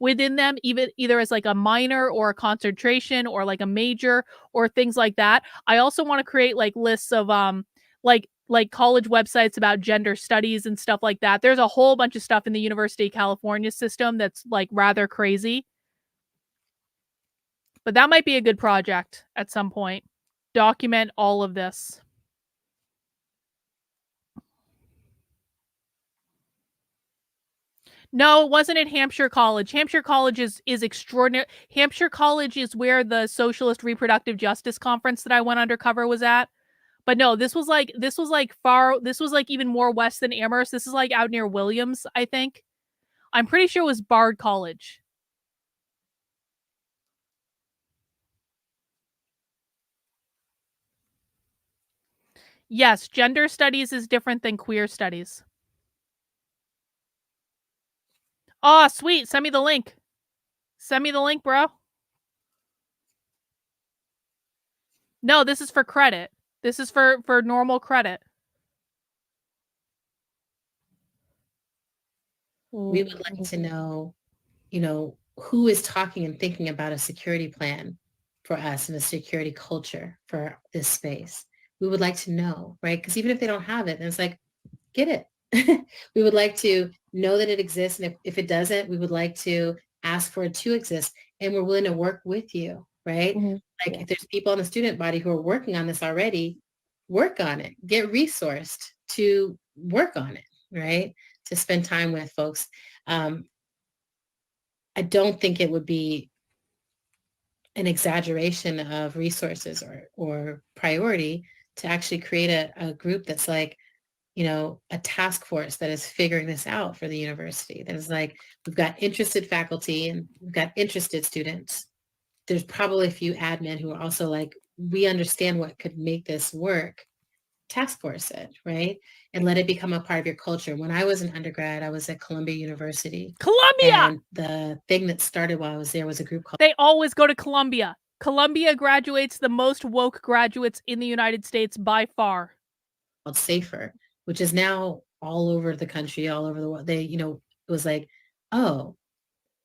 within them, even either as like a minor or a concentration or like a major or things like that. I also want to create like lists of like college websites about gender studies and stuff like that. There's a whole bunch of stuff in the University of California system that's like rather crazy. But that might be a good project at some point. Document all of this. No, it wasn't at Hampshire College. Hampshire College is extraordinary. Hampshire College is where the Socialist Reproductive Justice Conference that I went undercover was at. But no, this was like even more west than Amherst. This is like out near Williams, I think. I'm pretty sure it was Bard College. Yes, gender studies is different than queer studies. Oh, sweet. Send me the link. Send me the link, bro. No, this is for credit. This is for normal credit.
We would like to know, who is talking and thinking about a security plan for us and a security culture for this space. We would like to know, right? Because even if they don't have it, then it's like, get it. We would like to know that it exists. And if it doesn't, we would like to ask for it to exist. And we're willing to work with you, right? Like if there's people in the student body who are working on this already, work on it, get resourced to work on it, right? To spend time with folks. I don't think it would be an exaggeration of resources or priority to actually create a group that's like, a task force that is figuring this out for the university. That is like, we've got interested faculty and we've got interested students. There's probably a few admin who are also like, we understand what could make this work. Task force it, right? And let it become a part of your culture. When I was an undergrad, I was at Columbia University.
Columbia!
And the thing that started while I was there was a group called...
They always go to Columbia. Columbia graduates the most woke graduates in the United States by far.
Called Safer, which is now all over the country, all over the world. They, it was like, oh,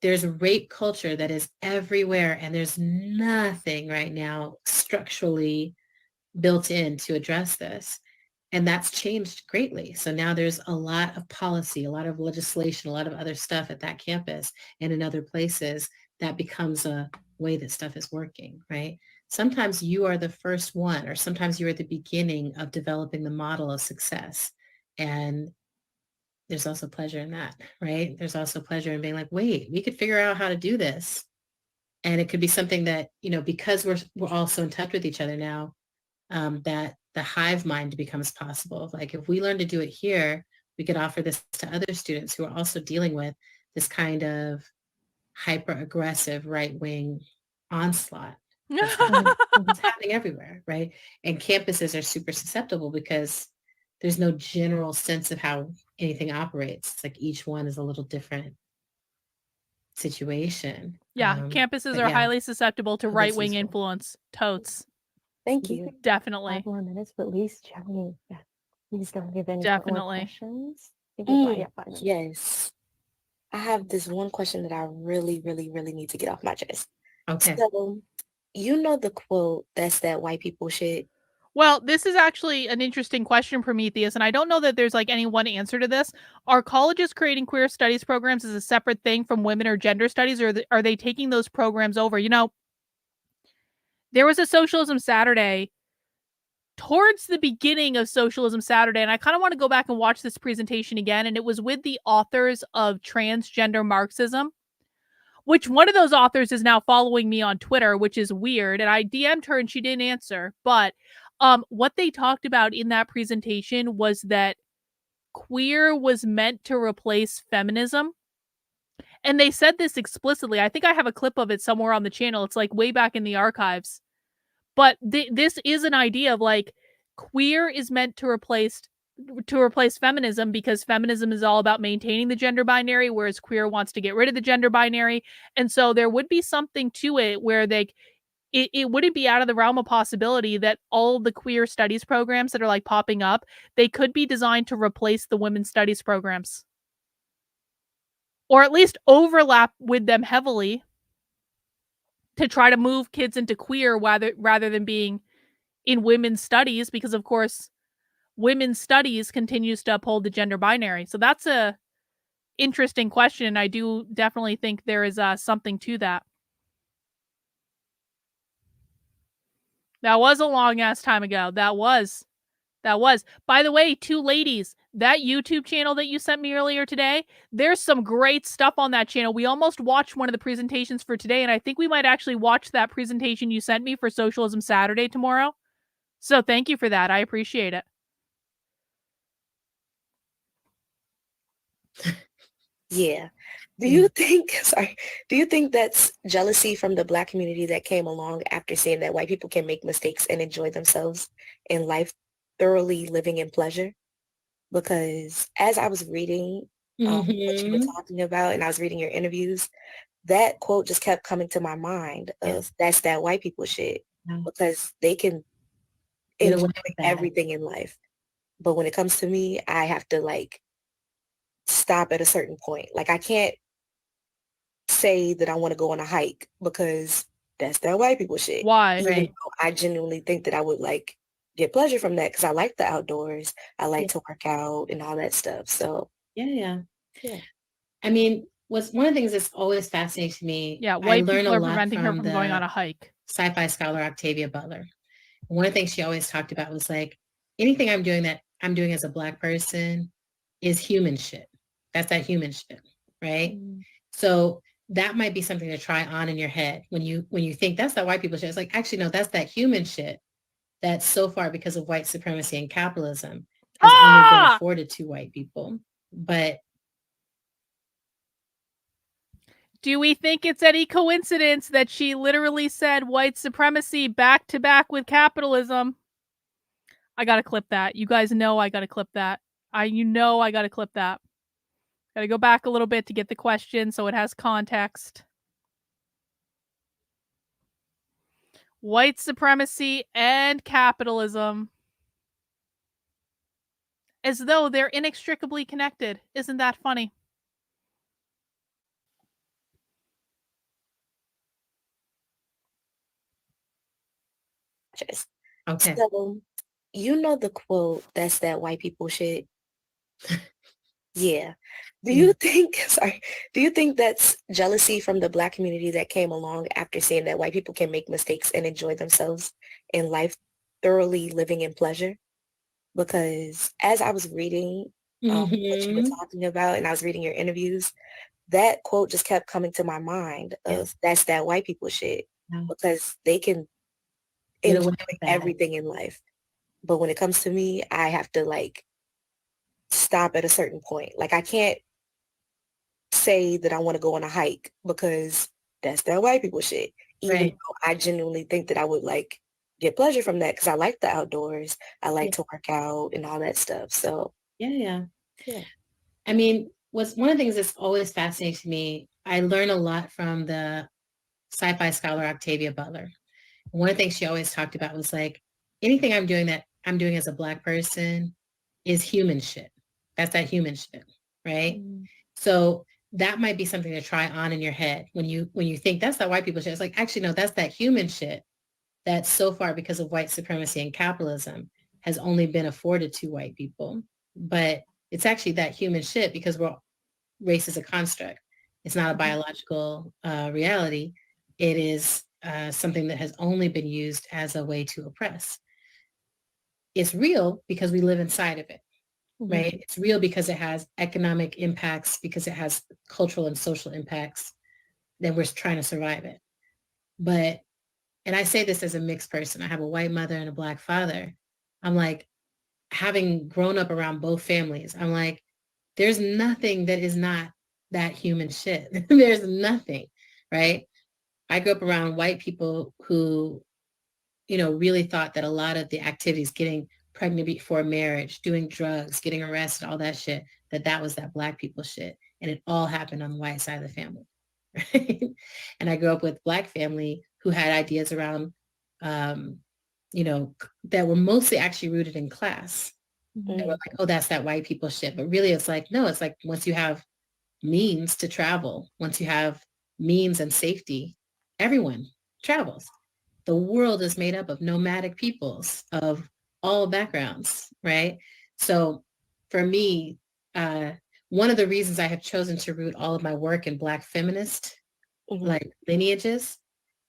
there's a rape culture that is everywhere. And there's nothing right now structurally built in to address this. And that's changed greatly. So now there's a lot of policy, a lot of legislation, a lot of other stuff at that campus and in other places that becomes a way that stuff is working, right? Sometimes you are the first one, or sometimes you're at the beginning of developing the model of success. And there's also pleasure in that, right? There's also pleasure in being like, wait, we could figure out how to do this. And it could be something that, because we're all so in touch with each other now, that the hive mind becomes possible. Like if we learn to do it here, we could offer this to other students who are also dealing with this kind of hyper aggressive right-wing onslaught. It's happening everywhere, right? And campuses are super susceptible because there's no general sense of how anything operates. It's like each one is a little different situation.
Yeah, campuses are highly susceptible to right-wing influence. Totes.
Thank you.
Definitely.
5 more minutes, but at least Jenny, please don't give any more
Definitely.
questions.
Mm,
5 minutes.
yes. I have this one question that I really, really, really need to get off my chest.
Okay.
So, you know the quote, "That's that white people shit."
Well, this is actually an interesting question, Prometheus, and I don't know that there's like any one answer to this. Are colleges creating queer studies programs as a separate thing from women or gender studies, or are they taking those programs over? You know, there was a Socialism Saturday towards the beginning of Socialism Saturday, and I kind of want to go back and watch this presentation again, and it was with the authors of Transgender Marxism, which one of those authors is now following me on Twitter, which is weird. And I DM'd her and she didn't answer. But what they talked about in that presentation was that queer was meant to replace feminism. And they said this explicitly. I think I have a clip of it somewhere on the channel. It's like way back in the archives. But this is an idea of like queer is meant to replace feminism because feminism is all about maintaining the gender binary, whereas queer wants to get rid of the gender binary. And so there would be something to it where it wouldn't be out of the realm of possibility that all the queer studies programs that are like popping up, they could be designed to replace the women's studies programs. Or at least overlap with them heavily to try to move kids into queer rather than being in women's studies, because of course women's studies continues to uphold the gender binary. So that's a interesting question. I do definitely think there is something to that. That was a long ass time ago. That was. By the way, two ladies, that YouTube channel that you sent me earlier today, there's some great stuff on that channel. We almost watched one of the presentations for today, and I think we might actually watch that presentation you sent me for Socialism Saturday tomorrow. So thank you for that. I appreciate it.
Yeah. Do you think that's jealousy from the Black community that came along after saying that white people can make mistakes and enjoy themselves in life, thoroughly living in pleasure? Because as I was reading what you were talking about and I was reading your interviews, that quote just kept coming to my mind of that's that white people shit, because they can enjoy everything in life. But when it comes to me, I have to like stop at a certain point. Like I can't say that I want to go on a hike because that's that white people shit.
Why?
Even though I genuinely think that I would like get pleasure from that because I like the outdoors. I like to work out and all that stuff. So
yeah. I mean, one of the things that's always fascinating to me.
Yeah, white
I learn
people
a
are
lot
preventing her from going on a hike.
Sci-fi scholar Octavia Butler. One of the things she always talked about was like, anything I'm doing as a Black person is human shit. That's that human shit, right? So that might be something to try on in your head when you think that's that white people shit. It's like, actually, no, that's that human shit that so far, because of white supremacy and capitalism, has only been afforded to white people. But
do we think it's any coincidence that she literally said white supremacy back to back with capitalism? I gotta clip that. You guys know I gotta clip that. I gotta clip that. Gotta go back a little bit to get the question so it has context. White supremacy and capitalism. As though they're inextricably connected. Isn't that funny?
Okay.
So, you know the quote, that's that white people shit? Yeah. Do you think that's jealousy from the Black community that came along after saying that white people can make mistakes and enjoy themselves in life, thoroughly living in pleasure? Because as I was reading what you were talking about and I was reading your interviews, that quote just kept coming to my mind of that's that white people shit, because they can enjoy everything in life. But when it comes to me, I have to like stop at a certain point. Like I can't say that I want to go on a hike because that's that white people shit. Even though I genuinely think that I would like get pleasure from that because I like the outdoors. I like to work out and all that stuff. So
yeah. I mean, one of the things that's always fascinating to me, I learn a lot from the sci-fi scholar Octavia Butler. One of the things she always talked about was like, anything I'm doing that I'm doing as a Black person is human shit. That's that human shit, right?
Mm.
So that might be something to try on in your head when you think that's that white people shit. It's like, actually, no, that's that human shit that so far, because of white supremacy and capitalism, has only been afforded to white people. But it's actually that human shit because race is a construct. It's not a biological reality. It is something that has only been used as a way to oppress. It's real because we live inside of it, right? It's real because it has economic impacts, because it has cultural and social impacts, that we're trying to survive it. But, and I say this as a mixed person, I have a white mother and a Black father. I'm like, having grown up around both families, I'm like, there's nothing that is not that human shit. There's nothing, right? I grew up around white people who, really thought that a lot of the activities, getting pregnant before marriage, doing drugs, getting arrested, all that shit, that was that Black people shit. And it all happened on the white side of the family. Right? And I grew up with Black family who had ideas around, that were mostly actually rooted in class. They were like, oh, that's that white people shit. But really, it's like, no, it's like once you have means to travel, once you have means and safety, everyone travels. The world is made up of nomadic peoples of all backgrounds, right? So for me, one of the reasons I have chosen to root all of my work in Black feminist like lineages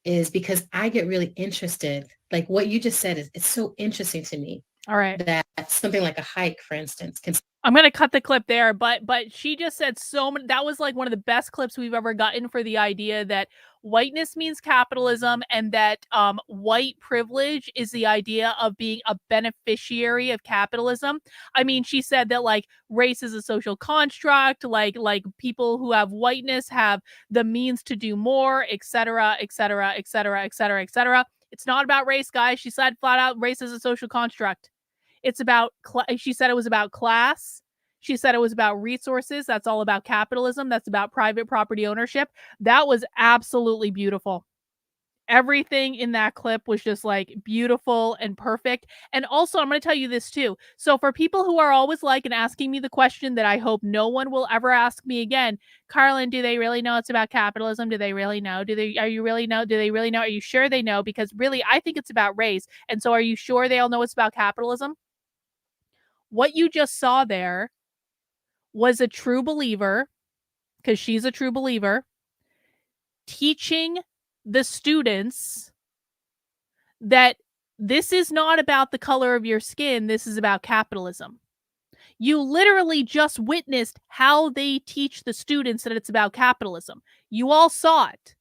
is because I get really interested. Like what you just said it's so interesting to me.
All right.
That something like a hike, for instance, can
I'm going to cut the clip there, but she just said so many, that was like one of the best clips we've ever gotten for the idea that whiteness means capitalism and that white privilege is the idea of being a beneficiary of capitalism. I mean, she said that like race is a social construct, like people who have whiteness have the means to do more, etc., etc., etc., etc., etc. It's not about race, guys. She said flat out, race is a social construct. It's about, she said it was about class. She said it was about resources. That's all about capitalism. That's about private property ownership. That was absolutely beautiful. Everything in that clip was just like beautiful and perfect. And also, I'm going to tell you this too. So for people who are always like and asking me the question that I hope no one will ever ask me again, Carlin, do they really know it's about capitalism? Do they really know? Do they really know? Are you sure they know? Because really, I think it's about race. And so are you sure they all know it's about capitalism? What you just saw there was a true believer, because she's a true believer, teaching the students that this is not about the color of your skin, this is about capitalism. You literally just witnessed how they teach the students that it's about capitalism. You all saw it.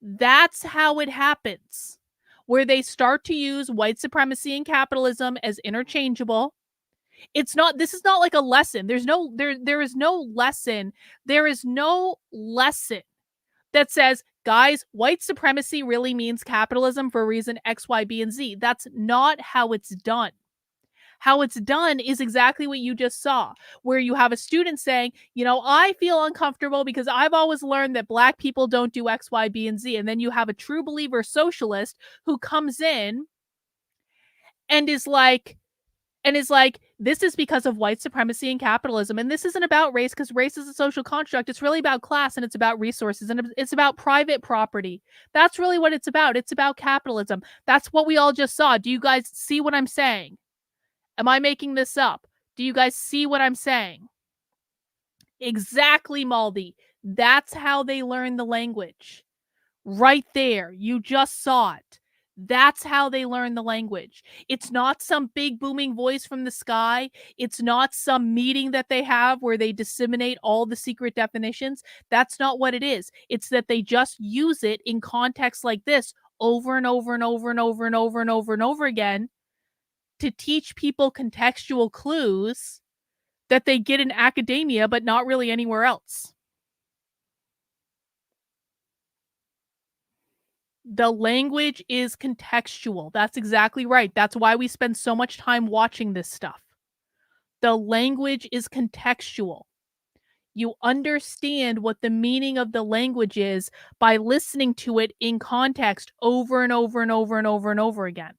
That's how it happens, where they start to use white supremacy and capitalism as interchangeable. This is not like a lesson. There is no lesson. There is no lesson that says, guys, white supremacy really means capitalism for reason X, Y, B, and Z. That's not how it's done. How it's done is exactly what you just saw, where you have a student saying, I feel uncomfortable because I've always learned that Black people don't do X, Y, B, and Z. And then you have a true believer socialist who comes in and is like, this is because of white supremacy and capitalism. And this isn't about race because race is a social construct. It's really about class and it's about resources and it's about private property. That's really what it's about. It's about capitalism. That's what we all just saw. Do you guys see what I'm saying? Am I making this up? Do you guys see what I'm saying? Exactly, Maldi. That's how they learn the language. Right there. You just saw it. That's how they learn the language. It's not some big booming voice from the sky. It's not some meeting that they have where they disseminate all the secret definitions. That's not what it is. It's that they just use it in contexts like this over and over and over and over and over and over and over again to teach people contextual clues that they get in academia, but not really anywhere else. The language is contextual. That's exactly right. That's why we spend so much time watching this stuff. The language is contextual. You understand what the meaning of the language is by listening to it in context over and over and over and over and over again.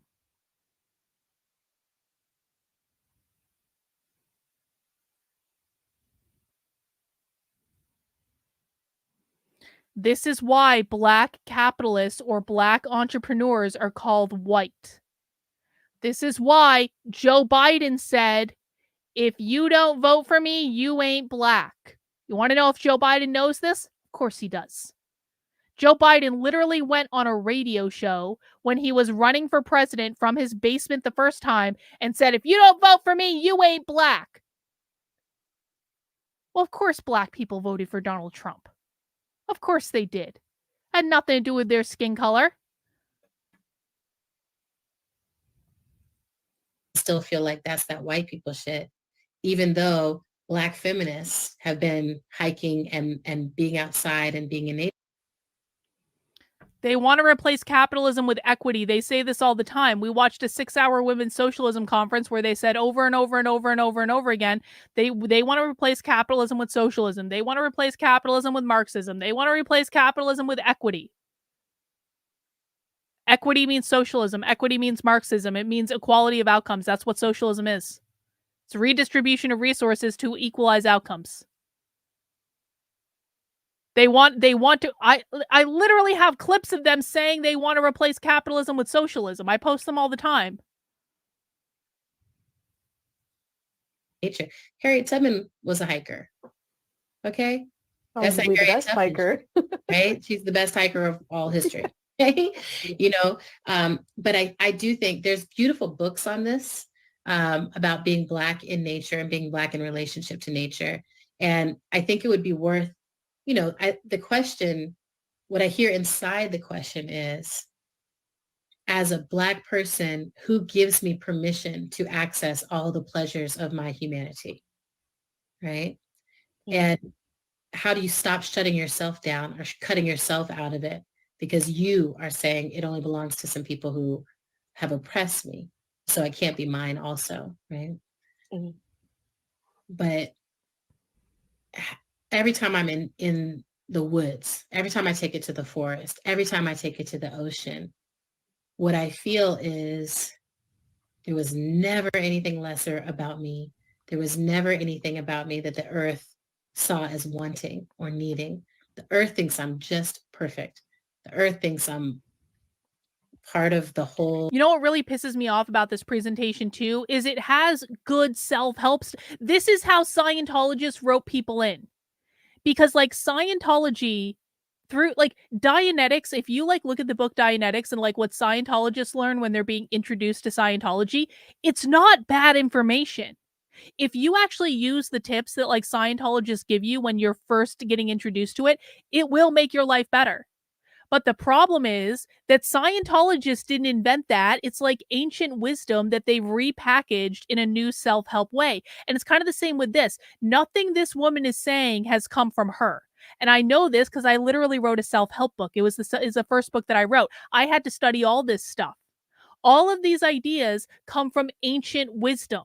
This is why Black capitalists or Black entrepreneurs are called white. This is why Joe Biden said, if you don't vote for me, you ain't Black. You want to know if Joe Biden knows this? Of course he does. Joe Biden literally went on a radio show when he was running for president from his basement the first time and said, if you don't vote for me, you ain't Black. Well, of course Black people voted for Donald Trump. Of course they did. Had nothing to do with their skin color.
Still feel like that's that white people shit, even though Black feminists have been hiking and being outside and being in nature.
They want to replace capitalism with equity. They say this all the time. We watched a 6-hour women's socialism conference where they said over and over and over and over and over again, they want to replace capitalism with socialism. They want to replace capitalism with Marxism. They want to replace capitalism with equity. Equity means socialism. Equity means Marxism. It means equality of outcomes. That's what socialism is. It's redistribution of resources to equalize outcomes. They want to, I literally have clips of them saying they want to replace capitalism with socialism. I post them all the time.
Nature. Harriet Tubman was a hiker. Okay?
That's the best hiker.
Right? She's the best hiker of all history. Okay? You know, but I do think there's beautiful books on this about being Black in nature and being Black in relationship to nature. And I think it would be worth, you know, the question, what I hear inside the question is, as a Black person, who gives me permission to access all the pleasures of my humanity, right? And how do you stop shutting yourself down or cutting yourself out of it because you are saying it only belongs to some people who have oppressed me, so it can't be mine also, right? Mm-hmm. But every time I'm in the woods, every time I take it to the forest, every time I take it to the ocean, what I feel is there was never anything lesser about me. There was never anything about me that the earth saw as wanting or needing. The earth thinks I'm just perfect. The earth thinks I'm part of the whole.
You know what really pisses me off about this presentation too is it has good self-help. This is how Scientologists wrote people in. Because like Scientology through like Dianetics, if you like look at the book Dianetics and like what Scientologists learn when they're being introduced to Scientology, it's not bad information. If you actually use the tips that like Scientologists give you when you're first getting introduced to it, it will make your life better. But the problem is that Scientologists didn't invent that. It's like ancient wisdom that they've repackaged in a new self-help way. And it's kind of the same with this. Nothing this woman is saying has come from her. And I know this because I literally wrote a self-help book. It was the first book that I wrote. I had to study all this stuff. All of these ideas come from ancient wisdom.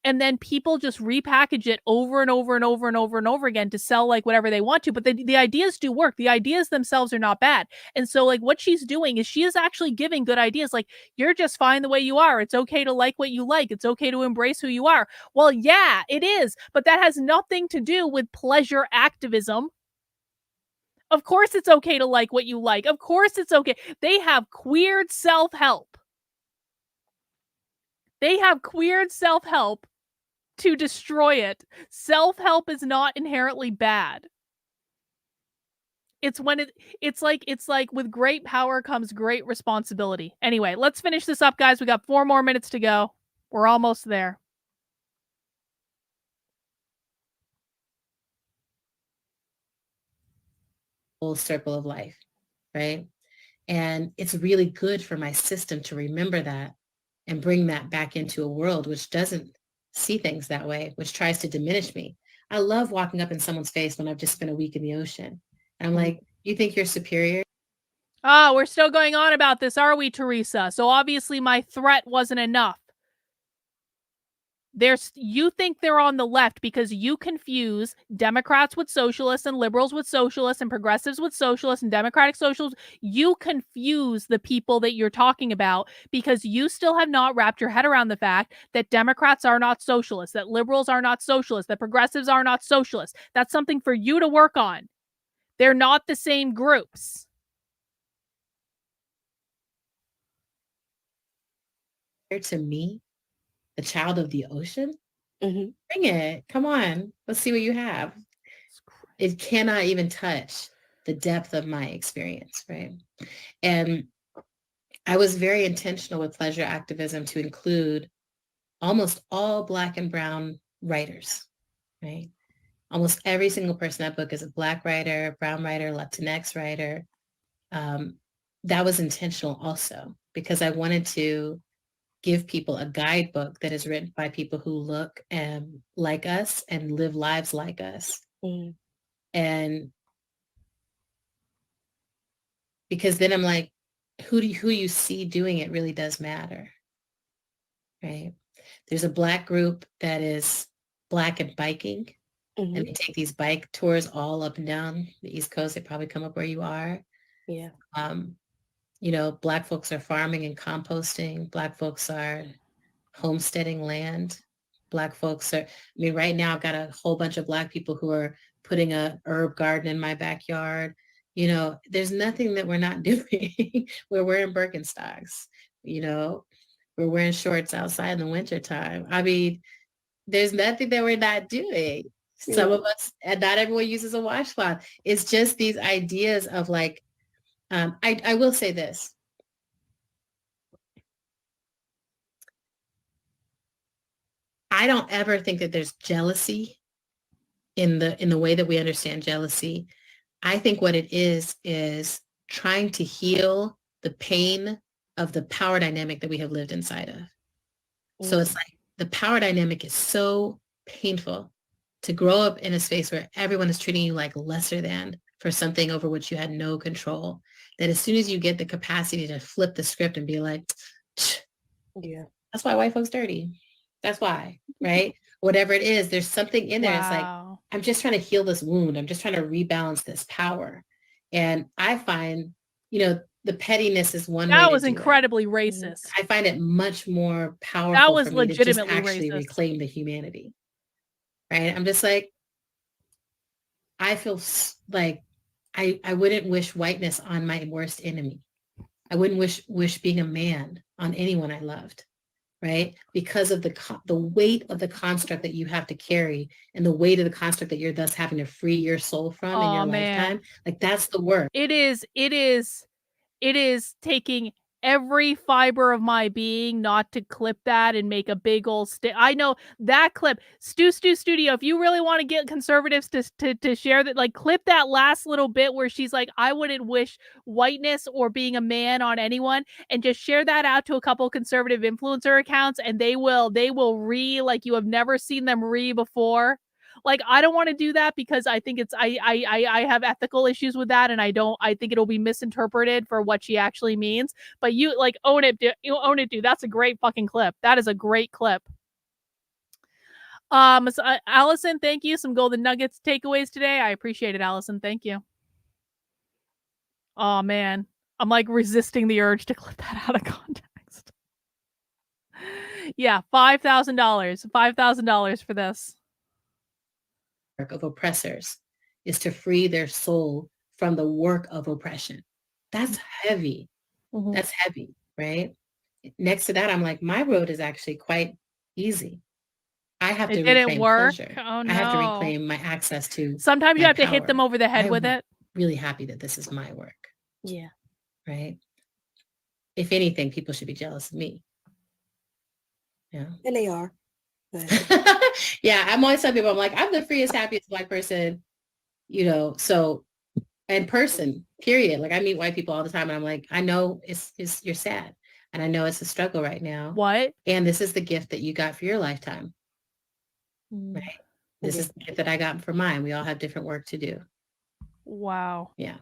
And then people just repackage it over and over and over and over and over again to sell like whatever they want to. But the ideas do work. The ideas themselves are not bad. And so like what she's doing is she is actually giving good ideas. Like, you're just fine the way you are. It's okay to like what you like. It's okay to embrace who you are. Well, yeah, it is. But that has nothing to do with pleasure activism. Of course it's okay to like what you like. Of course it's okay. They have queered self-help. They have queered self-help to destroy it. Self-help is not inherently bad. It's when it's like with great power comes great responsibility. Anyway, let's finish this up, guys. We got 4 more minutes to go. We're almost there.
Whole circle of life, right? And it's really good for my system to remember that and bring that back into a world which doesn't see things that way, which tries to diminish me. I love walking up in someone's face when I've just spent a week in the ocean. And I'm like, you think you're superior?
Oh, we're still going on about this, are we, Teresa? So obviously my threat wasn't enough. You think they're on the left because you confuse Democrats with socialists and liberals with socialists and progressives with socialists and democratic socialists. You confuse the people that you're talking about because you still have not wrapped your head around the fact that Democrats are not socialists, that liberals are not socialists, that progressives are not socialists. That's something for you to work on. They're not the same groups.
To me, the child of the ocean,
Mhm.
bring it. Come on. Let's see what you have. It cannot even touch the depth of my experience, right? And I was very intentional with pleasure activism to include almost all Black and Brown writers, right? Almost every single person in that book is a Black writer, Brown writer, Latinx writer. That was intentional also because I wanted to give people a guidebook that is written by people who look like us and live lives like us.
Mm.
And because then I'm like, who you see doing it really does matter, right? There's a Black group that is Black and biking,
Mhm.
and they take these bike tours all up and down the East Coast. They probably come up where you are.
Yeah.
Black folks are farming and composting. Black folks are homesteading land. Black folks are, right now I've got a whole bunch of Black people who are putting a herb garden in my backyard. There's nothing that we're not doing. We're wearing Birkenstocks, we're wearing shorts outside in the wintertime. There's nothing that we're not doing. Some of us, and not everyone uses a washcloth. It's just these ideas of like, I will say this. I don't ever think that there's jealousy in the way that we understand jealousy. I think what it is trying to heal the pain of the power dynamic that we have lived inside of. So it's like the power dynamic is so painful to grow up in a space where everyone is treating you like lesser than for something over which you had no control, that as soon as you get the capacity to flip the script and be like,
yeah,
that's why white folks dirty. That's why, right? Whatever it is, there's something in there. It's like, I'm just trying to heal this wound. I'm just trying to rebalance this power. And I find, the pettiness is one way to
That was
do
incredibly
it.
racist.
I find it much more powerful
That was
for me to just
legitimately
actually
racist.
reclaim the humanity. Right? I'm just like, I feel like I wouldn't wish whiteness on my worst enemy. I wouldn't wish being a man on anyone I loved. Right? Because of the weight of the construct that you have to carry and the weight of the construct that you're thus having to free your soul from in your lifetime. Like that's the work.
It is taking every fiber of my being not to clip that and make a big old I know that clip. Stu Studio, if you really want to get conservatives to share that, like clip that last little bit where she's like, I wouldn't wish whiteness or being a man on anyone, and just share that out to a couple conservative influencer accounts, and they will like you have never seen them before. Like, I don't want to do that because I think I have ethical issues with that, and I think it'll be misinterpreted for what she actually means. But you like own it, dude. That's a great fucking clip. That is a great clip. So, Allison, thank you. Some golden nuggets takeaways today. I appreciate it, Allison. Thank you. Oh man, I'm like resisting the urge to clip that out of context. Yeah, $5,000 for this.
Of oppressors is to free their soul from the work of oppression. That's heavy. Mm-hmm. That's heavy, right? Next to that, I'm like, my road is actually quite easy. I have to reclaim pleasure.
Oh, no.
I have to reclaim my access to.
Sometimes you have to hit them over the head with it.
Really happy that this is my work.
Yeah.
Right. If anything, people should be jealous of me. Yeah.
And they are.
Yeah, I'm always telling people, I'm like, I'm the freest, happiest Black person, so in person, period. Like I meet white people all the time and I'm like, I know it's you're sad and I know it's a struggle right now.
What?
And this is the gift that you got for your lifetime. Right. This is the gift that I got for mine. We all have different work to do.
Wow.
Yeah.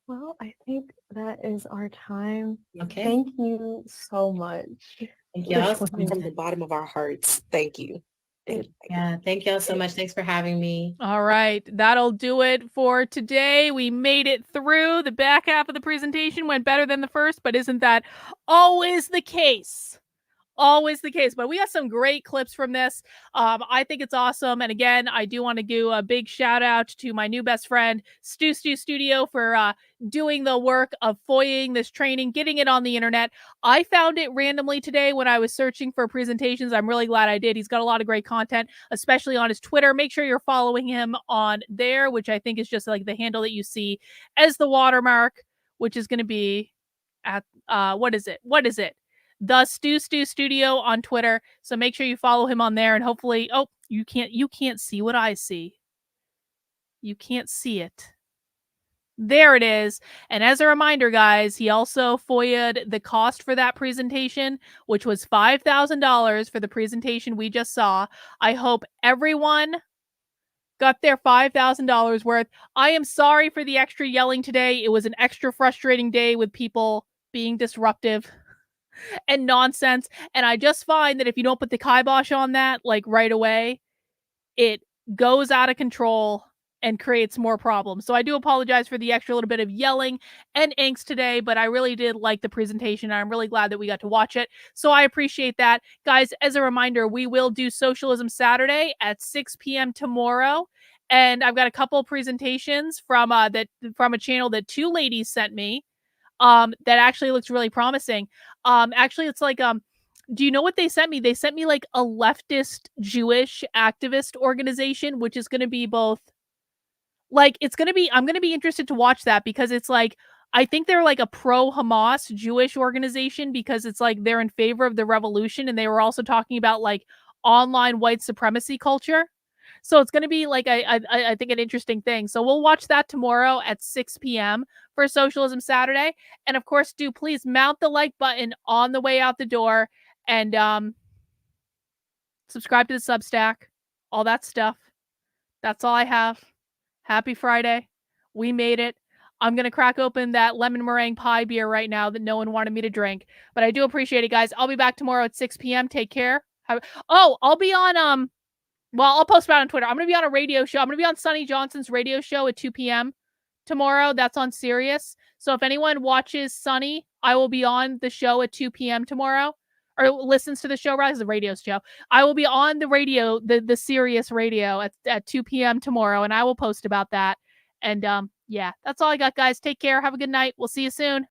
Well, I think that is our time.
Okay.
Thank you so much
Thank y'all.
From the bottom of our hearts. Thank you.
Yeah, thank y'all so much. Thanks for having me.
All right, that'll do it for today. We made it through. The back half of the presentation went better than the first, but isn't that always the case? Always the case, but we got some great clips from this. I think it's awesome. And again, I do want to do a big shout out to my new best friend, Stu Studio, for doing the work of FOIAing this training, getting it on the internet. I found it randomly today when I was searching for presentations. I'm really glad I did. He's got a lot of great content, especially on his Twitter. Make sure you're following him on there, which I think is just like the handle that you see as the watermark, which is going to be at, what is it? The Stu Studio on Twitter. So make sure you follow him on there, and hopefully, oh, you can't see what I see. You can't see it. There it is. And as a reminder, guys, he also FOIA'd the cost for that presentation, which was $5,000 for the presentation we just saw. I hope everyone got their $5,000 worth. I am sorry for the extra yelling today. It was an extra frustrating day with people being disruptive and nonsense. And I just find that if you don't put the kibosh on that, like right away, it goes out of control and creates more problems. So I do apologize for the extra little bit of yelling and angst today, but I really did like the presentation. I'm really glad that we got to watch it. So I appreciate that. Guys, as a reminder, we will do Socialism Saturday at 6 p.m. tomorrow. And I've got a couple of presentations from a channel that two ladies sent me. That actually looks really promising. Actually, it's like, do you know what they sent me? They sent me like a leftist Jewish activist organization, which is going to be both, like, I'm going to be interested to watch that because it's like, I think they're like a pro-Hamas Jewish organization because it's like they're in favor of the revolution, and they were also talking about like online white supremacy culture. So it's going to be like, I think, an interesting thing. So we'll watch that tomorrow at 6 p.m. for Socialism Saturday. And of course, do please mount the like button on the way out the door and subscribe to the Substack, all that stuff. That's all I have. Happy Friday. We made it. I'm going to crack open that lemon meringue pie beer right now that no one wanted me to drink. But I do appreciate it, guys. I'll be back tomorrow at 6 p.m. Take care. I'll be on... Well, I'll post about it on Twitter. I'm going to be on a radio show. I'm going to be on Sonny Johnson's radio show at 2 p.m. tomorrow. That's on Sirius. So if anyone watches Sonny, I will be on the show at 2 p.m. tomorrow, or listens to the show, rather, the radio show. I will be on the radio, the Sirius radio at 2 p.m. tomorrow, and I will post about that. And yeah, that's all I got, guys. Take care. Have a good night. We'll see you soon.